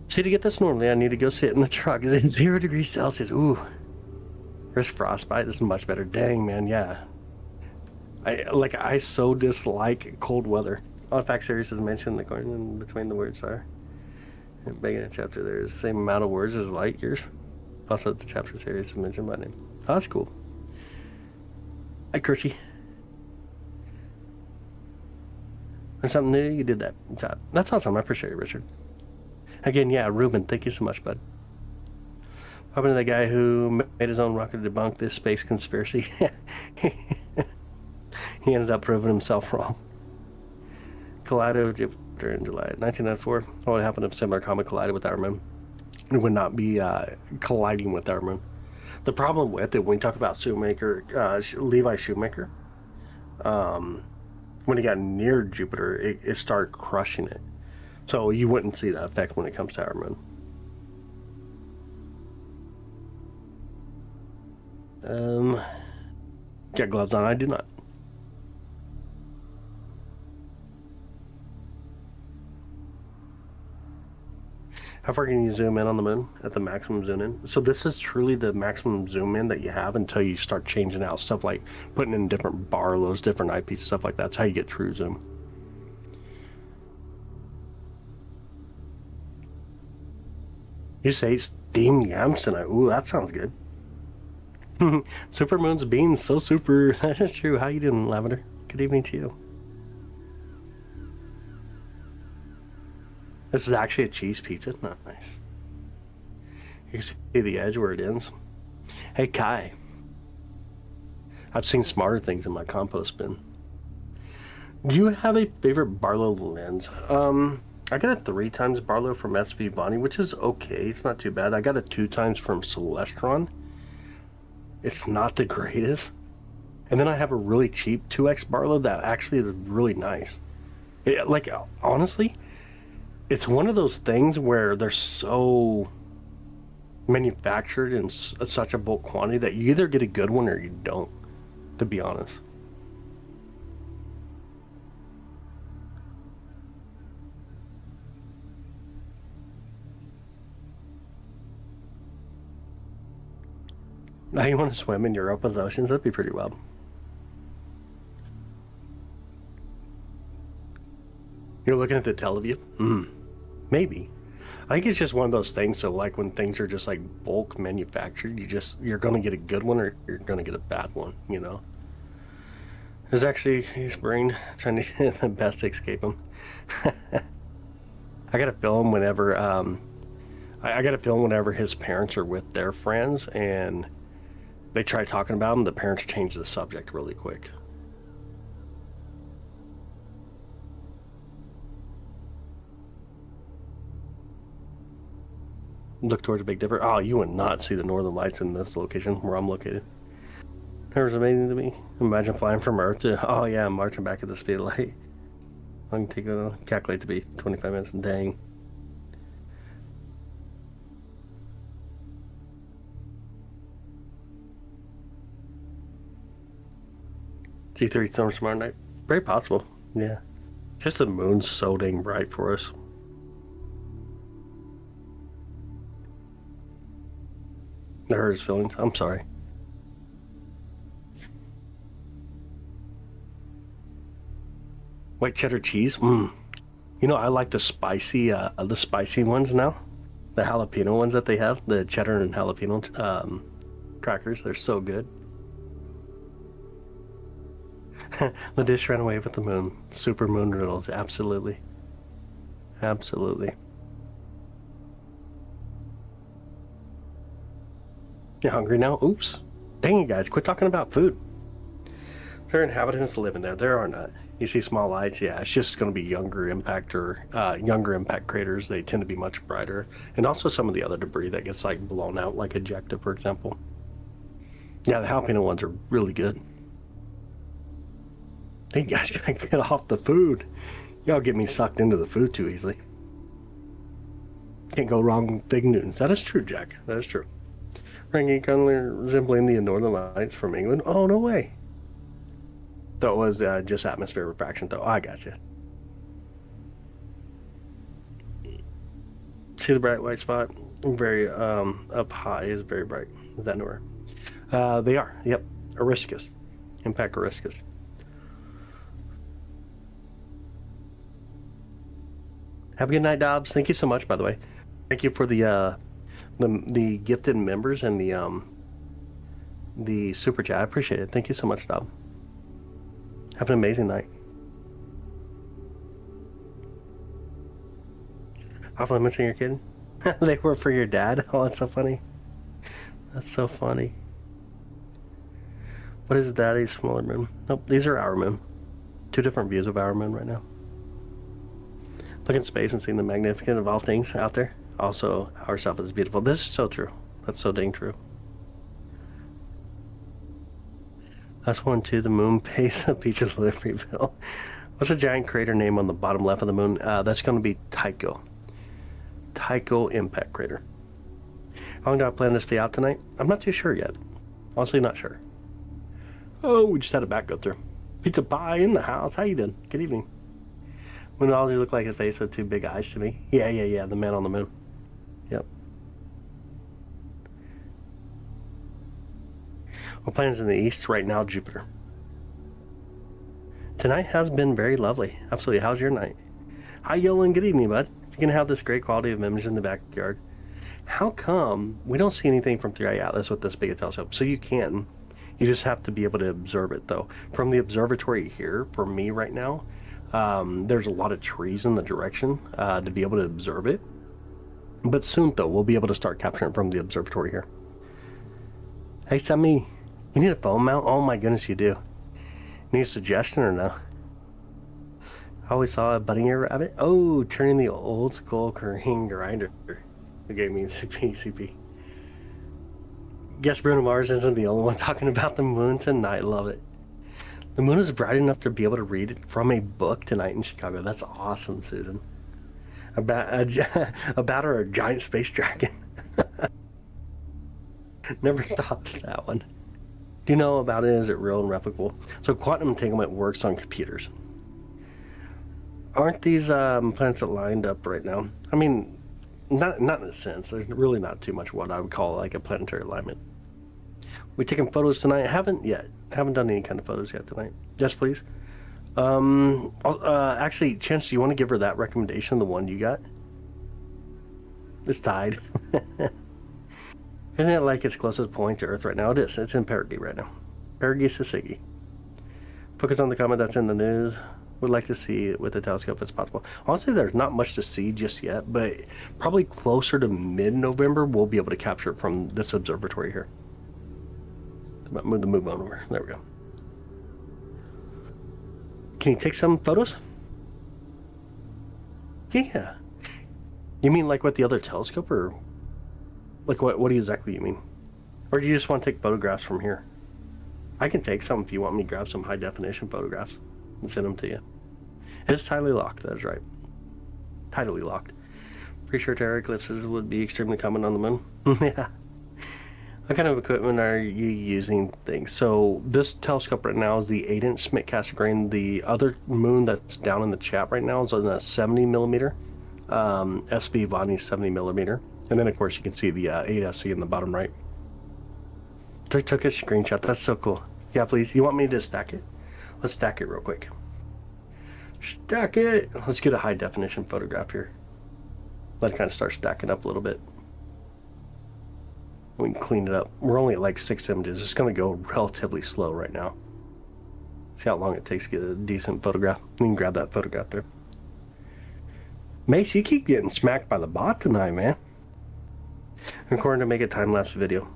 S1: See, to get this normally, I need to go sit in the truck. It's at 0 degrees Celsius. Ooh. There's frostbite. This is much better. Dang, man, yeah. I so dislike cold weather. All fact series is mentioned. The going in between the words are. And beginning of chapter, there's the same amount of words as light years. Also, the chapter series is mentioned by name. Oh, that's cool. Hi, Kershey. There's something new. You did that. That's awesome. I appreciate it, Richard. Again, yeah, Ruben, thank you so much, bud. Happened to the guy who made his own rocket to debunk this space conspiracy. He ended up proving himself wrong. Collided with Jupiter in July 1994. What would happen if a similar comet collided with our moon? It would not be colliding with our moon. The problem with it, when you talk about Levi Shoemaker, when it got near Jupiter, it started crushing it. So you wouldn't see that effect when it comes to our moon. Got gloves on? I do not. How far can you zoom in on the moon at the maximum zoom in? So this is truly the maximum zoom in that you have until you start changing out stuff like putting in different Barlows, different eyepieces, stuff like that. That's how you get true zoom. You say steamed yams tonight. Ooh, that sounds good. Supermoon's being so super. That is true. How you doing, Lavender? Good evening to you. This is actually a cheese pizza. Nice. You can see the edge where it ends. Hey, Kai. I've seen smarter things in my compost bin. Do you have a favorite Barlow lens? I got a 3 times Barlow from SV Bonnie, which is okay. It's not too bad. I got a 2 times from Celestron. It's not the greatest. And then I have a really cheap 2X Barlow that actually is really nice. Honestly, it's one of those things where they're so manufactured in such a bulk quantity that you either get a good one or you don't, to be honest. Now you want to swim in Europa's oceans? That'd be pretty wild. You're looking at the Teleview? Maybe. I think it's just one of those things. So like when things are just like bulk manufactured, you're gonna get a good one or you're gonna get a bad one, you know. There's actually his brain trying to get the best to escape him. I gotta film whenever I gotta film whenever his parents are with their friends and they try talking about him. The parents change the subject really quick. Look towards Big Dipper. Oh, you would not see the northern lights in this location where I'm located. It was amazing to me. Imagine flying from Earth to, oh yeah, marching back at the speed of light. I can calculate to be 25 minutes. Dang. G3 storm tomorrow night. Very possible. Yeah. Just the moon's so dang bright for us. I hurt his feelings. I'm sorry. White cheddar cheese. You know, I like the spicy ones now. The jalapeno ones that they have. The cheddar and jalapeno crackers. They're so good. The dish ran away with the moon. Super moon riddles. Absolutely. Absolutely. You hungry now? Oops. Dang it, guys. Quit talking about food. There are inhabitants living there. There are not. You see small lights? Yeah, it's just going to be younger impact craters. They tend to be much brighter. And also some of the other debris that gets like blown out, like ejecta, for example. Yeah, the jalapeno ones are really good. Hey, guys, gotta get off the food. Y'all get me sucked into the food too easily. Can't go wrong with Big Newtons. That is true, Jack. That is true. Ranking kind of resembling the Northern Lights from England. Oh, no way. That was just atmosphere refraction, though. I got you. See the bright white spot? Very up high is very bright. Is that nowhere? They are. Yep. Eriscus. Impact Eriscus. Have a good night, Dobbs. Thank you so much, by the way. Thank you for the gifted members and the super chat. I appreciate it. Thank you so much, Dob. Have an amazing night. Off limits for your kid? They were for your dad? Oh, that's so funny. That's so funny. What is Daddy's smaller moon? Nope, these are our moon. Two different views of our moon right now. Look in space and seeing the magnificence of all things out there. Also, ourself is beautiful. This is so true. That's so dang true. That's one too. The moon pays a beach of Libertyville. What's the giant crater name on the bottom left of the moon? That's going to be Tycho. Tycho impact crater. How long do I plan to stay out tonight? I'm not too sure yet. Honestly, not sure. Oh, we just had a back go through. Pizza pie in the house. How you doing? Good evening. Moon always look like his face with two big eyes to me. Yeah. The man on the moon. Yep. What planet's in the east right now? Jupiter. Tonight has been very lovely. Absolutely. How's your night? Hi, Yolan. Good evening, bud. You can have this great quality of image in the backyard. How come we don't see anything from 3i Atlas with this big a telescope? So you can. You just have to be able to observe it, though. From the observatory here, for me right now, there's a lot of trees in the direction to be able to observe it. But soon, though, we'll be able to start capturing it from the observatory here. Hey, Sammy, you need a phone mount? Oh my goodness, you do. Need a suggestion or no? I always saw a bunny ear rabbit. Oh, turning the old school Korean grinder. It gave me CP. Guess Bruno Mars isn't the only one talking about the moon tonight. Love it. The moon is bright enough to be able to read it from a book tonight in Chicago. That's awesome, Susan. About or a giant space dragon. Never thought of that one. Do you know about it? Is it real and replicable? So quantum entanglement works on computers. Aren't these planets lined up right now? I mean, not in a sense. There's really not too much what I would call like a planetary alignment. We taking photos tonight? Haven't yet. Haven't done any kind of photos yet tonight. Yes, please. Actually, Chance, do you want to give her that recommendation, the one you got? It's tied. Isn't it like its closest point to Earth right now? It is. It's in perigee right now. Perigee Syzygy. Focus on the comment that's in the news. Would like to see it with the telescope if it's possible. Honestly, there's not much to see just yet, but probably closer to mid-November, we'll be able to capture it from this observatory here. Move the moon over. There we go. Can you take some photos? Yeah. You mean like with the other telescope, or like what exactly you mean? Or do you just want to take photographs from here? I can take some if you want me to grab some high definition photographs and send them to you. It's tidally locked, that is right. Tidally locked. Pretty sure terror eclipses would be extremely common on the moon. Yeah. What kind of equipment are you using things? So this telescope right now is the 8-inch Schmidt Cassegrain. The other moon that's down in the chat right now is on a 70 millimeter. SV Bonnie 70 millimeter. And then of course you can see the 8SC in the bottom right. I took a screenshot. That's so cool. Yeah, please. You want me to stack it? Let's stack it real quick. Stack it. Let's get a high definition photograph here. Let it kind of start stacking up a little bit. We can clean it up. We're only at like 6 images. It's going to go relatively slow right now. See how long it takes to get a decent photograph. You can grab that photograph there. Mace, you keep getting smacked by the bot tonight, man. Recording to make a time-lapse video.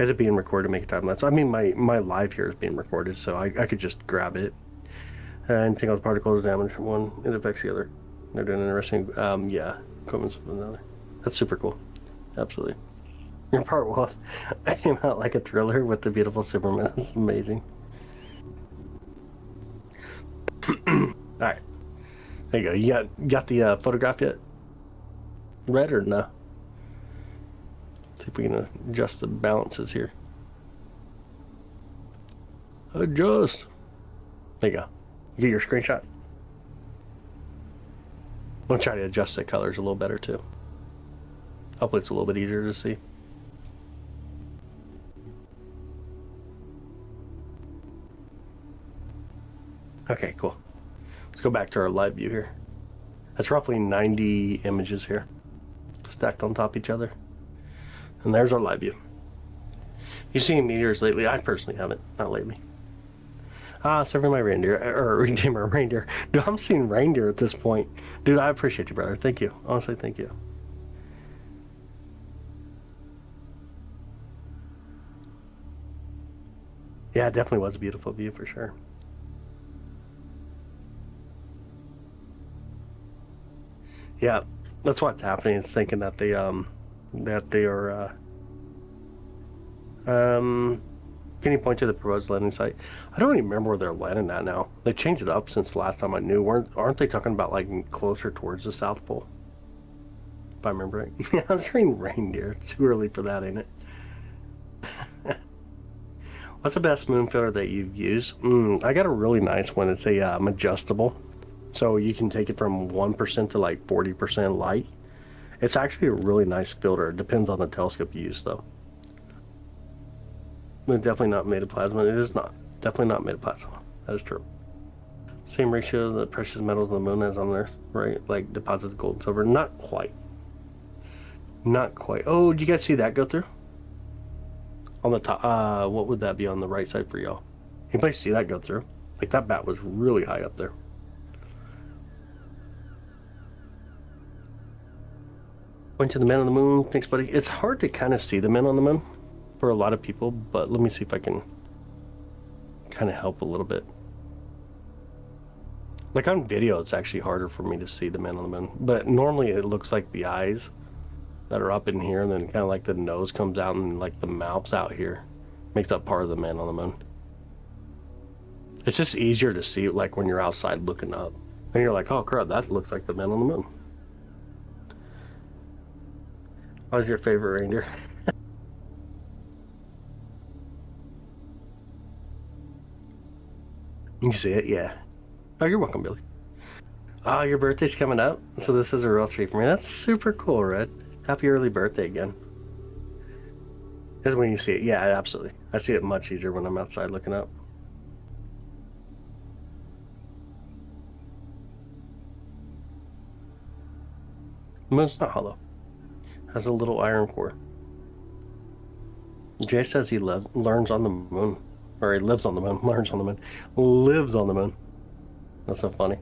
S1: Is it being recorded to make a time-lapse? I mean, my live here is being recorded, so I could just grab it. And think of particles damage one, it affects the other. They're doing interesting, yeah, equipment's another. That's super cool. Absolutely. Your part wolf came out like a thriller with the beautiful Superman. It's amazing. Alright. There you go. You got the photograph yet? Read or no? See if we can adjust the balances here. Adjust. There you go. Get your screenshot. I'll try to adjust the colors a little better too. Hopefully it's a little bit easier to see. Okay, cool. Let's go back to our live view here. That's roughly 90 images here, stacked on top of each other. And there's our live view. You seen meteors lately? I personally haven't, not lately. Serving my reindeer, or redeemer reindeer. Dude, I'm seeing reindeer at this point. Dude, I appreciate you, brother. Thank you. Honestly, thank you. Yeah, it definitely was a beautiful view for sure. Yeah, that's what's happening. It's thinking that they are can you point to the proposed landing site? I don't even remember where they're landing at now. They changed it up since the last time I knew. Aren't they talking about like closer towards the South Pole? If I remember right. Yeah, I was reading reindeer. It's too early for that, ain't it? What's the best moon filter that you've used? I got a really nice one. It's a adjustable, so you can take it from 1% to like 40% light. It's actually a really nice filter. It depends on the telescope you use, though. It's definitely not made of plasma. It is not. Definitely not made of plasma. That is true. Same ratio of the precious metals on the moon as on Earth, right? Like deposits of gold and silver. Not quite. Not quite. Oh, did you guys see that go through? On the top, what would that be on the right side for y'all? Anybody see that go through? Like that bat was really high up there. Went to the man on the moon. Thanks, buddy. It's hard to kind of see the man on the moon for a lot of people, but let me see if I can kind of help a little bit. Like on video, it's actually harder for me to see the man on the moon, but normally it looks like the eyes that are up in here, and then kind of like the nose comes out, and like the mouth's out here, makes up part of the man on the moon. It's just easier to see it like when you're outside looking up, and you're like, oh crap, that looks like the man on the moon. What was your favorite reindeer? You see it, yeah. Oh, you're welcome, Billy. Oh, your birthday's coming up, so this is a real treat for me. That's super cool, Red. Happy early birthday again. That's when you see it. Yeah, absolutely. I see it much easier when I'm outside looking up. The moon's not hollow. It has a little iron core. Jay says he learns on the moon. Or he lives on the moon. Learns on the moon. Lives on the moon. That's so funny.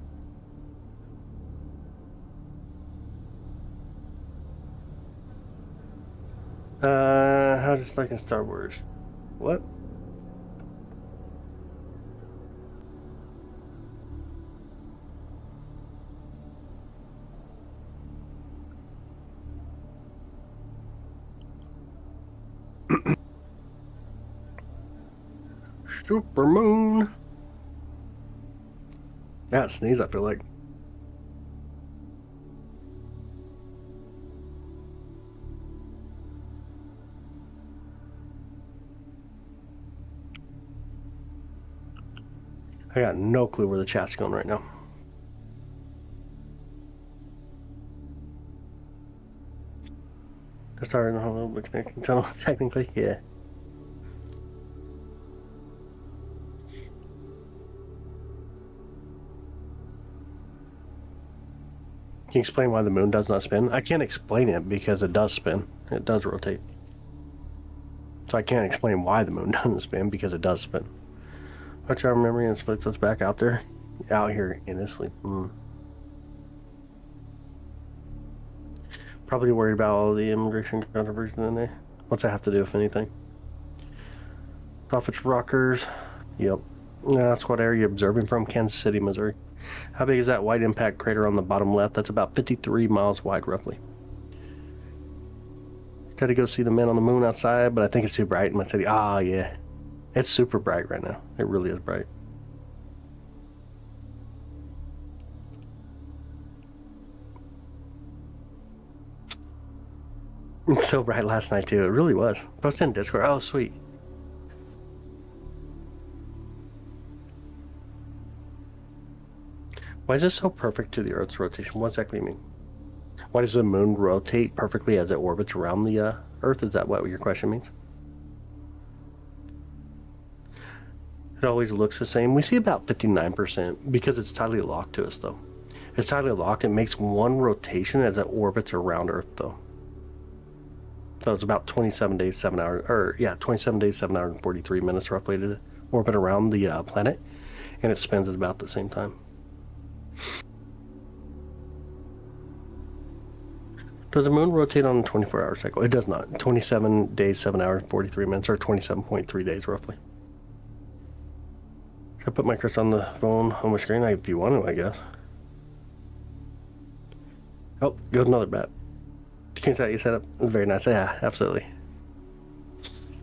S1: How just like in Star Wars. What? Supermoon. Yeah, sneeze, I feel like. I got no clue where the chat's going right now. I started on a little bit connecting tunnel, technically, yeah. Can you explain why the moon does not spin? I can't explain it because it does spin. It does rotate. So I can't explain why the moon doesn't spin because it does spin. Watch our memory and splits us back out there. Out here in his sleep. Probably worried about all the immigration controversy today. What's that have to do with anything? Prophets rockers. Yep. That's what area you're observing from. Kansas City, Missouri. How big is that white impact crater on the bottom left? That's about 53 miles wide, roughly. Got to go see the man on the moon outside, but I think it's too bright in my city. Ah, yeah. It's super bright right now. It really is bright. It's so bright last night, too. It really was. Posted in Discord. Oh, sweet. Why is this so perfect to the Earth's rotation? What exactly do you mean? Why does the moon rotate perfectly as it orbits around the Earth? Is that what your question means? It always looks the same. We see about 59% because it's tightly locked to us, though. It's tightly locked. It makes one rotation as it orbits around Earth, though. So it's about 27 days, 7 hours, or yeah, 27 days, 7 hours, and 43 minutes roughly to orbit around the planet, and it spins at about the same time. Does the moon rotate on a 24-hour cycle? It does not. 27 days, 7 hours, 43 minutes, or 27.3 days roughly. Should I put my cursor on the phone on my screen? If you want to, I guess. Oh, goes another bat. Screenshot you set up. It's very nice. Yeah, absolutely.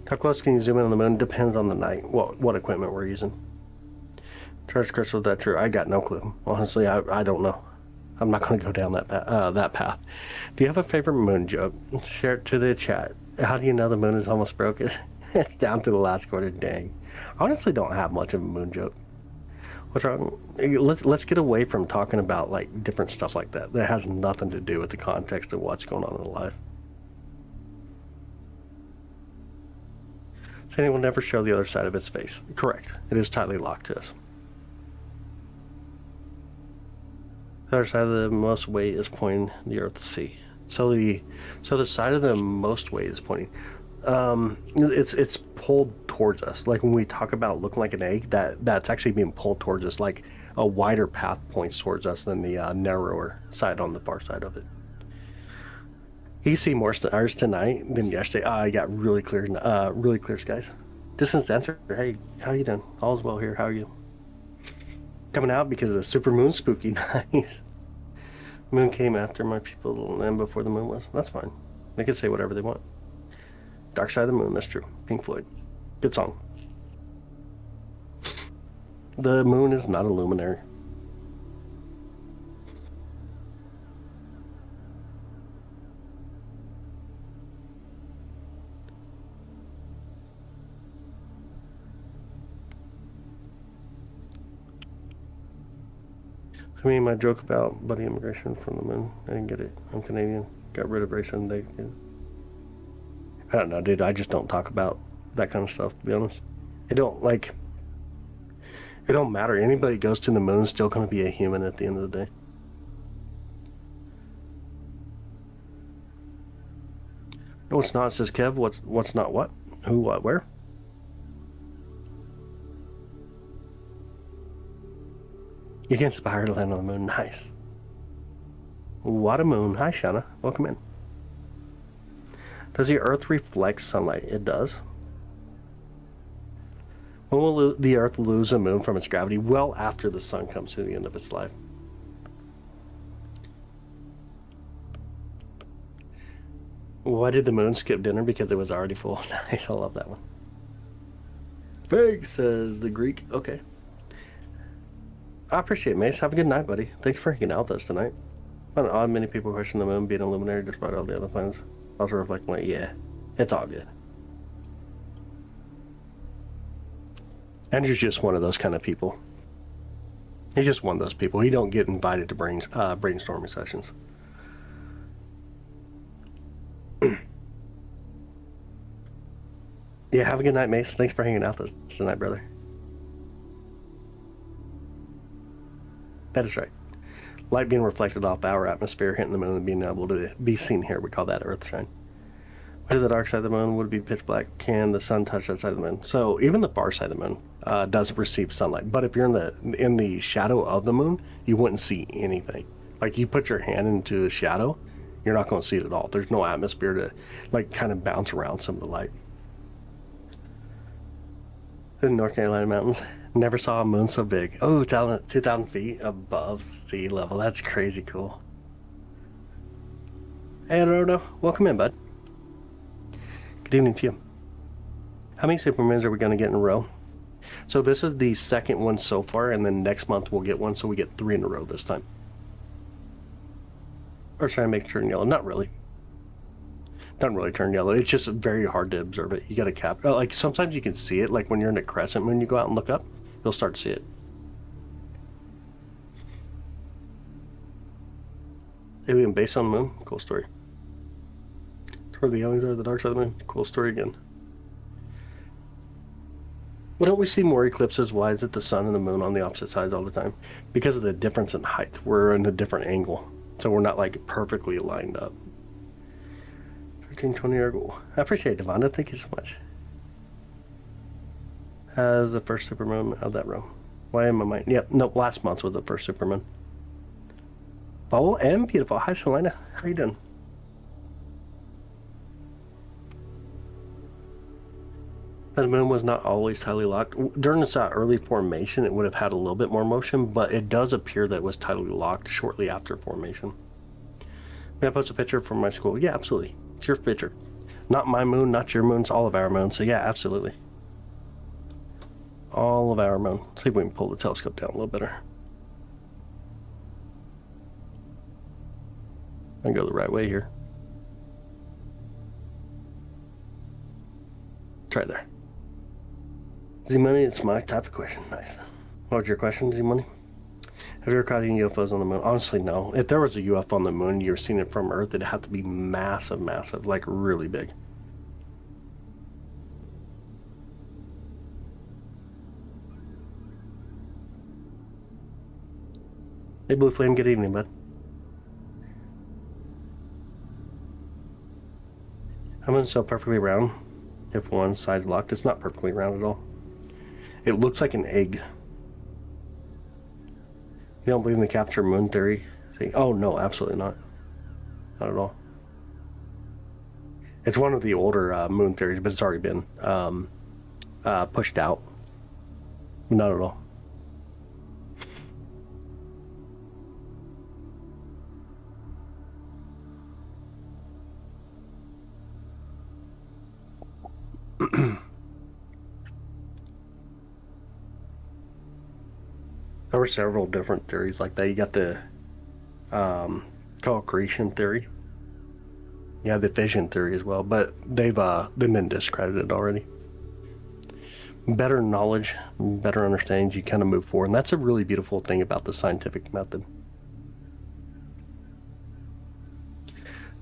S1: How close can you zoom in on the moon? Depends on the night. What equipment we're using. Charge crystal, is that true? I got no clue. Honestly, I don't know. I'm not going to go down that path. Do you have a favorite moon joke? Share it to the chat. How do you know the moon is almost broken? It's down to the last quarter. Dang. I honestly don't have much of a moon joke. What's wrong? Let's get away from talking about like different stuff like that. That has nothing to do with the context of what's going on in life. Sandy will never show the other side of its face. Correct. It is tightly locked to us. The other side of the most weight is pointing the Earth to sea. So the side of the most weight is pointing. It's pulled towards us. Like when we talk about looking like an egg, that's actually being pulled towards us. Like a wider path points towards us than the narrower side on the far side of it. You see more stars tonight than yesterday. I got really clear skies. Distance answer. Hey, how you doing? All's well here. How are you? Coming out because of the supermoon. Spooky. Nice. Moon came after my people and before the moon was. That's fine. They can say whatever they want. Dark Side of the Moon. That's true. Pink Floyd. Good song. The moon is not a luminary. I mean, my joke about buddy immigration from the moon. I didn't get it. I'm Canadian. Got rid of race and they. I don't know, dude. I just don't talk about that kind of stuff, to be honest. It don't matter. Anybody goes to the moon is still going to be a human at the end of the day. No, it's not, says Kev. What's not what? Who, what, where? You can inspire to land on the moon. Nice. What a moon. Hi, Shauna. Welcome in. Does the Earth reflect sunlight? It does. When will the Earth lose a moon from its gravity? Well after the sun comes to the end of its life. Why did the moon skip dinner? Because it was already full. Nice, I love that one. Fake, says the Greek. Okay. I appreciate it, Mace. Have a good night, buddy. Thanks for hanging out with us tonight. I don't know, many people question the moon being a luminary despite all the other planets. Also reflecting like, yeah, it's all good. Andrew's just one of those kind of people. He's just one of those people. He don't get invited to brainstorming sessions. Yeah, have a good night, Mace. Thanks for hanging out with us tonight, brother. That is right. Light being reflected off our atmosphere, hitting the moon, and being able to be seen here. We call that Earthshine. What is the dark side of the moon? Would it be pitch black? Can the sun touch that side of the moon? So even the far side of the moon does receive sunlight. But if you're in the shadow of the moon, you wouldn't see anything. Like you put your hand into the shadow, you're not going to see it at all. There's no atmosphere to like kind of bounce around some of the light. The North Carolina mountains. Never saw a moon so big. Oh, 2,000 feet above sea level. That's crazy cool. Hey, Rodo. Welcome in, bud. Good evening to you. How many Supermoons are we going to get in a row? So this is the second one so far, and then next month we'll get one, so we get 3 in a row this time. Or try to make it turn yellow. Not really. Doesn't really turn yellow. It's just very hard to observe it. You got to cap. Like sometimes you can see it. Like when you're in a crescent moon, you go out and look up, you'll start to see it. Alien base on the moon. Cool story. Where the aliens are, the dark side of the moon. Cool story again. Why don't we see more eclipses? Why is it the sun and the moon on the opposite sides all the time? Because of the difference in height. We're in a different angle, so we're not like perfectly lined up. 13-20-year goal. I appreciate it, Devonda. Thank you so much. As the first supermoon of that row. Why am I mind? Yep, nope, last month was the first supermoon. Oh, and beautiful. Hi, Selena. How you doing? The moon was not always tightly locked. During its early formation, it would have had a little bit more motion, but it does appear that it was tightly locked shortly after formation. May I post a picture from my school? Yeah, absolutely. It's your picture. Not my moon, not your moon, it's all of our moons. So yeah, absolutely. All of our moon. Let's see if we can pull the telescope down a little better. I can go the right way here. Try there. Z-Money, it's my type of question. Nice. What was your question, Z-Money? Have you ever caught any UFOs on the moon? Honestly, no. If there was a UFO on the moon, you were seeing it from Earth, it'd have to be massive, massive, like really big. Hey, Blue Flame, good evening, bud. How much is so perfectly round? If one side's locked, it's not perfectly round at all. It looks like an egg. You don't believe in the capture moon theory? See, oh no, absolutely not. Not at all. It's one of the older moon theories, but it's already been pushed out. Not at all. There were several different theories like that. You got the co-creation theory. Yeah, the fission theory as well, but they've been discredited already. Better knowledge, better understanding, you kind of move forward, and that's a really beautiful thing about the scientific method.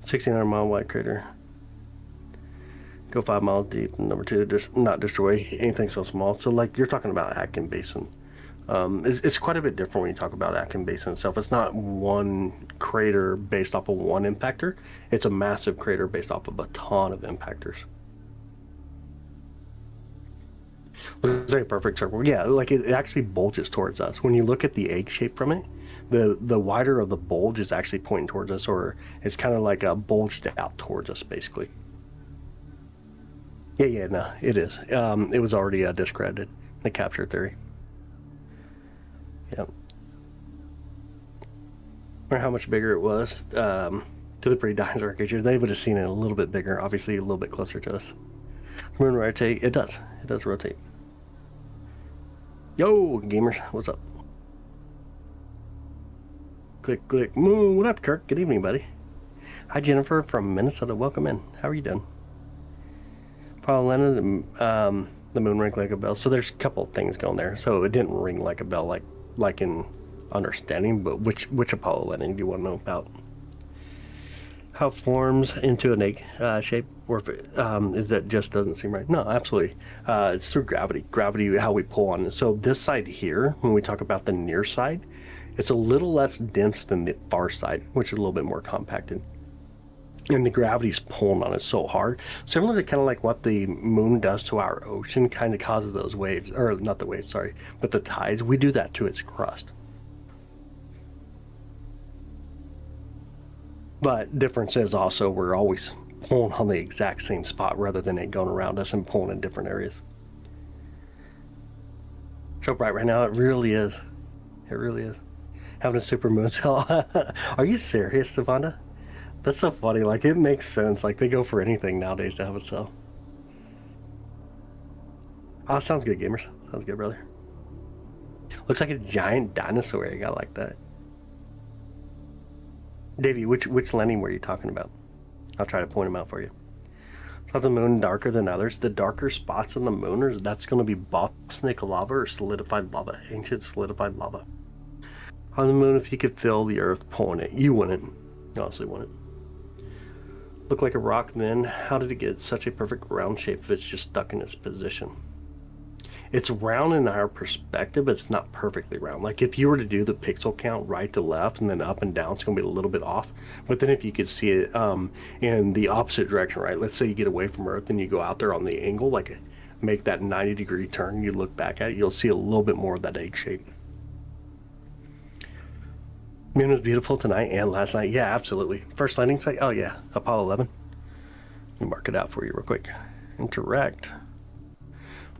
S1: 1,600-mile wide crater. Go 5 miles deep. Number 2, just not destroy anything so small. So like you're talking about Atkin Basin. It's quite a bit different when you talk about Atkin Basin itself. It's not one crater based off of one impactor. It's a massive crater based off of a ton of impactors. Looks like a perfect circle. Yeah, like it actually bulges towards us. When you look at the egg shape from it, the wider of the bulge is actually pointing towards us, or it's kind of like a bulged out towards us, basically. Yeah, no, it is. It was already discredited, the capture theory. Yep. Or how much bigger it was to the pre-dinosaur creatures. They would have seen it a little bit bigger, obviously a little bit closer to us. Moon rotate, it does rotate. Yo, gamers, what's up? Click, click, moon, what up, Kirk? Good evening, buddy. Hi, Jennifer from Minnesota, welcome in. How are you doing? Follow Lennon, the moon rang like a bell. So there's a couple of things going there. So it didn't ring like a bell, like in understanding, but which Apollo landing do you want to know about? How it forms into an egg shape, or if it, is that just doesn't seem right? No, absolutely. It's through gravity. Gravity, how we pull on it. So this side here, when we talk about the near side, it's a little less dense than the far side, which is a little bit more compacted. And the gravity's pulling on it so hard, similar to kind of like what the moon does to our ocean, kind of causes those waves, or not the waves, sorry, but the tides. We do that to its crust. But difference is also we're always pulling on the exact same spot rather than it going around us and pulling in different areas. So bright right now, it really is. It really is. Having a super moon cell. Are you serious, Savanda? That's so funny. Like, it makes sense. Like, they go for anything nowadays to have a cell. Oh, sounds good, gamers. Sounds good, brother. Looks like a giant dinosaur egg. I like that. Davey, which landing were you talking about? I'll try to point them out for you. Is the moon darker than others? The darker spots on the moon, that's going to be volcanic lava or solidified lava. Ancient solidified lava. On the moon, if you could feel the earth pulling it, you wouldn't. You honestly wouldn't. Look like a rock then. How did it get such a perfect round shape if it's just stuck in its position? It's round in our perspective, but it's not perfectly round. Like if you were to do the pixel count right to left and then up and down, it's going to be a little bit off. But then if you could see it in the opposite direction, right? Let's say you get away from Earth and you go out there on the angle, like make that 90-degree turn, you look back at it, you'll see a little bit more of that egg shape. Moon was beautiful tonight and last night. Yeah, absolutely. First landing site? Oh yeah, Apollo 11. Let me mark it out for you real quick. Interact.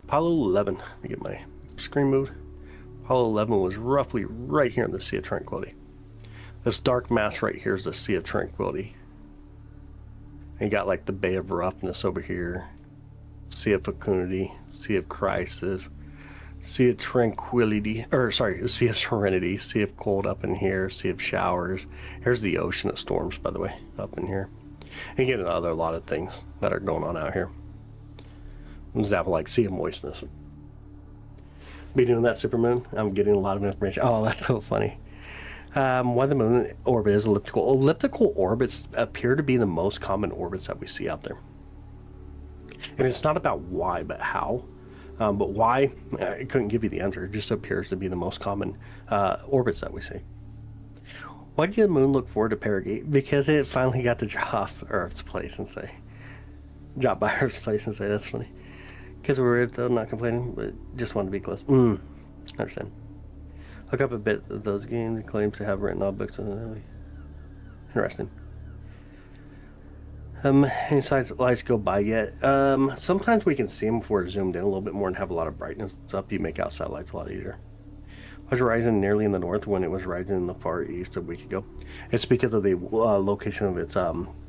S1: Apollo 11. Let me get my screen moved. Apollo 11 was roughly right here in the Sea of Tranquility. This dark mass right here is the Sea of Tranquility. And you got like the Bay of Roughness over here. Sea of Fecundity, Sea of Crisis, Sea of Tranquility, or sorry, Sea of Serenity, Sea of Cold up in here, Sea of Showers. Here's the Ocean of Storms, by the way, up in here. And you get another lot of things that are going on out here. For example, like Sea of Moistness. Be doing that, Supermoon. I'm getting a lot of information. Oh, that's so funny. Why the moon orbit is elliptical. Elliptical orbits appear to be the most common orbits that we see out there. And it's not about why, but how. But why, I couldn't give you the answer. It just appears to be the most common orbits that we see. Why did the moon look forward to Paragate? Because it finally got to drop Earth's place and say. Drop by Earth's place and say, that's funny. Because we're though, not complaining, but just want to be close. I understand. Look up a bit of those games. It claims to have written all books. Interesting. Any lights go by yet? Sometimes we can see them before it's zoomed in a little bit more and have a lot of brightness up. You make out satellites a lot easier. Was rising nearly in the north when it was rising in the far east a week ago? It's because of the location of its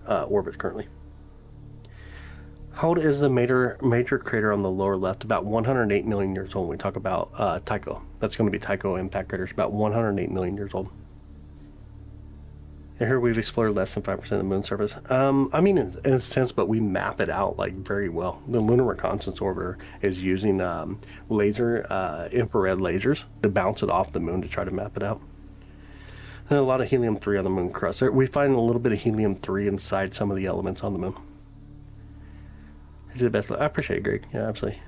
S1: orbit currently. How old is the major crater on the lower left? About 108 million years old. When we talk about Tycho. That's going to be Tycho impact craters. About 108 million years old. And here we've explored less than 5% of the moon's surface. I mean, in a sense, but we map it out like very well. The Lunar Reconnaissance Orbiter is using infrared lasers to bounce it off the moon to try to map it out. And a lot of helium-3 on the moon crust. We find a little bit of helium-3 inside some of the elements on the moon. The best. I appreciate it, Greg. Yeah, absolutely.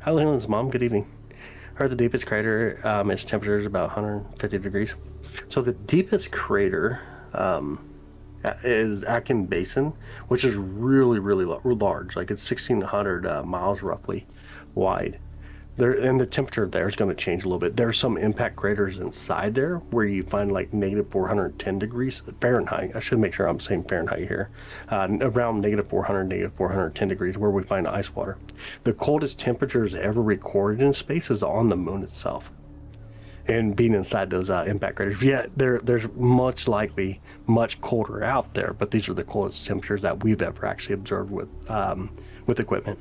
S1: Hi, Leland's mom. Good evening. Earth, the deepest crater, its temperature is about 150 degrees. So the deepest crater is Akin Basin, which is really, really large. Like it's 1,600 miles roughly wide. And the temperature there is going to change a little bit. There's some impact craters inside there where you find like negative 410 degrees Fahrenheit. I should make sure I'm saying Fahrenheit here. Around negative 400, negative 410 degrees where we find ice water. The coldest temperatures ever recorded in space is on the moon itself. And being inside those impact craters, yeah, there's much likely much colder out there, but these are the coldest temperatures that we've ever actually observed with equipment.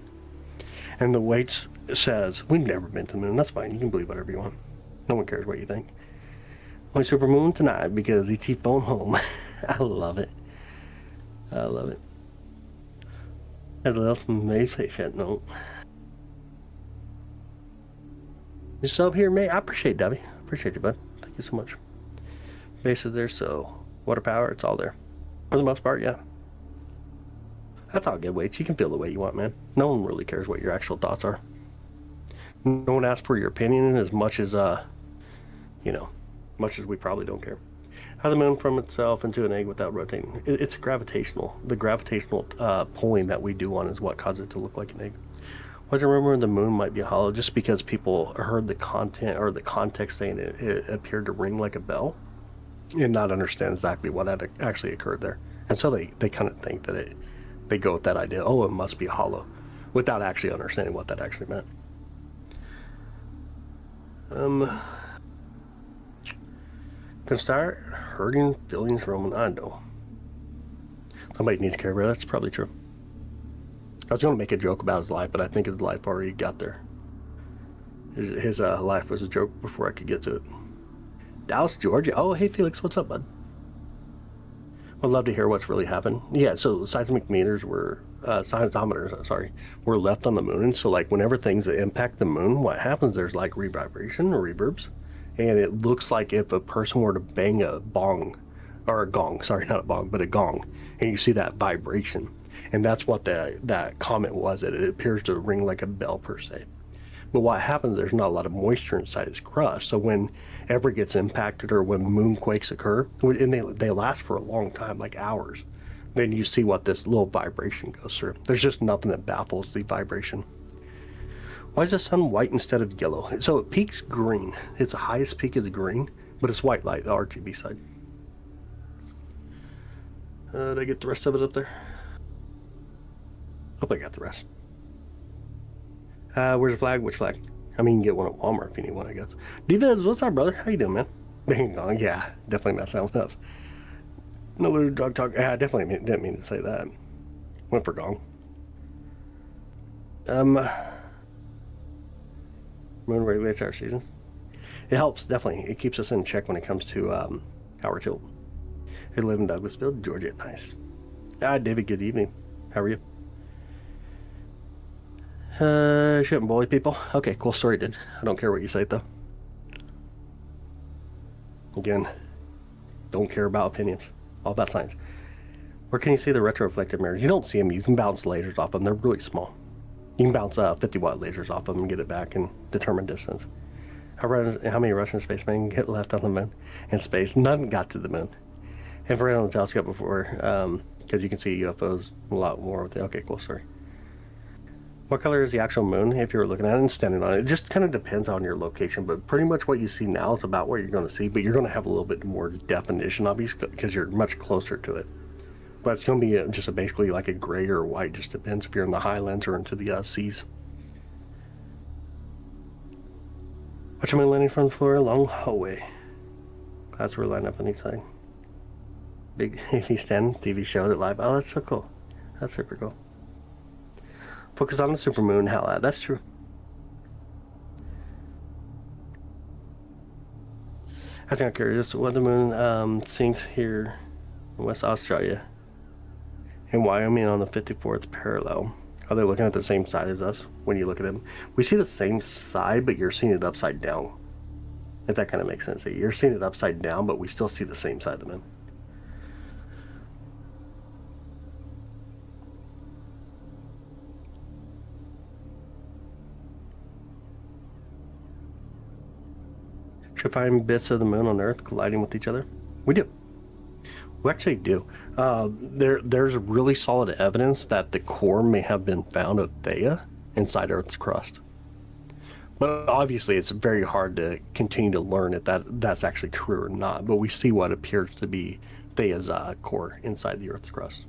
S1: And the weights says, we've never been to the moon. That's fine. You can believe whatever you want. No one cares what you think. Only Supermoon tonight because ET phone home. I love it. I love it. As else may say shit. No. You sub here, mate. I appreciate it, Debbie. I appreciate you, bud. Thank you so much. Base is there, so water power, it's all there. For the most part, yeah. That's all good weights. You can feel the weight you want, man. No one really cares what your actual thoughts are. No one asks for your opinion as much as, much as we probably don't care. How the moon from itself into an egg without rotating. It's gravitational. The gravitational pulling that we do on is what causes it to look like an egg. Was a rumor the moon might be hollow just because people heard the content or the context saying it appeared to ring like a bell and not understand exactly what had actually occurred there. And so they kind of think that they go with that idea, oh, it must be hollow, without actually understanding what that actually meant. Can start hurting feelings, Roman. I know. Somebody needs to care about it. That's probably true. I was going to make a joke about his life, but I think his life already got there. His life was a joke before I could get to it. Dallas, Georgia. Oh, hey, Felix. What's up, bud? I'd love to hear what's really happened. Yeah, so seismic meters were, seismometers, were left on the moon. So, like, whenever things impact the moon, what happens, there's, like, revibration or reverbs. And it looks like if a person were to bang a bong, or a gong, sorry, not a bong, but a gong, and you see that vibration. And that's what that comment was. It appears to ring like a bell per se. But what happens, there's not a lot of moisture inside its crust. So whenever it gets impacted or when moonquakes occur, and they last for a long time, like hours, then you see what this little vibration goes through. There's just nothing that baffles the vibration. Why is the sun white instead of yellow? So it peaks green. Its highest peak is green, but it's white light, the RGB side. Did I get the rest of it up there? Hope I got the rest. Where's the flag? Which flag? I mean, you can get one at Walmart if you need one, I guess. Diviz, what's up, brother? How you doing, man? Bang on, yeah, definitely not sound enough. No little dog talk. Yeah, I definitely didn't mean to say that. Went for gong. Moon regulates our season. It helps, definitely. It keeps us in check when it comes to Howard Tilt. I live in Douglasville, Georgia. Nice. David, good evening. How are you? Shouldn't bully people. Okay, cool story, dude. I don't care what you say, though. Again, don't care about opinions. All about science. Where can you see the retroreflective mirrors? You don't see them. You can bounce lasers off them. They're really small. You can bounce 50-watt lasers off them and get it back and determine distance. How many Russian spacemen get left on the moon? In space, none got to the moon. Infrared on the telescope before, because you can see UFOs a lot more with it. Okay, cool, sorry. What color is the actual moon if you were looking at it and standing on it? It just kind of depends on your location, but pretty much what you see now is about what you're going to see, but you're going to have a little bit more definition, obviously, because you're much closer to it. But it's going to be just basically like a gray or white, just depends if you're in the highlands or into the seas. Watch my landing from the floor, long hallway. Clouds were lined up on each side. Big East End TV show that live. Oh, that's so cool. That's super cool. Focus on the supermoon. Hell, that's true. I think I'm curious what the moon sinks here in West Australia in Wyoming on the 54th parallel. Are they looking at the same side as us when you look at them? We see the same side, but you're seeing it upside down. If that kind of makes sense. You're seeing it upside down, but we still see the same side of the moon. Should find bits of the moon on Earth colliding with each other? We do. We actually do. There's really solid evidence that the core may have been found of Theia inside Earth's crust. But obviously it's very hard to continue to learn if that's actually true or not. But we see what appears to be Theia's core inside the Earth's crust.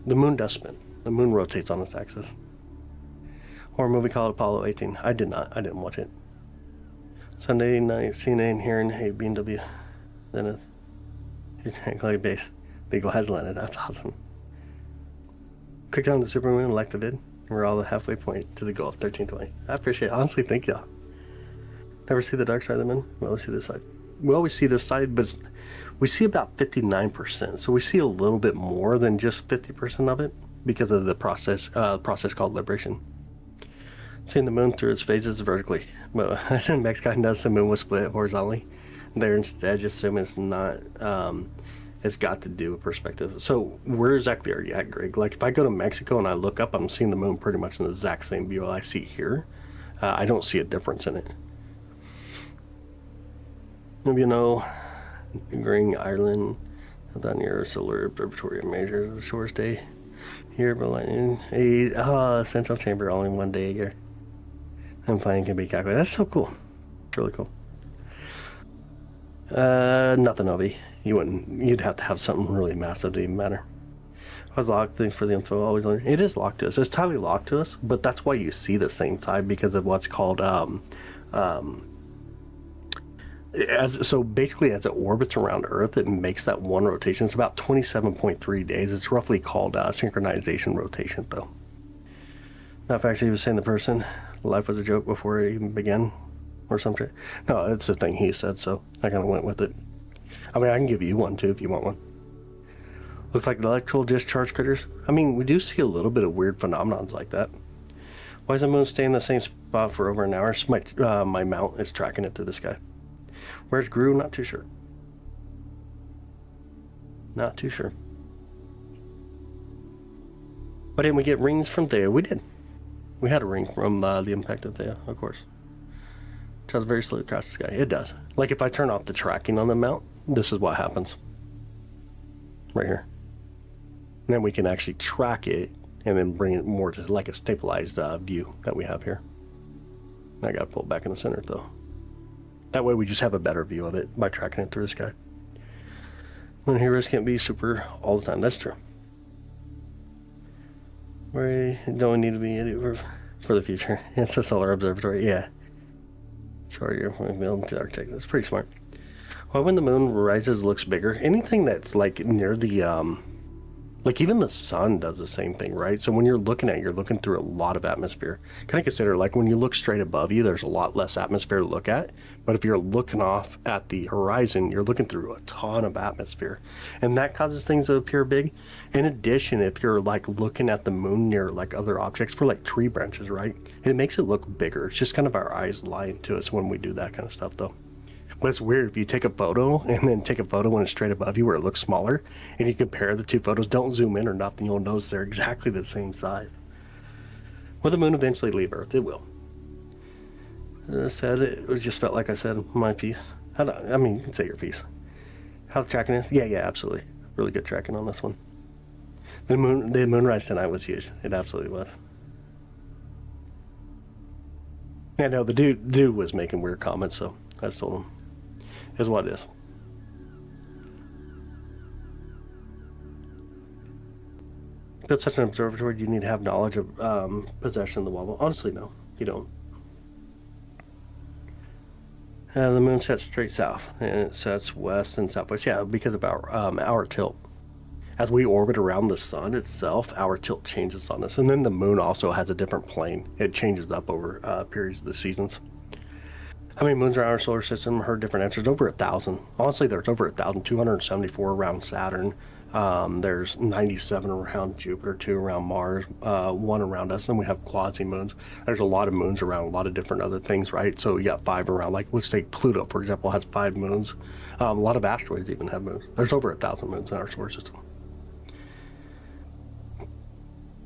S1: The moon does spin. The moon rotates on its axis. Horror movie called Apollo 18. I did not. I didn't watch it. Sunday night, CNN here in hey, BMW. Then it's like base. Beagle has landed. That's awesome. Click on the supermoon and like the vid. We're all the halfway point to the goal, 1320. I appreciate it. Honestly, thank y'all. Never see the dark side of the moon? We always see this side. We always see this side, but we see about 59%. So we see a little bit more than just 50% of it because of the process called libration. Seeing the moon through its phases vertically. Well, as in Mexico does, the moon was split horizontally. There instead, just assume it's not, it's got to do with perspective. So where exactly are you at, Greg? Like if I go to Mexico and I look up, I'm seeing the moon pretty much in the exact same view I see here. I don't see a difference in it. Maybe you know, Green Island, down near Solar Observatory measures the shortest day here, but like a central chamber only 1 day a year. And planning can be calculated. That's so cool. It's really cool. Nothing, Obi. You'd have to have something really massive to even matter. I was locked things for the info always. It is locked to us. It's totally locked to us, but that's why you see the same side because of what's called so basically as it orbits around Earth, it makes that one rotation. It's about 27.3 days. It's roughly called synchronization rotation, though. Not actually, he was saying the person life was a joke before it even began, or something. No, it's the thing he said, so I kind of went with it. I mean, I can give you one too if you want one. Looks like electrical discharge critters. I mean, we do see a little bit of weird phenomenons like that. Why does the moon stay in the same spot for over an hour? My mount is tracking it to the sky. Where's Gru? Not too sure. Not too sure. But didn't we get rings from Theia? We did. We had a ring from the impact of Theia, of course. It travels very slowly across the sky. It does. Like if I turn off the tracking on the mount, this is what happens. Right here. And then we can actually track it and then bring it more to like a stabilized view that we have here. I got to pull it back in the center though. That way we just have a better view of it by tracking it through the sky. When heroes can't be super all the time. That's true. We don't need to be idiot for the future. It's a solar observatory, yeah. Sorry, you're building to architect. That's pretty smart. Why when the moon rises looks bigger? Anything that's like near the like even the sun does the same thing, right? So when you're looking at it, you're looking through a lot of atmosphere. Kind of consider like when you look straight above you, there's a lot less atmosphere to look at. But if you're looking off at the horizon, you're looking through a ton of atmosphere. And that causes things to appear big. In addition, if you're like looking at the moon near like other objects for like tree branches, right? It makes it look bigger. It's just kind of our eyes lying to us when we do that kind of stuff though. But it's weird if you take a photo and then take a photo when it's straight above you where it looks smaller and you compare the two photos, don't zoom in or nothing, you'll notice they're exactly the same size. Will the moon eventually leave Earth? It will. As I said, it just felt like I said my piece. You can say your piece. How the tracking is? Yeah, absolutely. Really good tracking on this one. The moonrise tonight was huge. It absolutely was. Yeah, no, the dude was making weird comments, so I just told him. Is what it is. Build such an observatory, do you need to have knowledge of possession of the wobble? Honestly, no, you don't. The moon sets straight south, and it sets west and southwest. Yeah, because of our tilt. As we orbit around the sun itself, our tilt changes on us. And then the moon also has a different plane. It changes up over periods of the seasons. How many moons are in our solar system? Heard different answers. Over 1,000. Honestly, there's over 1,000. 274 around Saturn. There's 97 around Jupiter, 2 around Mars, 1 around us. Then we have quasi-moons. There's a lot of moons around a lot of different other things, right? So you got 5 around. Like, let's take Pluto, for example, has 5 moons. A lot of asteroids even have moons. There's over 1,000 moons in our solar system.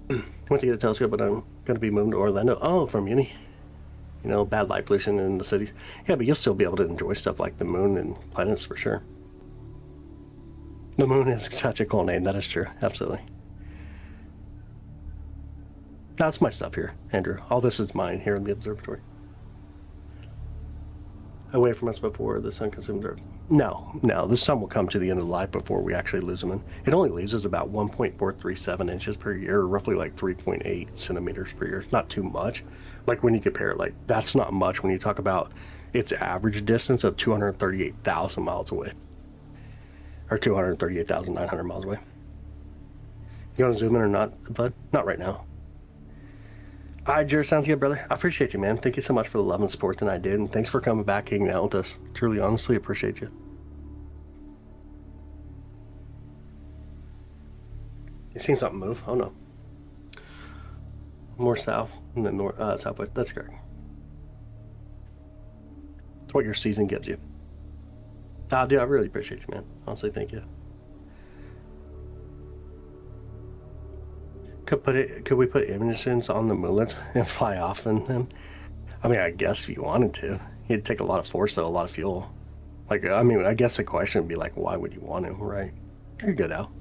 S1: Went to get a telescope, but I'm going to be moving to Orlando. Oh, from uni. You know, bad light pollution in the cities. Yeah, but you'll still be able to enjoy stuff like the moon and planets for sure. The moon is such a cool name. That is true. Absolutely. That's my stuff here, Andrew. All this is mine here in the observatory. Away from us before the sun consumes Earth. No, the sun will come to the end of life before we actually lose them. And it only leaves us about 1.437 inches per year, roughly like 3.8 centimeters per year. It's not too much. Like when you compare it, like that's not much when you talk about its average distance of 238,000 miles away. Or 238,900 miles away. You want to zoom in or not, bud? Not right now. All right, Jared, sounds good, brother. I appreciate you, man. Thank you so much for the love and support that I did, and thanks for coming back, hanging out with us. Truly, honestly, appreciate you. You seen something move? Oh, no. More south and then north, southwest. That's correct. It's what your season gives you. Dude, I really appreciate you, man. Honestly, thank you. Could we put images on the moonlets and fly off them? I mean, I guess if you wanted to, it'd take a lot of force, though, a lot of fuel. Like, I mean, I guess the question would be like, why would you want to, right? You're good, Al.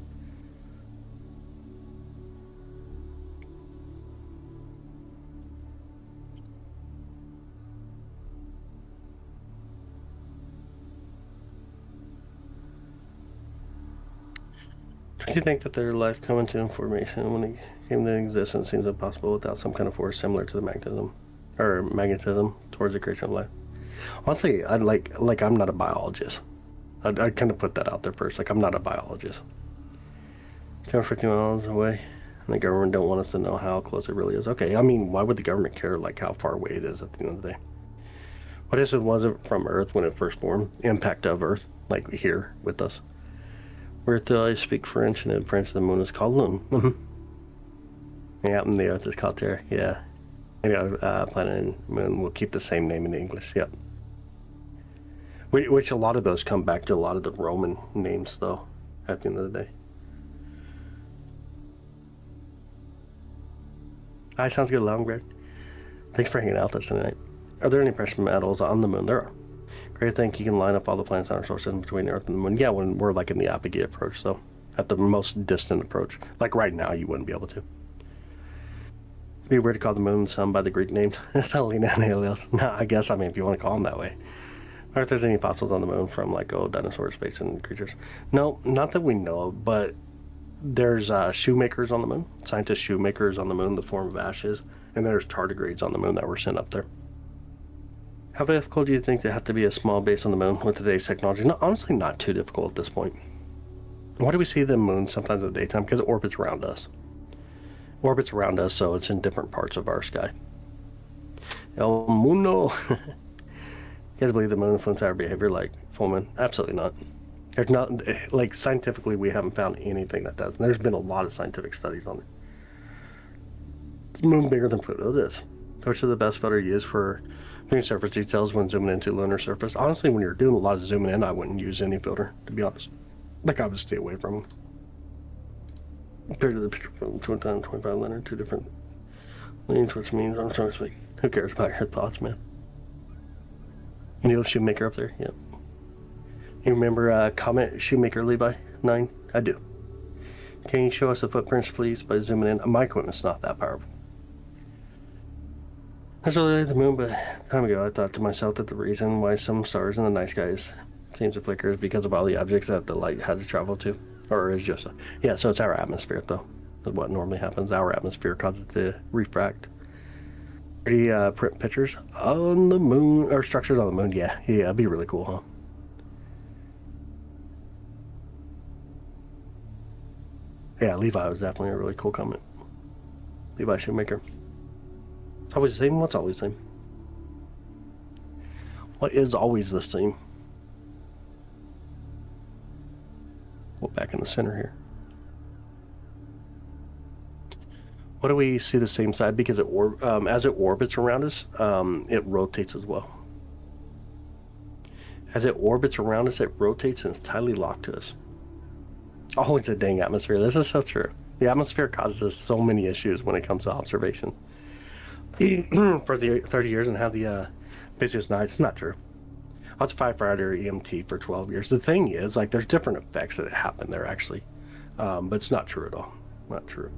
S1: Do you think that their life coming to information when it came to existence seems impossible without some kind of force similar to the magnetism towards the creation of life? Honestly, I like I'm not a biologist. I'd kind of put that out there first. Like, I'm not a biologist. 10 or 15 miles away, and the government don't want us to know how close it really is. Okay, I mean, why would the government care like how far away it is at the end of the day? What if it wasn't from Earth when it first formed? Impact of Earth, like here with us. Where I speak French, and in French the moon is called Lune. Yeah, and the Earth is called Terre. Yeah. Maybe our planet and moon will keep the same name in English. Yep. Which a lot of those come back to a lot of the Roman names, though, at the end of the day. Hi, sounds good, Longbread. Thanks for hanging out with us tonight. Are there any precious metals on the moon? There are. Great, think you can line up all the planets on our solar system between the Earth and the moon. Yeah, when we're like in the apogee approach, though. At the most distant approach. Like right now, you wouldn't be able to. It'd be weird to call the moon and sun by the Greek names. Selena and Helios. No, I guess, I mean, if you want to call them that way. Or if there's any fossils on the moon from like, dinosaur space and creatures. No, not that we know of, but there's shoemakers on the moon, scientist shoemakers on the moon, the form of ashes, and there's tardigrades on the moon that were sent up there. How difficult do you think to have to be a small base on the moon with today's technology? No, honestly, not too difficult at this point. Why do we see the moon sometimes in the daytime? Because it orbits around us. Orbits around us, so it's in different parts of our sky. El Mundo. You guys believe the moon influences our behavior like full moon? Absolutely not. There's not, like, scientifically, we haven't found anything that does. And there's been a lot of scientific studies on it. Is the moon bigger than Pluto? It is. Which is the best photo to use for viewing surface details when zooming into lunar surface? Honestly, when you're doing a lot of zooming in, I wouldn't use any filter, to be honest. Like, I would stay away from them. Compared to the picture from 25 lunar, two different leans, which means I'm sorry to speak. Who cares about your thoughts, man? You know Shoemaker up there? Yep. You remember comment Shoemaker Levi 9? I do. Can you show us the footprints, please, by zooming in? My equipment's not that powerful. That's really the moon, but time ago I thought to myself that the reason why some stars in the night skies seems to flicker is because of all the objects that the light had to travel to. Or is just yeah, so it's our atmosphere, though. That's what normally happens. Our atmosphere causes it to refract. Pretty print pictures on the moon, or structures on the moon. Yeah, it'd be really cool, huh? Yeah, Levi was definitely a really cool comment. Levi Shoemaker. It's always the same? What's always the same? What is always the same? Well, back in the center here. What do we see the same side? Because it as it orbits around us, it rotates as well. As it orbits around us, it rotates and it's tightly locked to us. Always a dang atmosphere. This is so true. The atmosphere causes us so many issues when it comes to observation. For the 30 years and have the busiest nights. It's not true. I was a firefighter EMT for 12 years. The thing is, like, there's different effects that happen there, actually. But it's not true at all. Not true.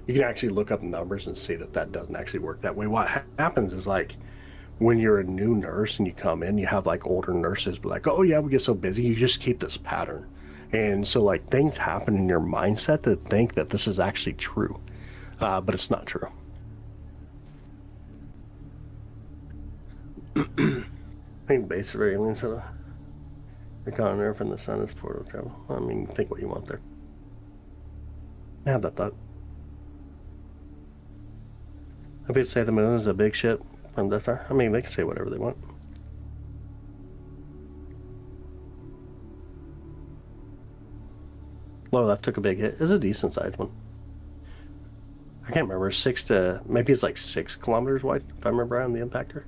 S1: You can actually look up numbers and see that that doesn't actually work that way. What happens is, like, when you're a new nurse and you come in, you have, like, older nurses be like, oh, yeah, we get so busy. You just keep this pattern. And so, like, things happen in your mindset that think that this is actually true. But it's not true. I think base of aliens have they're on Earth and the sun is portal travel. I mean, think what you want there. I have that thought. Some people say the moon is a big ship from Death Star. I mean, they can say whatever they want. Low left took a big hit. It's a decent sized one. I can't remember. Maybe it's like 6 kilometers wide, if I remember right, on the impactor.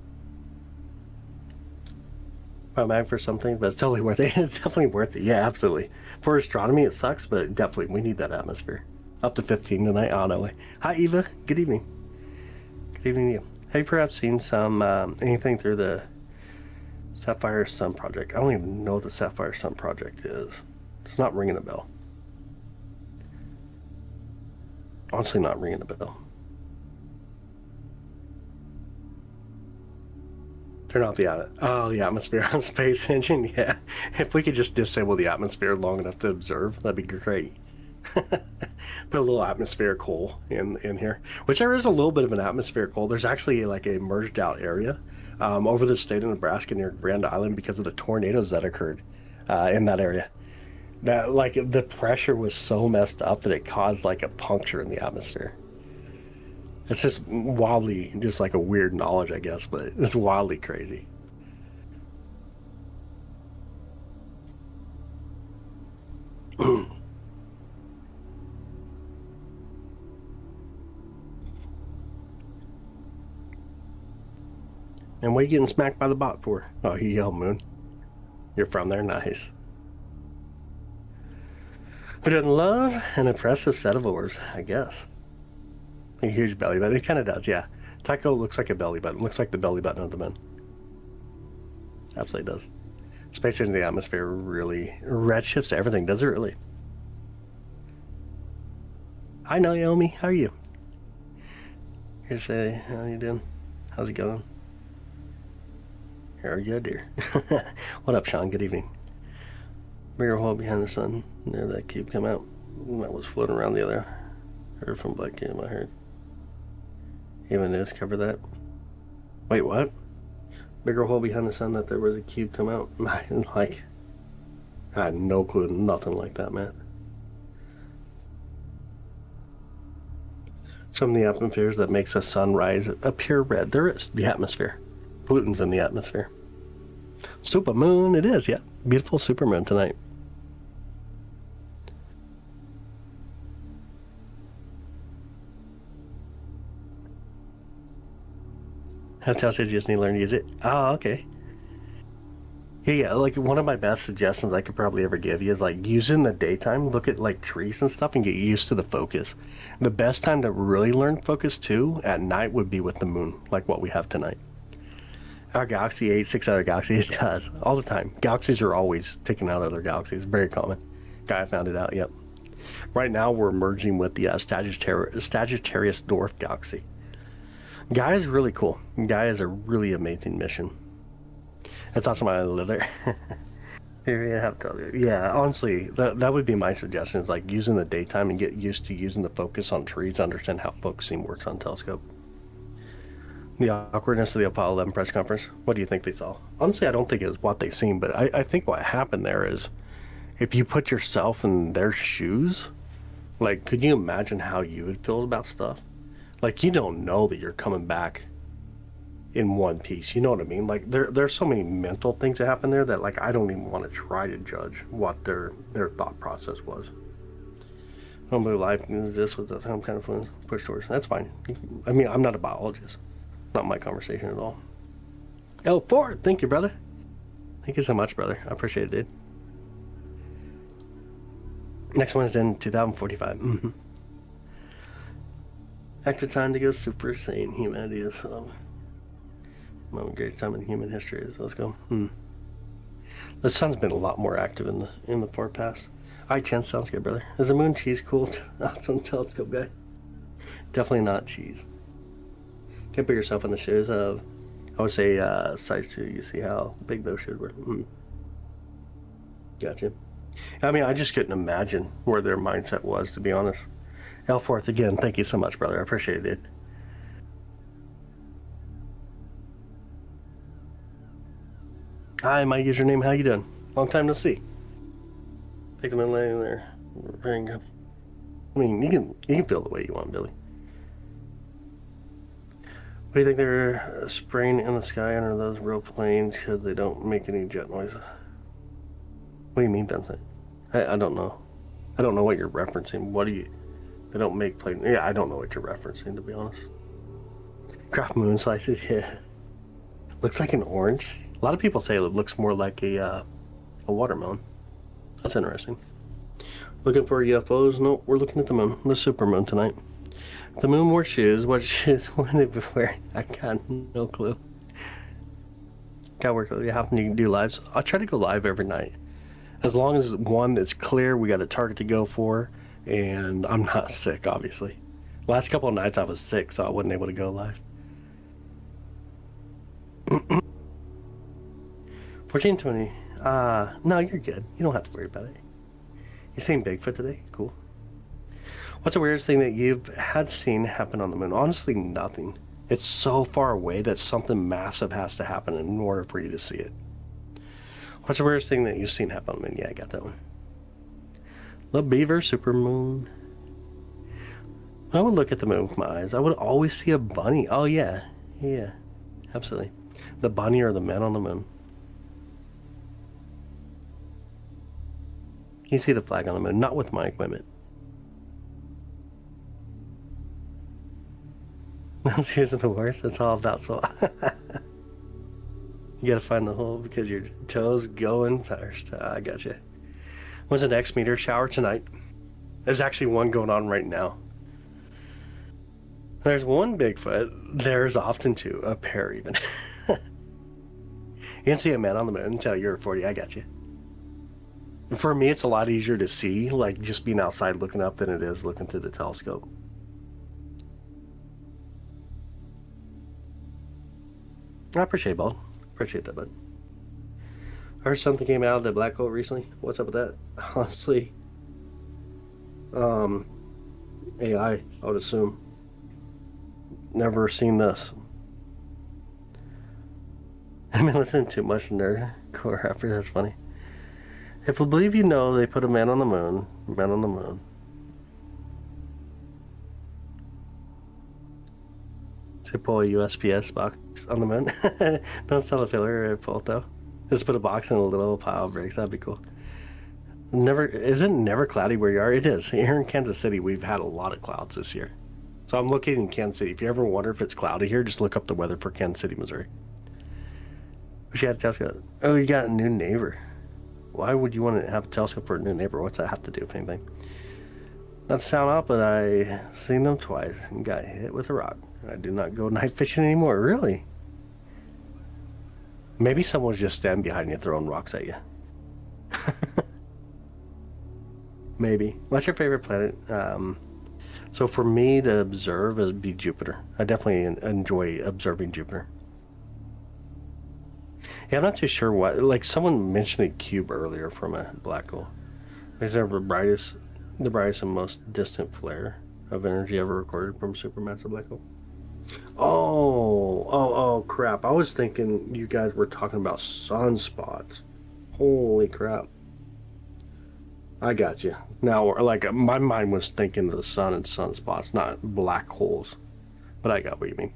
S1: Problematic for some things, but it's totally worth it. It's definitely worth it. Yeah, absolutely. For astronomy, it sucks, but definitely we need that atmosphere. Up to 15 tonight. Oh, no way. Hi, Eva. Good evening. Good evening to you. Have you perhaps seen some anything through the Sapphire Sun project? I don't even know what the Sapphire Sun project is. It's not ringing a bell. Honestly, not ringing a bell. Turn off the atmosphere on Space Engine. Yeah, if we could just disable the atmosphere long enough to observe, that'd be great. Put a little atmospheric hole in here, which there is a little bit of an atmospheric hole. There's actually like a merged out area over the state of Nebraska near Grand Island because of the tornadoes that occurred in that area. That, like, the pressure was so messed up that it caused like a puncture in the atmosphere. It's just wildly, just like a weird knowledge, I guess, but it's wildly crazy. And what are you getting smacked by the bot for? Oh, you yell Moon. You're from there? Nice. Who doesn't love an impressive set of oars, I guess. A huge belly button. It kind of does, yeah. Tycho looks like a belly button. Looks like the belly button of the moon. Absolutely does. Space in the atmosphere really redshifts everything, does it really? Hi, Naomi. How are you? Here to say, how you doing? How's it going? Here are you, dear. What up, Sean? Good evening. Bigger hole behind the sun. There that cube come out. That was floating around the other. Heard from Black Cube, I heard. Even this, cover that. Wait, what? Bigger hole behind the sun that there was a cube come out. I had no clue, nothing like that, man. Some of the atmospheres that makes a sunrise appear red. There is the atmosphere. Pollutants in the atmosphere. Supermoon, it is, yeah. Beautiful supermoon tonight. Hotel says you just need to learn to use it. Oh, okay. Yeah, like one of my best suggestions I could probably ever give you is like use it in the daytime, look at like trees and stuff and get used to the focus. The best time to really learn focus too at night would be with the moon, like what we have tonight. Our galaxy ate 6 other galaxies. It does, all the time. Galaxies are always taking out other galaxies, very common. Guy found it out, yep. Right now we're merging with the Sagittarius Dwarf Galaxy. Guy is really cool. Guy is a really amazing mission. That's awesome. I live there. Yeah, honestly, that would be my suggestion. Is like using the daytime and get used to using the focus on trees. Understand how focusing works on telescope. The awkwardness of the Apollo 11 press conference. What do you think they saw? Honestly, I don't think it was what they seen, but I think what happened there is, if you put yourself in their shoes, like, could you imagine how you would feel about stuff? Like, you don't know that you're coming back in one piece, you know what I mean? Like there's so many mental things that happen there that like I don't even want to try to judge what their thought process was. Home blue life is this with some kind of fun push towards. That's fine. I mean, I'm not a biologist. Not my conversation at all. L4, thank you, brother. Thank you so much, brother. I appreciate it, dude. Next one is in 2045. Mm-hmm. Extra time to go super sane. Humanity is great time in human history is. Let's go. The sun's been a lot more active in the far past. Chance sounds good, brother. Is the moon cheese cool? Awesome telescope guy. Definitely not cheese. Can't put yourself in the shoes of, I would say, size 2. You see how big those shoes were. Gotcha. I mean, I just couldn't imagine where their mindset was, to be honest. L4th again. Thank you so much, brother. I appreciate it. Hi, my username. How you doing? Long time no see. Take them in there. I mean, you can feel the way you want, Billy. What do you think they're spraying in the sky under those real planes because they don't make any jet noises? What do you mean, Vincent? I don't know. I don't know what you're referencing. What do you? They don't make planes. Yeah, I don't know what you're referencing, to be honest. Crop moon slices. Yeah. Looks like an orange. A lot of people say it looks more like a watermelon. That's interesting. Looking for UFOs? No, we're looking at the moon. The supermoon tonight. If the moon wore shoes, what shoes would it be wearing? I got no clue. Gotta work. You happen to do lives? I'll try to go live every night. As long as one that's clear, we got a target to go for, and I'm not sick, obviously. Last couple of nights I was sick, so I wasn't able to go live. 1420. No, you're good. You don't have to worry about it. You seen Bigfoot today? Cool. What's the weirdest thing that you've had seen happen on the moon? Honestly, nothing. It's so far away that something massive has to happen in order for you to see it. What's the weirdest thing that you've seen happen on the moon? Yeah, I got that one. Love Beaver Supermoon. I would look at the moon with my eyes. I would always see a bunny. Oh, yeah. Yeah, absolutely. The bunny or the man on the moon. You see the flag on the moon, not with my equipment. Here's the worst. It's all about so. You gotta find the hole because your toes going first. I gotcha. When's the next meteor shower? Tonight. There's actually one going on right now. There's one Bigfoot. There's often two, a pair even. You can see a man on the moon until you're 40. I got you. For me, it's a lot easier to see, like just being outside looking up than it is looking through the telescope. I appreciate it, bud. Appreciate that, bud. I heard something came out of the black hole recently. What's up with that? Honestly, um, AI, I would assume. Never seen this. I've been listening too much nerdcore rapper. That's funny. If I believe you know, they put a man on the moon. Man on the moon. Should pull a USPS box on the moon. Don't sell a filler or pull it though. Just put a box in a little pile of bricks. That'd be cool. Never isn't it never cloudy where you are? It is. Here in Kansas City, we've had a lot of clouds this year. So I'm located in Kansas City. If you ever wonder if it's cloudy here, just look up the weather for Kansas City, Missouri. Wish you had a telescope. Oh, you got a new neighbor. Why would you want to have a telescope for a new neighbor? What's that have to do with anything? Not to sound off, but I seen them twice and got hit with a rock. I do not go night fishing anymore. Really? Maybe someone's just standing behind you throwing rocks at you. Maybe. What's your favorite planet? So for me to observe, it would be Jupiter. I definitely enjoy observing Jupiter. Yeah, I'm not too sure what. Like someone mentioned a cube earlier from a black hole. Is there the brightest and most distant flare of energy ever recorded from a supermassive black hole? Oh, crap. I was thinking you guys were talking about sunspots. Holy crap. I got you. Now, like, my mind was thinking of the sun and sunspots, not black holes. But I got what you mean.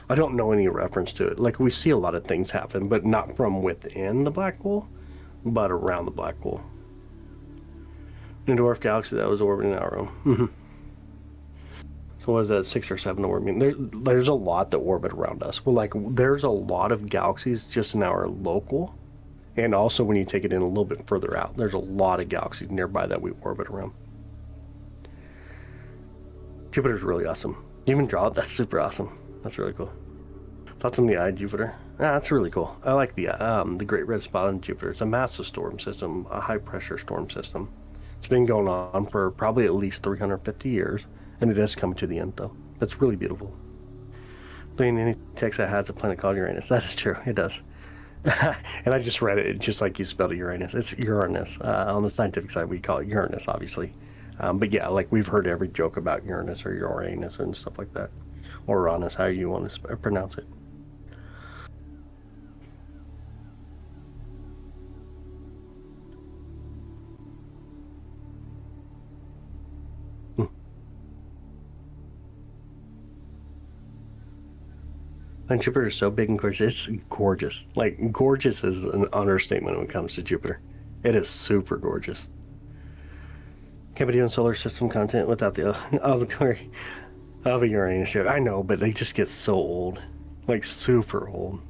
S1: I don't know any reference to it. Like, we see a lot of things happen, but not from within the black hole, but around the black hole. New dwarf galaxy that was orbiting our own. So what is that, 6 or 7 orbiting? There's a lot that orbit around us. Well, like, there's a lot of galaxies just in our local, and also when you take it in a little bit further out, there's a lot of galaxies nearby that we orbit around. Jupiter's really awesome. You even draw it? That's super awesome. That's really cool. Thoughts on the eye Jupiter? That's really cool. I like the Great Red Spot on Jupiter. It's a massive storm system, a high pressure storm system. It's been going on for probably at least 350 years, and it is coming to the end though. It's really beautiful. Lean any text that has a planet called Uranus. That is true. It does. And I just read it just like you spelled it, Uranus. It's Uranus. On the scientific side, we call it Uranus, obviously. But yeah, like we've heard every joke about Uranus or Uranus and stuff like that. Or Uranus, how you want to pronounce it. And Jupiter is so big and gorgeous. It's gorgeous. Like, gorgeous is an understatement when it comes to Jupiter. It is super gorgeous. Can't be doing solar system content without the glory of a Uranus show. I know, but they just get so old. Like, super old.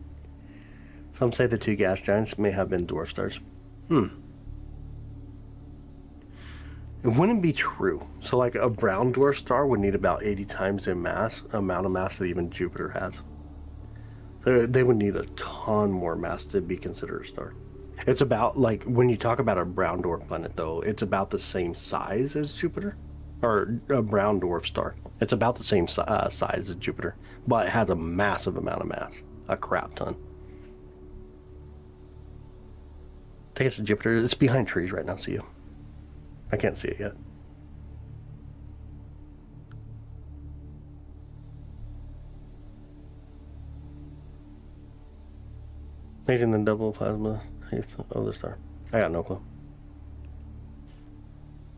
S1: Some say the 2 gas giants may have been dwarf stars. It wouldn't be true. So, like, a brown dwarf star would need about 80 times the amount of mass that even Jupiter has. So they would need a ton more mass to be considered a star. It's about, like, when you talk about a brown dwarf planet, though, it's about the same size as Jupiter, or a brown dwarf star. It's about the same size as Jupiter, but it has a massive amount of mass, a crap ton. I think it's Jupiter. It's behind trees right now, see you. I can't see it yet. Amazing the double plasma of the star. I got no clue.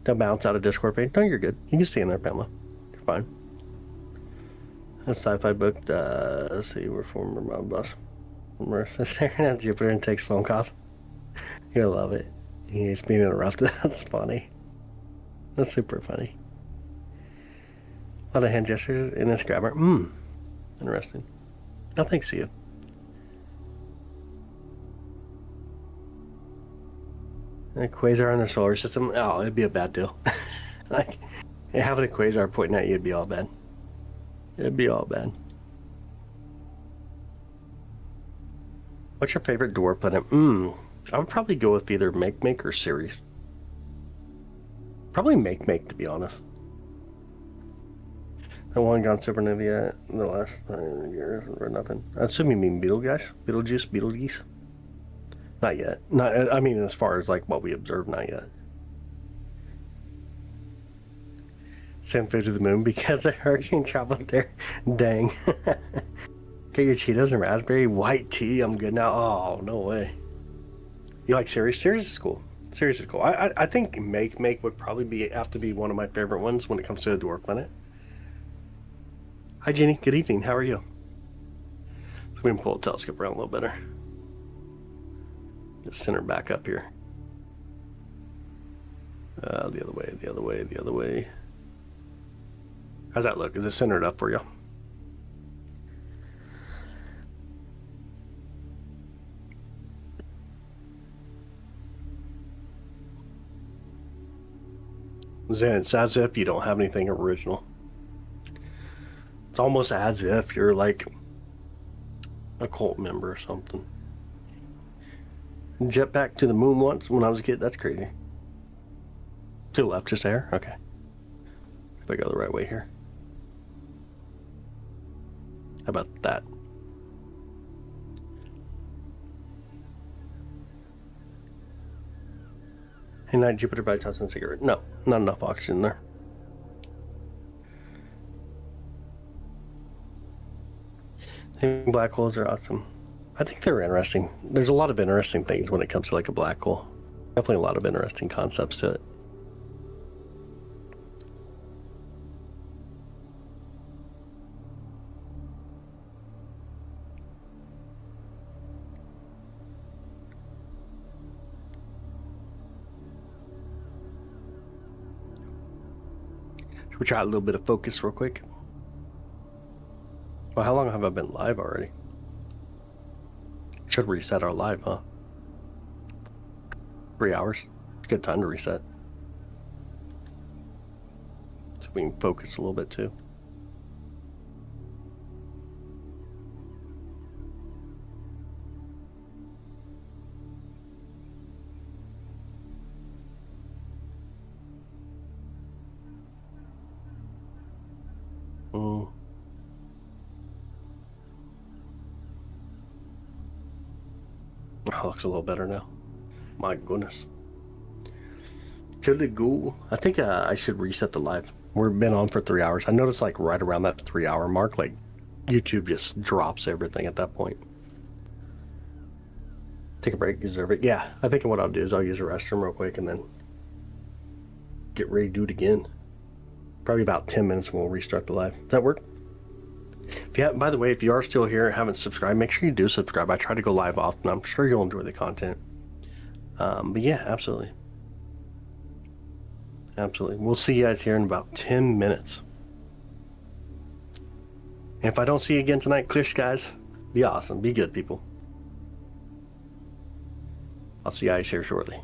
S1: Don't bounce out of Discord page. No, you're good. You can stay in there, Pamela. You're fine. A sci-fi book. Let's see, we're former mob boss. Marissa staring at Jupiter and takes phone calls. You'll love it. He's being interrupted. That's funny. That's super funny. A lot of hand gestures in this grabber. Interesting. Oh, thanks to you. A quasar in the solar system? Oh, it'd be a bad deal. Like, having a quasar pointing at you would be all bad. It'd be all bad. What's your favorite dwarf planet? I would probably go with either Make or Ceres. Probably Make, to be honest. The one gone supernova yet in the last 9 years or nothing. I assume you mean Betelgeuse? Betelgeuse? Not yet. Not. I mean, as far as like what we observed, not yet. Send food to the moon because the hurricane traveled there. Dang. Get your Cheetos and raspberry white tea. I'm good now. Oh, no way. You like Ceres? Ceres is cool. Ceres is cool. I think Make would probably have to be one of my favorite ones when it comes to a dwarf planet. Hi, Jenny. Good evening. How are you? So we can pull the telescope around a little better. Just center back up here. The other way, the other way, the other way. How's that look? Is it centered up for you? Then it's as if you don't have anything original. It's almost as if you're like a cult member or something. Jetpack to the moon once when I was a kid. That's crazy. To the left, just there? Okay. If I go the right way here. How about that? Hey, night, Jupiter by tossing cigarette. No, not enough oxygen there. I think black holes are awesome. I think they're interesting. There's a lot of interesting things when it comes to like a black hole. Definitely a lot of interesting concepts to it. Should we try a little bit of focus real quick? Well, how long have I been live already? Should reset our live, huh? 3 hours. It's a good time to reset. So we can focus a little bit too. Oh, looks a little better now. My goodness. Chili goo. I think I should reset the live. We've been on for 3 hours. I noticed like right around that 3 hour mark, like YouTube just drops everything at that point. Take a break, deserve it. Yeah, I think what I'll do is I'll use the restroom real quick and then get ready to do it again. Probably about 10 minutes and we'll restart the live. Does that work? If you have, by the way, if you are still here and haven't subscribed, make sure you do subscribe. I try to go live often. I'm sure you'll enjoy the content. But yeah, absolutely. Absolutely. We'll see you guys here in about 10 minutes. And if I don't see you again tonight, clear skies. Be awesome. Be good, people. I'll see you guys here shortly.